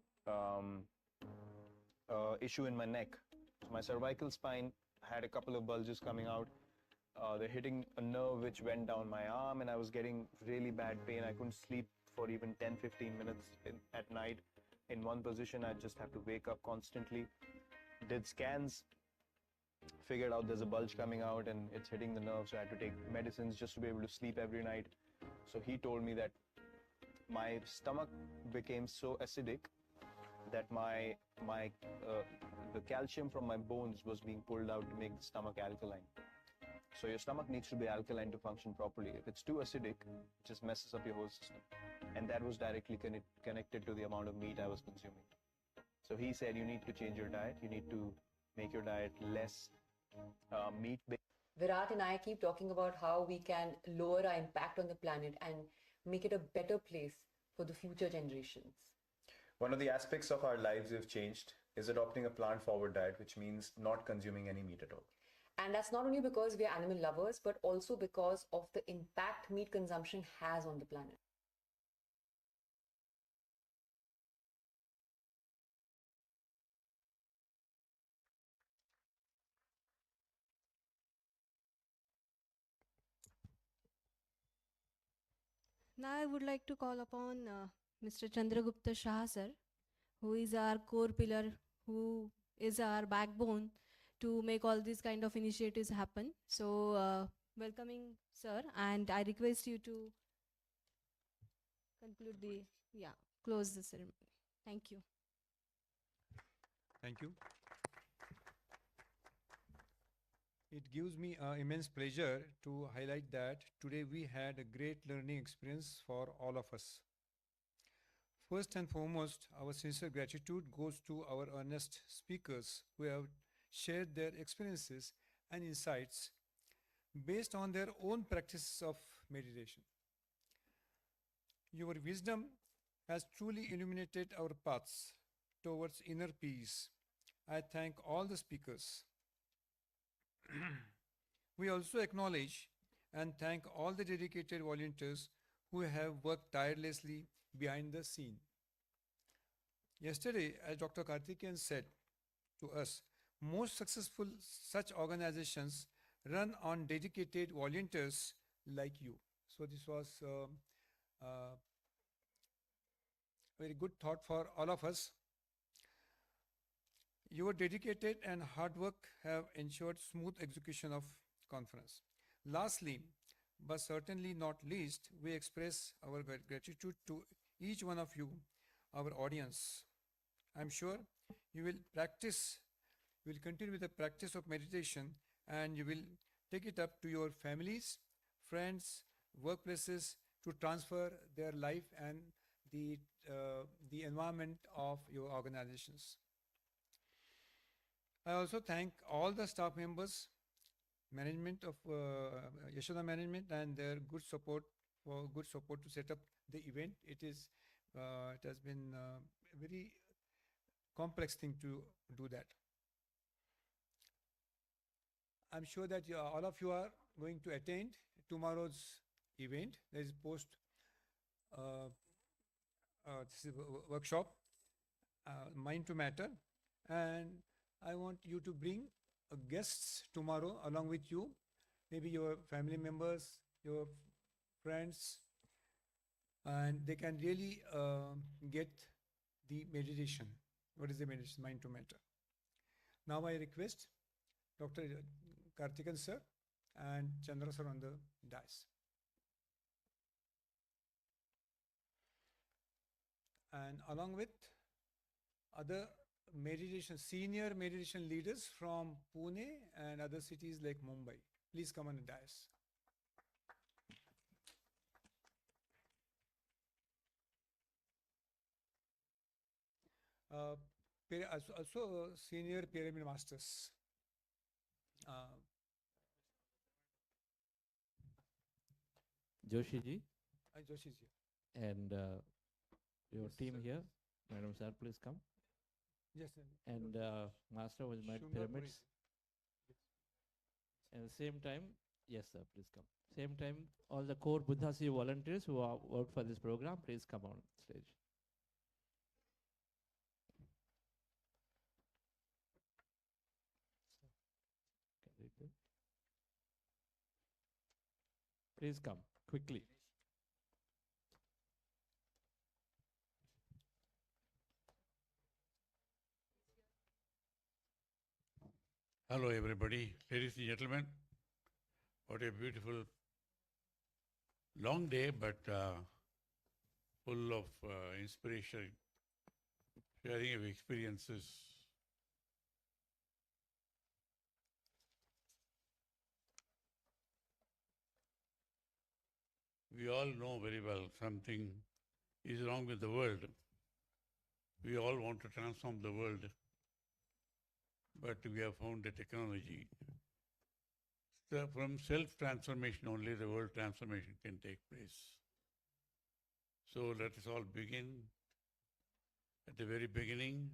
Y: issue in my neck. So my cervical spine had a couple of bulges coming out. They're hitting a nerve which went down my arm, and I was getting really bad pain. I couldn't sleep for even 10-15 minutes at night in one position. I just have to wake up constantly. Did scans, figured out there's a bulge coming out and it's hitting the nerve, so I had to take medicines just to be able to sleep every night. So he told me that my stomach became so acidic that the calcium from my bones was being pulled out to make the stomach alkaline. So your stomach needs to be alkaline to function properly. If it's too acidic, it just messes up your whole system. And that was directly connected to the amount of meat I was consuming. So he said, you need to change your diet. You need to make your diet less meat-based.
J: Virat and I keep talking about how we can lower our impact on the planet and make it a better place for the future generations.
Y: One of the aspects of our lives we've changed is adopting a plant-forward diet, which means not consuming any meat at all.
J: And that's not only because we are animal lovers, but also because of the impact meat consumption has on the planet.
E: Now I would like to call upon Mr. Chandragupta Shah sir, who is our core pillar, who is our backbone to make all these kind of initiatives happen. So welcoming sir, and I request you to close the ceremony. Thank you.
D: Thank you. It gives me immense pleasure to highlight that today we had a great learning experience for all of us. First and foremost, our sincere gratitude goes to our earnest speakers who have shared their experiences and insights based on their own practices of meditation. Your wisdom has truly illuminated our paths towards inner peace. I thank all the speakers. We also acknowledge and thank all the dedicated volunteers who have worked tirelessly behind the scene. Yesterday, as Dr. Karthikeyan said to us, most successful such organizations run on dedicated volunteers like you. So this was a very good thought for all of us. Your dedicated and hard work have ensured smooth execution of conference. Lastly, but certainly not least, we express our gratitude to each one of you, our audience. I'm sure you will continue with the practice of meditation, and you will take it up to your families, friends, workplaces to transfer their life and the environment of your organizations. I also thank all the staff members, management of Yashoda management, and their good support to set up the event. It has been a very complex thing to do that. I'm sure that all of you are going to attend tomorrow's event. There is this is a workshop, Mind to Matter, and I want you to bring guests tomorrow along with you, maybe your family members, your friends, and they can really get the meditation. What is the meditation? Mind to Matter. Now I request Dr. Karthikeyan sir and Chandra sir on the dais. And along with other senior meditation leaders from Pune and other cities like Mumbai. Please come on the dais. Also senior pyramid masters.
B: Joshi ji.
D: Joshi ji.
B: And your team sir. Here. Madam sir, please come.
D: Yes, sir.
B: And master was made pyramids. At the same time, yes sir, please come. Same time, all the core Buddha Sea volunteers who are worked for this program, please come on stage. Please come quickly.
G: Hello everybody, ladies and gentlemen. What a beautiful Long day, but full of inspiration, sharing of experiences. We all know very well something is wrong with the world. We all want to transform the world, but we have found the technology. So from self-transformation only the world transformation can take place. So let us all begin at the very beginning.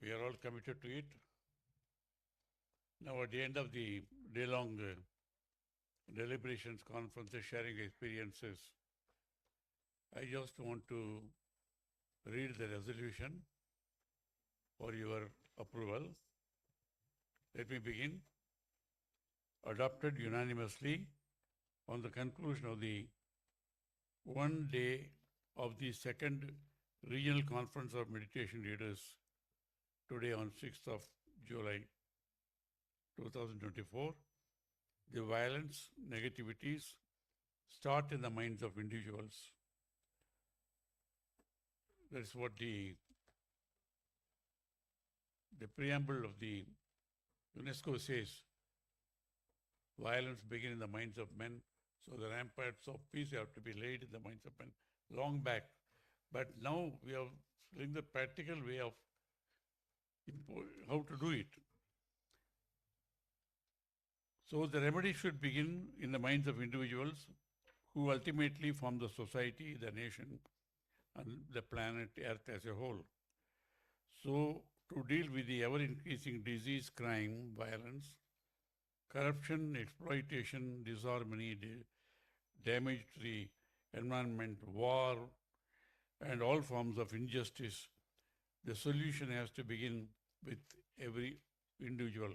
G: We are all committed to it. Now at the end of the day-long deliberations, conferences, sharing experiences, I just want to read the resolution for your approval. Let me begin. Adopted unanimously on the conclusion of the one day of the second regional conference of meditation leaders today on 6th of July 2024, the violence, negativities start in the minds of individuals. That's what the preamble of the UNESCO says. Violence begins in the minds of men, so the ramparts of peace have to be laid in the minds of men long back. But now we are seeing the practical way of how to do it. So the remedy should begin in the minds of individuals who ultimately form the society, the nation, and the planet Earth as a whole. So to deal with the ever-increasing disease, crime, violence, corruption, exploitation, disharmony, damage to the environment, war, and all forms of injustice, the solution has to begin with every individual.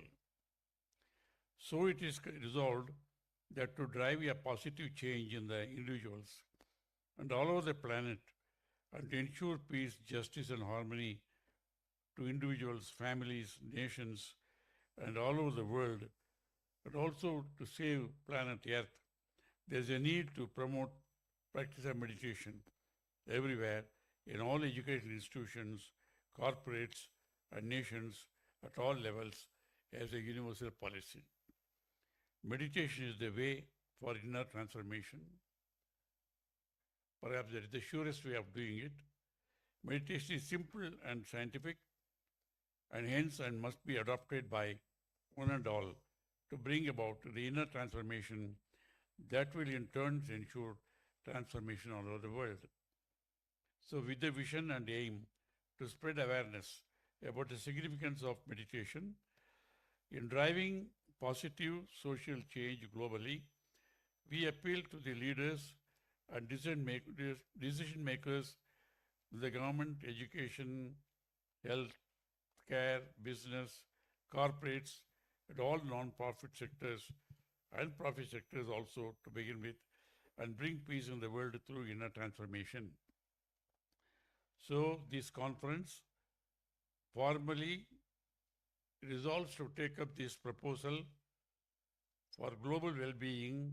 G: So it is resolved that to drive a positive change in the individuals and all over the planet, and to ensure peace, justice, and harmony to individuals, families, nations, and all over the world, but also to save planet Earth, there's a need to promote practice of meditation everywhere, in all educational institutions, corporates, and nations at all levels as a universal policy. Meditation is the way for inner transformation. Perhaps that is the surest way of doing it. Meditation is simple and scientific, and hence and must be adopted by one and all to bring about the inner transformation that will in turn ensure transformation all over the world. So with the vision and aim to spread awareness about the significance of meditation in driving positive social change globally, we appeal to the leaders and decision makers, the government, education, health, care, business, corporates, and all non-profit sectors and profit sectors also to begin with, and bring peace in the world through inner transformation. So this conference formally resolves to take up this proposal for global well-being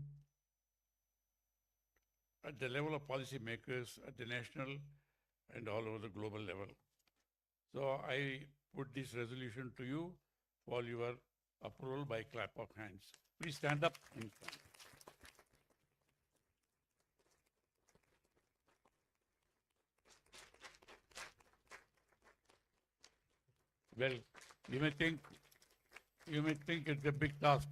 G: at the level of policymakers at the national and all over the global level. So I put this resolution to you for your approval by clap of hands. Please stand up and clap. Well, you may think it's a big task,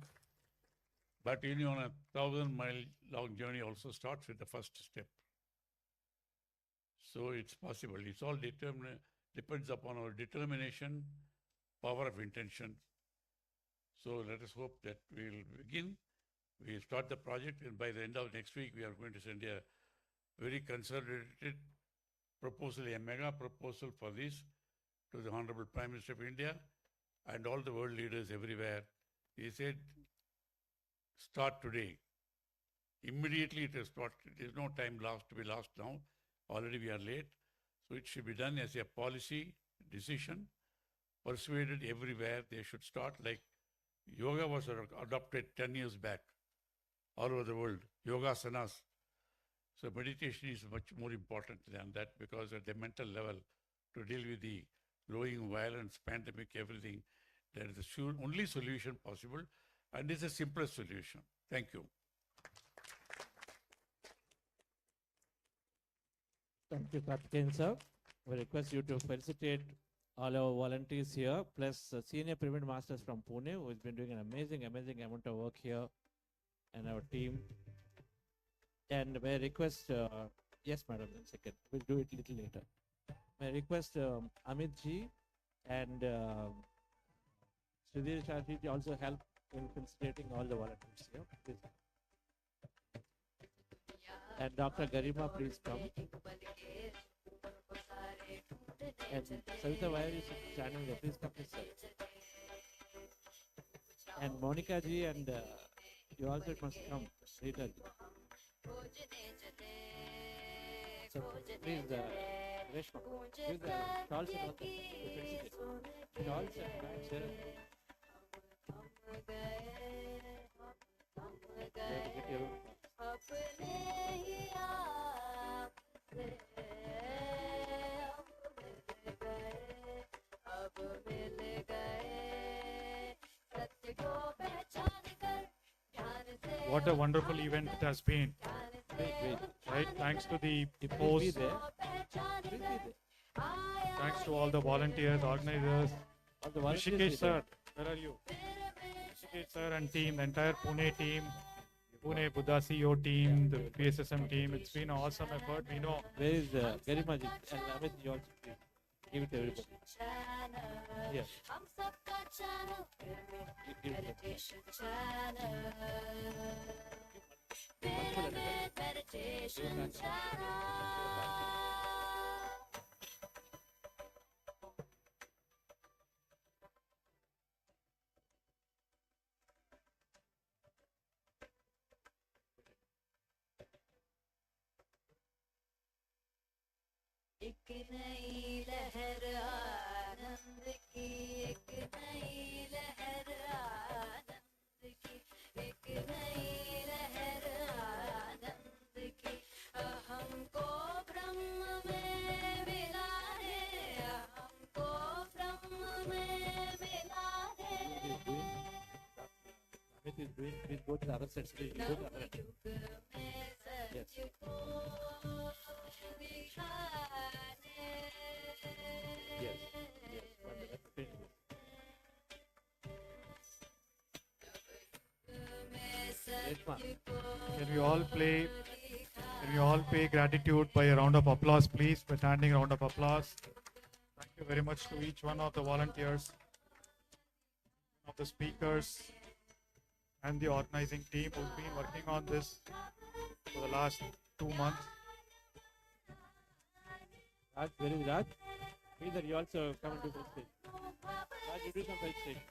G: but on a 1,000-mile long journey also starts with the first step. So it's possible. It's all depends upon our determination, power of intention. So let us hope that we'll begin. We'll start the project, and by the end of next week, we are going to send a very consolidated proposal, a mega proposal for this to the Honorable Prime Minister of India and all the world leaders everywhere. He said, start today. Immediately it is started. There is no time lost to be lost now. Already we are late. So it should be done as a policy decision, persuaded everywhere they should start, like Yoga was adopted 10 years back all over the world, yoga asanas. So meditation is much more important than that, because at the mental level, to deal with the growing violence, pandemic, everything, there is the only solution possible, and it's the simplest solution. Thank you.
B: Thank you, Karthikeyan sir. We request you to felicitate all our volunteers here, plus senior pyramid masters from Pune, who has been doing an amazing amount of work here, and our team. And may I request, yes, madam, one second, we'll do it a little later. May I request Amit ji and Sridhar Shaji to also help in felicitating all the volunteers here. Please. And Dr. Garima, please come. And Savita, why are you standing there? Please come this side. And Monica ji, and you also must come. Rita ji. So please, Reshma, give the shawls and all that. Shawls and bags here. Get your
A: What a wonderful event it has been.
B: Great.
A: Right? Thanks to the
B: Please be
A: post.
B: there. Please be there.
A: Thanks to all the volunteers, organizers.
B: All the volunteers be
A: Rishikesh
B: there.
A: sir, where are you? Rishikesh sir and team, the entire Pune team, Pune Buddha CEO team, the PSSM team. It's been an awesome effort. We know.
B: Where is Garima ji and Amit ji also, please. Give it to everybody. Yes. Give it to
K: एक नई लहर आनंद की, एक नई लहर आनंद की, एक नई लहर आनंद की, हमको ब्रह्म में मिला है, हमको ब्रह्म में मिला है।
B: Amit is doing, please go to the other side. Please go to the other side. Yes. Yes. Reshma.
A: Can we all play? Can we all pay gratitude by a round of applause, please? By standing round of applause. Thank you very much to each one of the volunteers, of the speakers, and the organizing team who's been working on this for the last 2 months.
B: Raj, where is Raj? Either you also come and do felicitation. Raj, you do some felicitation.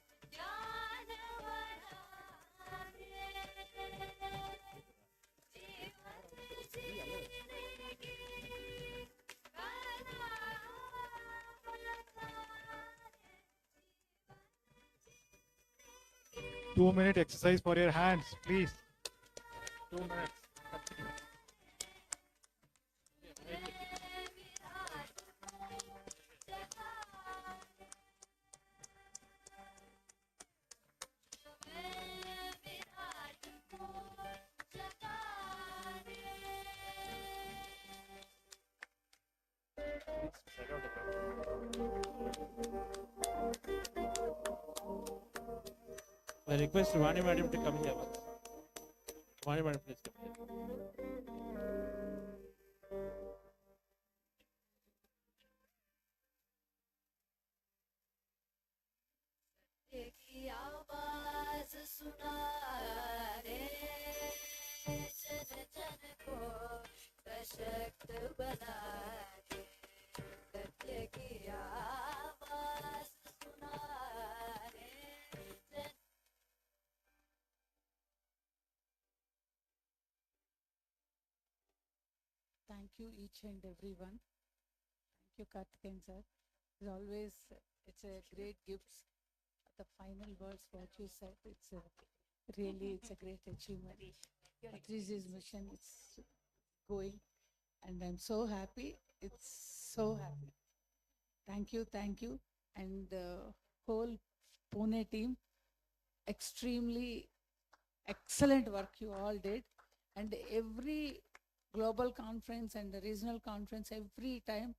A: Two-minute exercise for your hands, please. 2 minutes.
B: '" I request Vani Madam to come here once. Vani Madam, please come here.
K: की आवाज सुना रे, जन जन को सशक्त बना दे, सत्य की आवाज सुना रे, जन
L: Thank you each and everyone. Thank you, Karthikeyan sir. As always, it's a great gift the final words, what you said, it's it's a great achievement. Patricia's mission is going, and I'm so happy. It's so happy. Thank you, and the whole Pune team, extremely excellent work you all did, and every global conference and the regional conference, every time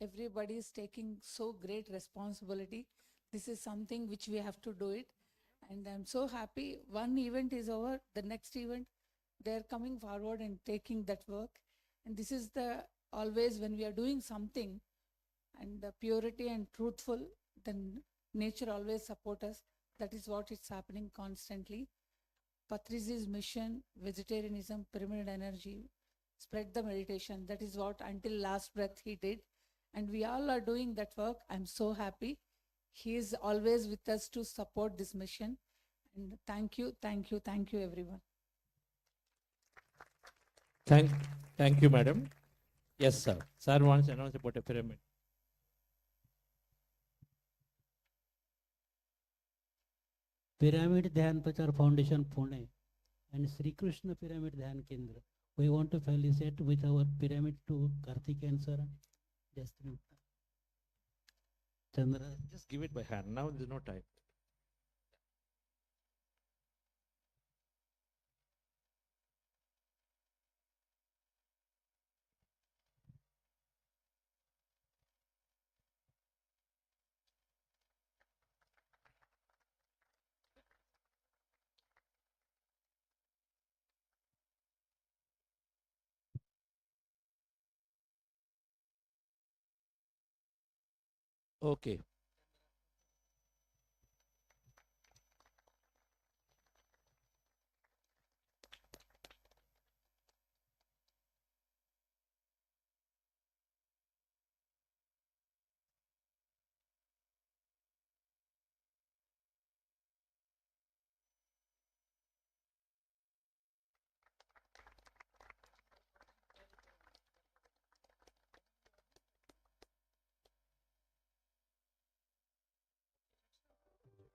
L: everybody is taking so great responsibility. This is something which we have to do it, and I'm so happy. One event is over, the next event they're coming forward and taking that work, and this is the always when we are doing something and the purity and truthful, then nature always support us. That is what is happening constantly. Patrici's mission, vegetarianism, pyramid energy, spread the meditation. That is what until last breath he did. And we all are doing that work. I'm so happy. He is always with us to support this mission. And thank you, everyone.
F: Thank you, madam. Yes, sir. Sir wants to announce about a pyramid.
M: Pyramid Dhyan Prachar Foundation, Pune, and Sri Krishna Pyramid Dhyan Kendra. We want to felicitate with our pyramid to Karthikeyan sir. Just Chandra.
F: Just give it by hand. Now there's no time. Okay.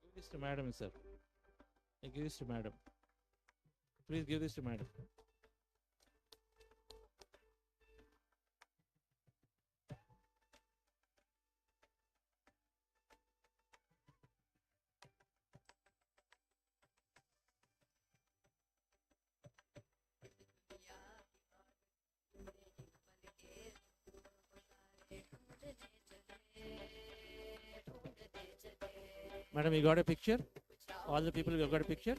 F: Give this to madam, sir. Give this to madam. Please give this to madam. Madam, you got a picture? All the people, you got a picture?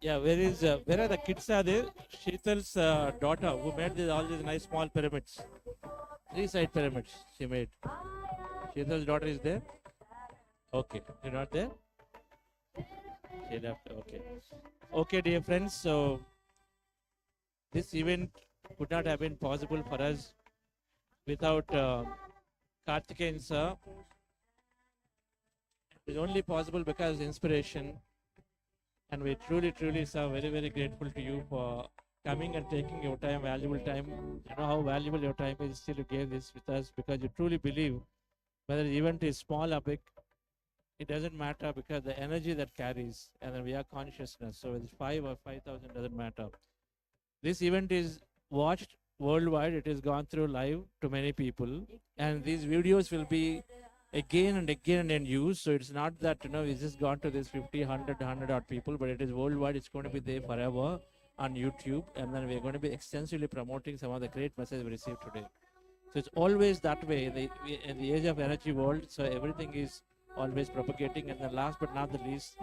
F: Yeah, where are the kids are there? Sheetal's daughter who made all these nice small pyramids. 3-side pyramids she made. Sheetal's daughter is there? Okay, you're not there? She left, okay. Okay, dear friends, so this event could not have been possible for us without Karthikeyan sir. It's only possible because inspiration. And we truly, sir, very grateful to you for coming and taking your time, valuable time. You know how valuable your time is. Still, you gave this with us because you truly believe whether the event is small or big, it doesn't matter because the energy that carries, and then we are consciousness. So it's 5 or 5,000 doesn't matter. This event is watched worldwide. It has gone through live to many people, and these videos will be again and again and used. So it's not that, we just gone to this 50, 100 odd people, but it is worldwide. It's going to be there forever on YouTube. And then we're going to be extensively promoting some of the great messages we received today. So it's always that way in the age of energy world. So everything is always propagating. And then last but not the least,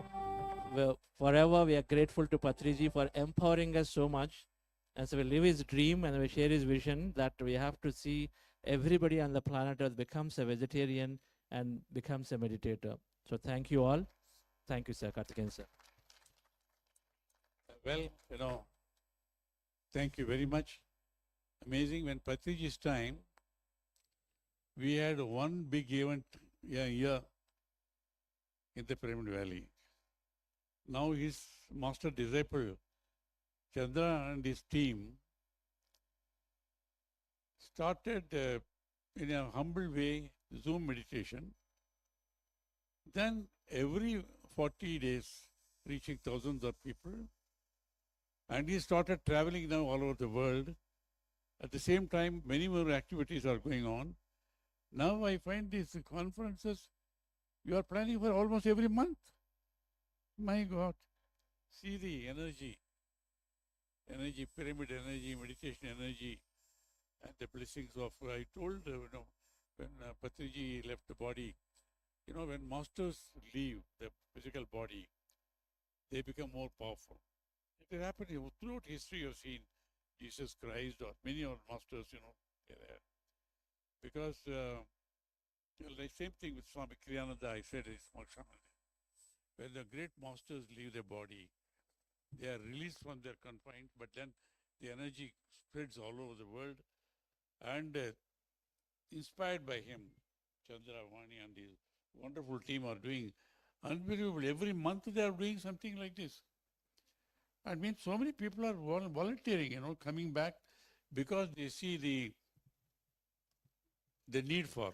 F: forever we are grateful to Patriji for empowering us so much. And so we live his dream and we share his vision that we have to see everybody on the planet Earth becomes a vegetarian and becomes a meditator. So thank you all.
B: Thank you, sir. Karthikeyan, sir.
G: Well, thank you very much. Amazing. When Patriji's time, we had one big event a year in the Pyramid Valley. Now his master disciple, Chandra, and his team started in a humble way Zoom meditation. Then every 40 days, reaching thousands of people. And he started traveling now all over the world. At the same time, many more activities are going on. Now I find these conferences, you are planning for almost every month. My God, see the energy, pyramid energy, meditation energy, and the blessings of, I told, when Patriji left the body, when masters leave the physical body, they become more powerful. It has happened throughout history. You've seen Jesus Christ or many of our masters, they're there. Because the same thing with Swami Kriyananda, I said it's when the great masters leave the body, they are released from their confines, but then the energy spreads all over the world. And inspired by him, Chandra, Vani and his wonderful team are doing unbelievable. Every month they are doing something like this. I mean, so many people are volunteering, coming back because they see the need for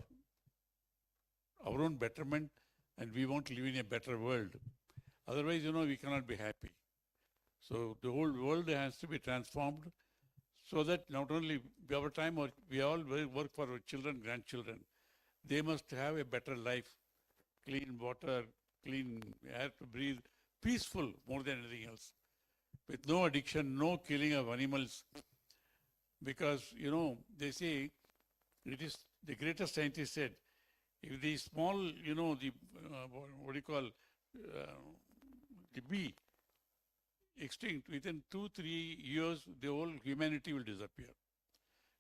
G: our own betterment, and we want to live in a better world. Otherwise, we cannot be happy. So the whole world has to be transformed so that not only our time, or we all work for our children, grandchildren, they must have a better life, clean water, clean air to breathe, peaceful more than anything else, with no addiction, no killing of animals. Because, they say, it is the greatest scientist said, if the small, what do you call, the bee extinct, within 2-3 years, the whole humanity will disappear.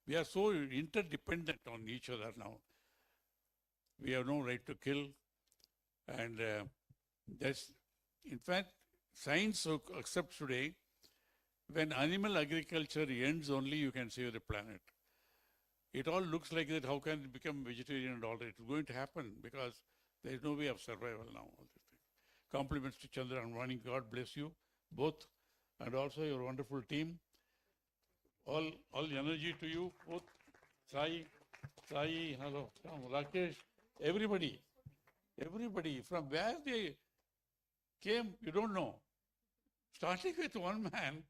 G: We are so interdependent on each other now. We have no right to kill. And that's, in fact, science accepts today, when animal agriculture ends only, you can save the planet. It all looks like that, how can it become vegetarian and all that? It's going to happen because there is no way of survival now. All these things. Compliments to Chandra and Vani. God bless you both, and also your wonderful team. All energy to you both. Sai, hello, Rakesh, everybody, from where they came, you don't know. Starting with one man,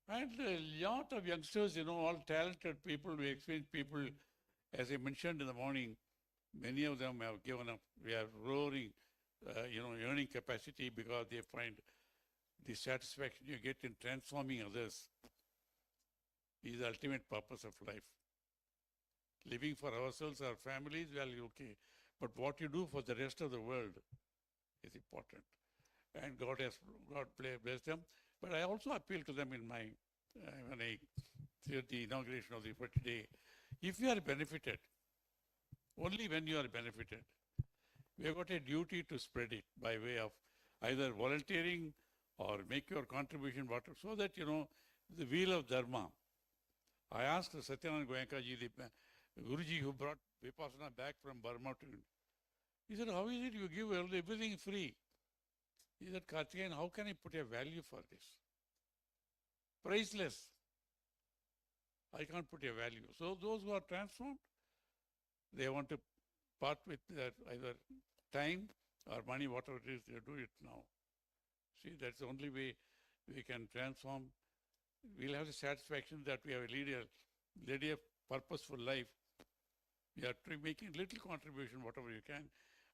G: and a lot of youngsters, all talented people, experienced people. As I mentioned in the morning, many of them have given up. We are roaring, earning capacity because they find the satisfaction you get in transforming others is the ultimate purpose of life. Living for ourselves, our families, well, okay. But what you do for the rest of the world is important. And God bless them. But I also appeal to them in my, when I see the inauguration of the 40 day, if you are benefited, only when you are benefited, we have got a duty to spread it by way of either volunteering or make your contribution, so that, the wheel of Dharma. I asked Satyanand Goenka ji, the Guruji who brought Vipassana back from Burma to India. He said, how is it you give everything free? He said, Karthikeyan, how can I put a value for this? Priceless. I can't put a value. So those who are transformed, they want to part with their either time or money, whatever it is, they do it now. See, that's the only way we can transform. We'll have the satisfaction that we have led a purposeful life. We are making little contribution, whatever you can,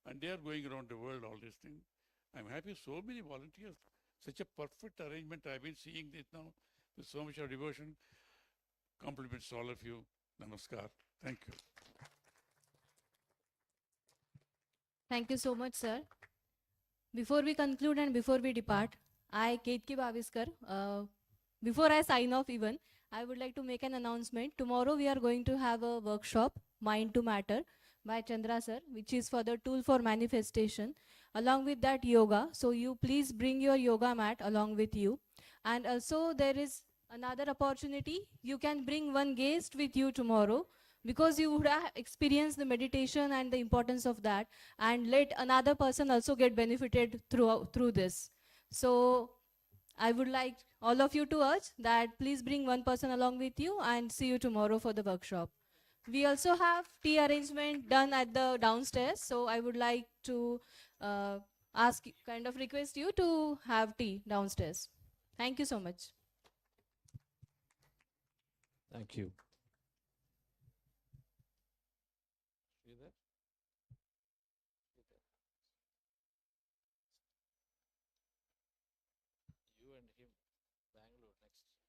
G: and they are going around the world, all these things. I'm happy so many volunteers, such a perfect arrangement. I've been seeing this now with so much of devotion. Compliments to all of you. Namaskar. Thank you.
E: Thank you so much, sir. Before we conclude and before we depart, I, Ketki Baviskar, before I sign off even, I would like to make an announcement. Tomorrow we are going to have a workshop, Mind to Matter, by Chandra sir, which is for the tool for manifestation. Along with that, yoga. So you please bring your yoga mat along with you. And also there is another opportunity. You can bring one guest with you tomorrow, because you would have experienced the meditation and the importance of that, and let another person also get benefited through this. So I would like all of you to urge that please bring one person along with you, and see you tomorrow for the workshop. We also have tea arrangement done at the downstairs, so I would like to kind of request you to have tea downstairs. Thank you so much.
B: Thank you. Sridhar? You and him, Bangalore next.